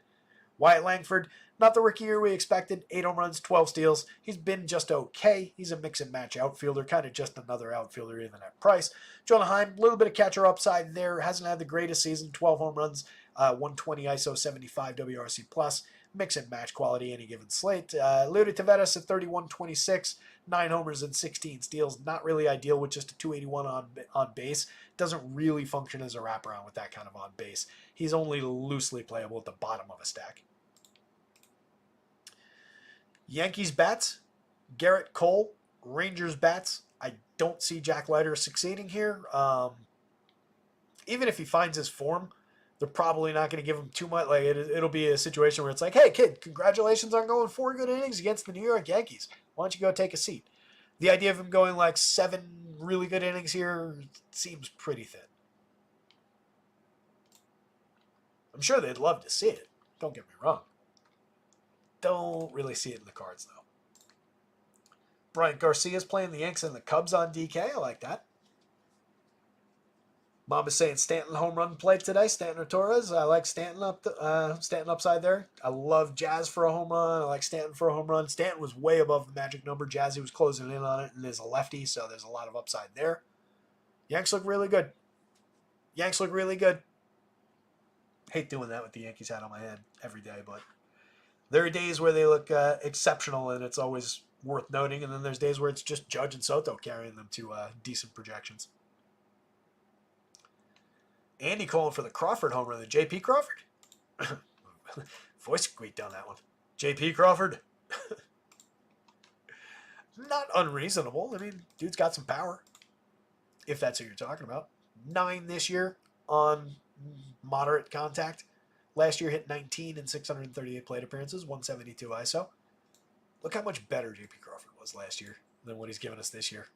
Wyatt Langford, not the rookie year we expected. 8 home runs, 12 steals. He's been just okay. He's a mix and match outfielder. Kind of just another outfielder even at price. Jonah Heim, a little bit of catcher upside there. Hasn't had the greatest season. 12 home runs. 120 ISO, 75 WRC plus, mix and match quality any given slate. Luda Taveras at 31-26, 9 homers and 16 steals. Not really ideal with just a 281 on base. Doesn't really function as a wraparound with that kind of on base. He's only loosely playable at the bottom of a stack. Yankees bats, Garrett Cole. Rangers bats, I don't see Jack Leiter succeeding here. Even if he finds his form, they're probably not going to give him too much. Like it'll be a situation where it's like, hey, kid, congratulations on going 4 good innings against the New York Yankees. Why don't you go take a seat? The idea of him going like 7 really good innings here seems pretty thin. I'm sure they'd love to see it. Don't get me wrong. Don't really see it in the cards, though. Bryant Garcia's playing the Yanks and the Cubs on DK. I like that. Mom is saying Stanton home run play today. Stanton or Torres. I like Stanton Stanton upside there. I love Jazz for a home run. I like Stanton for a home run. Stanton was way above the magic number. Jazzy was closing in on it, and is a lefty, so there's a lot of upside there. Yanks look really good. Yanks look really good. Hate doing that with the Yankees hat on my head every day, but there are days where they look exceptional, and it's always worth noting, and then there's days where it's just Judge and Soto carrying them to decent projections. Andy calling for the Crawford homer, the J.P. Crawford. Voice squeaked on that one. J.P. Crawford. Not unreasonable. I mean, dude's got some power. if that's who you're talking about. 9 this year on moderate contact. Last year hit 19 in 638 plate appearances, 172 ISO. Look how much better J.P. Crawford was last year than what he's given us this year.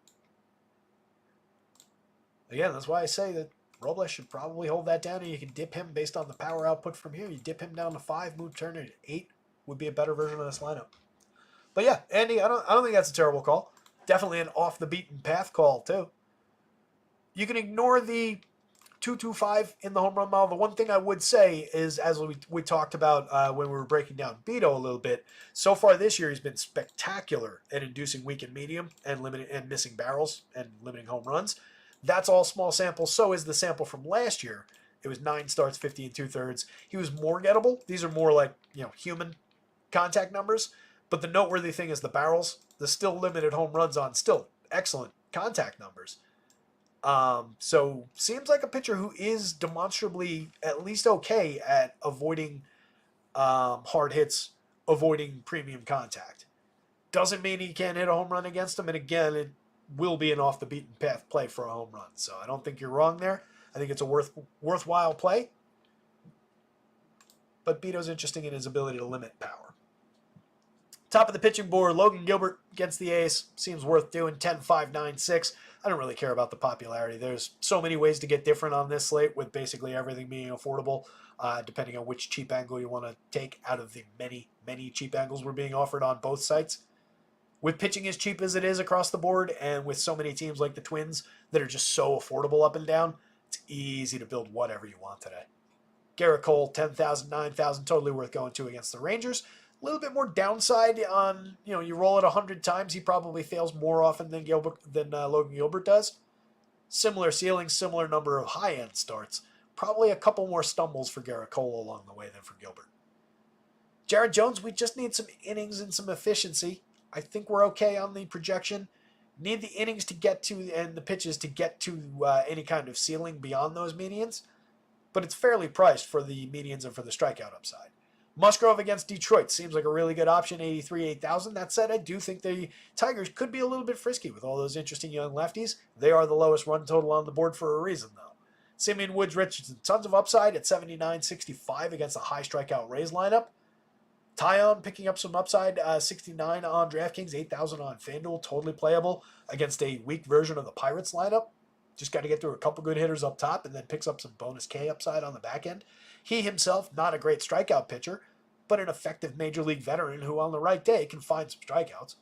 Again, that's why I say that Robles should probably hold that down, and you can dip him based on the power output from here. You dip him down to 5, move Turner to 8 would be a better version of this lineup. But yeah, Andy, I don't think that's a terrible call. Definitely an off the beaten path call too. You can ignore the 225 in the home run mile. The one thing I would say is, as we talked about when we were breaking down Beto a little bit, so far this year he's been spectacular at inducing weak and medium and missing barrels and limiting home runs. That's all small samples. So is the sample from last year. It was 9 starts, 50 and 2/3. He was more gettable. These are more like, human contact numbers. But the noteworthy thing is the barrels. The still limited home runs on still excellent contact numbers. So seems like a pitcher who is demonstrably at least okay at avoiding hard hits, avoiding premium contact. Doesn't mean he can't hit a home run against him. And again, it will be an off the beaten path play for a home run. So I don't think you're wrong there. I think it's a worthwhile play. But Beto's interesting in his ability to limit power. Top of the pitching board, Logan Gilbert against the A's. Seems worth doing, 10-5, 9-6. I don't really care about the popularity. There's so many ways to get different on this slate, with basically everything being affordable, depending on which cheap angle you want to take out of the many, many cheap angles we're being offered on both sites. With pitching as cheap as it is across the board, and with so many teams like the Twins that are just so affordable up and down, it's easy to build whatever you want today. Garrett Cole, 10,000, 9,000, totally worth going to against the Rangers. A little bit more downside on, you roll it 100 times, he probably fails more often than Logan Gilbert does. Similar ceiling, similar number of high-end starts. Probably a couple more stumbles for Garrett Cole along the way than for Gilbert. Jared Jones, we just need some innings and some efficiency. I think we're okay on the projection. Need the innings to get to and the pitches to get to any kind of ceiling beyond those medians. But it's fairly priced for the medians and for the strikeout upside. Musgrove against Detroit seems like a really good option, 83, 8,000. That said, I do think the Tigers could be a little bit frisky with all those interesting young lefties. They are the lowest run total on the board for a reason, though. Simeon Woods Richardson, tons of upside at 79, 65 against a high strikeout Rays lineup. Tyon picking up some upside, 69 on DraftKings, 8,000 on FanDuel, totally playable against a weak version of the Pirates lineup. Just got to get through a couple good hitters up top and then picks up some bonus K upside on the back end. He himself, not a great strikeout pitcher, but an effective major league veteran who on the right day can find some strikeouts.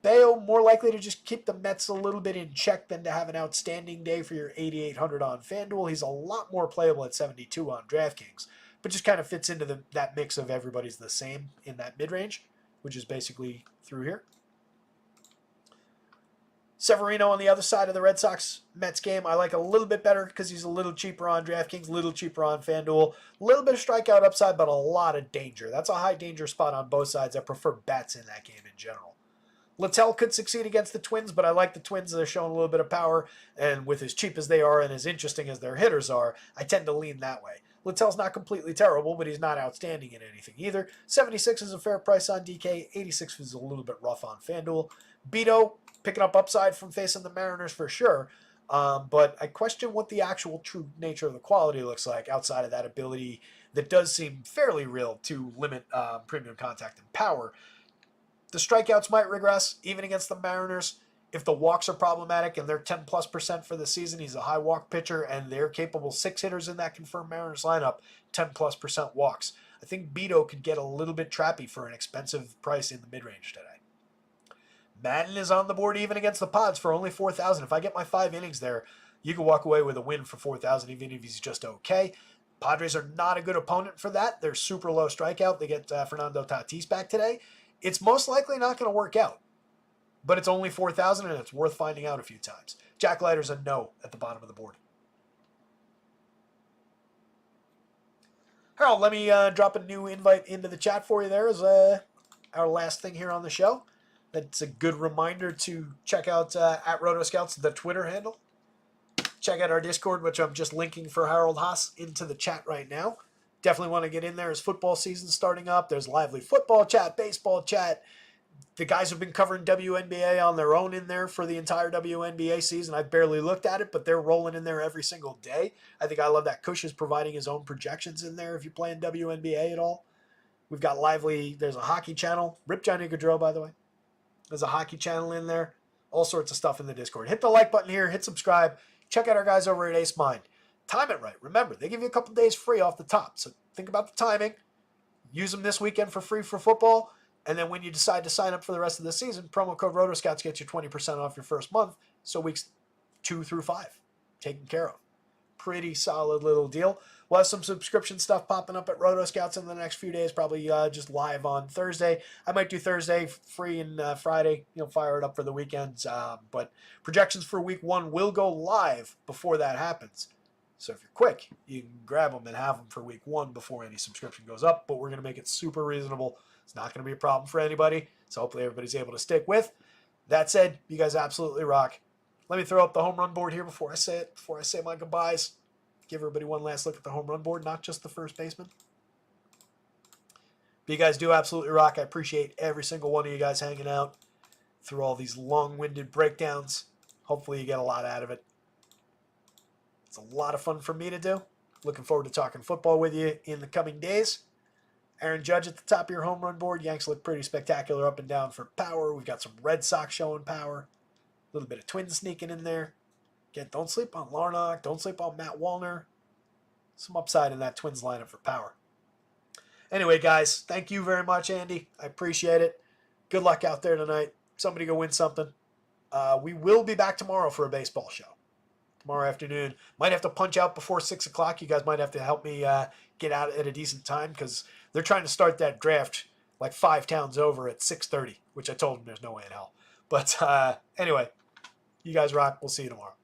Bayo, more likely to just keep the Mets a little bit in check than to have an outstanding day for your 8,800 on FanDuel. He's a lot more playable at 72 on DraftKings, but just kind of fits into that mix of everybody's the same in that mid-range, which is basically through here. Severino on the other side of the Red Sox-Mets game, I like a little bit better because he's a little cheaper on DraftKings, a little cheaper on FanDuel. A little bit of strikeout upside, but a lot of danger. That's a high danger spot on both sides. I prefer bats in that game in general. Littell could succeed against the Twins, but I like the Twins. They're showing a little bit of power, and with as cheap as they are and as interesting as their hitters are, I tend to lean that way. Littell's not completely terrible, but he's not outstanding in anything either. 76 is a fair price on DK. 86 is a little bit rough on FanDuel. Beto, picking up upside from facing the Mariners for sure, but I question what the actual true nature of the quality looks like outside of that ability that does seem fairly real to limit premium contact and power. The strikeouts might regress, even against the Mariners. If the walks are problematic and they're 10+% for the season, he's a high walk pitcher, and they're capable 6 hitters in that confirmed Mariners lineup, 10+% walks. I think Beto could get a little bit trappy for an expensive price in the mid-range today. Madden is on the board even against the Pods for only 4,000. If I get my 5 innings there, you can walk away with a win for 4,000, even if he's just okay. Padres are not a good opponent for that. They're super low strikeout. They get Fernando Tatis back today. It's most likely not going to work out, but it's only 4,000 and it's worth finding out a few times. Jack Leiter's a no at the bottom of the board. Harold, let me drop a new invite into the chat for you there as our last thing here on the show. That's a good reminder to check out at rotoscouts, the Twitter handle. Check out our Discord, which I'm just linking for Harold Haas into the chat right now. Definitely want to get in there as football season's starting up. There's lively football chat, baseball chat, The guys have been covering WNBA on their own in there for the entire WNBA season. I barely looked at it, but they're rolling in there every single day. I think I love that Kush is providing his own projections in there if you're playing WNBA at all. We've got Lively. There's a hockey channel. Rip Johnny Gaudreau, by the way. There's a hockey channel in there. All sorts of stuff in the Discord. Hit the like button here. Hit subscribe. Check out our guys over at Ace Mind. Time it right. Remember, they give you a couple days free off the top. So think about the timing. Use them this weekend for free for football. And then when you decide to sign up for the rest of the season, promo code rotoscouts gets you 20% off your first month. So weeks 2 through 5 taken care of. Pretty solid little deal. We'll have some subscription stuff popping up at rotoscouts in the next few days, probably just live on Thursday. I might do Thursday free and Friday, fire it up for the weekends. But projections for week 1 will go live before that happens. So if you're quick, you can grab them and have them for week 1 before any subscription goes up. But we're going to make it super reasonable. It's not going to be a problem for anybody. So hopefully everybody's able to stick with. That said, you guys absolutely rock. Let me throw up the home run board here before I say it, before I say my goodbyes. Give everybody one last look at the home run board, not just the first baseman. But you guys do absolutely rock. I appreciate every single one of you guys hanging out through all these long-winded breakdowns. Hopefully you get a lot out of it. It's a lot of fun for me to do. Looking forward to talking football with you in the coming days. Aaron Judge at the top of your home run board. Yanks look pretty spectacular up and down for power. We've got some Red Sox showing power. A little bit of Twins sneaking in there. Again, don't sleep on Larnach. Don't sleep on Matt Wallner. Some upside in that Twins lineup for power. Anyway, guys, thank you very much, Andy. I appreciate it. Good luck out there tonight. Somebody go win something. We will be back tomorrow for a baseball show. Tomorrow afternoon. Might have to punch out before 6 o'clock. You guys might have to help me get out at a decent time because they're trying to start that draft like 5 towns over at 6:30, which I told them there's no way in hell. But anyway, you guys rock. We'll see you tomorrow.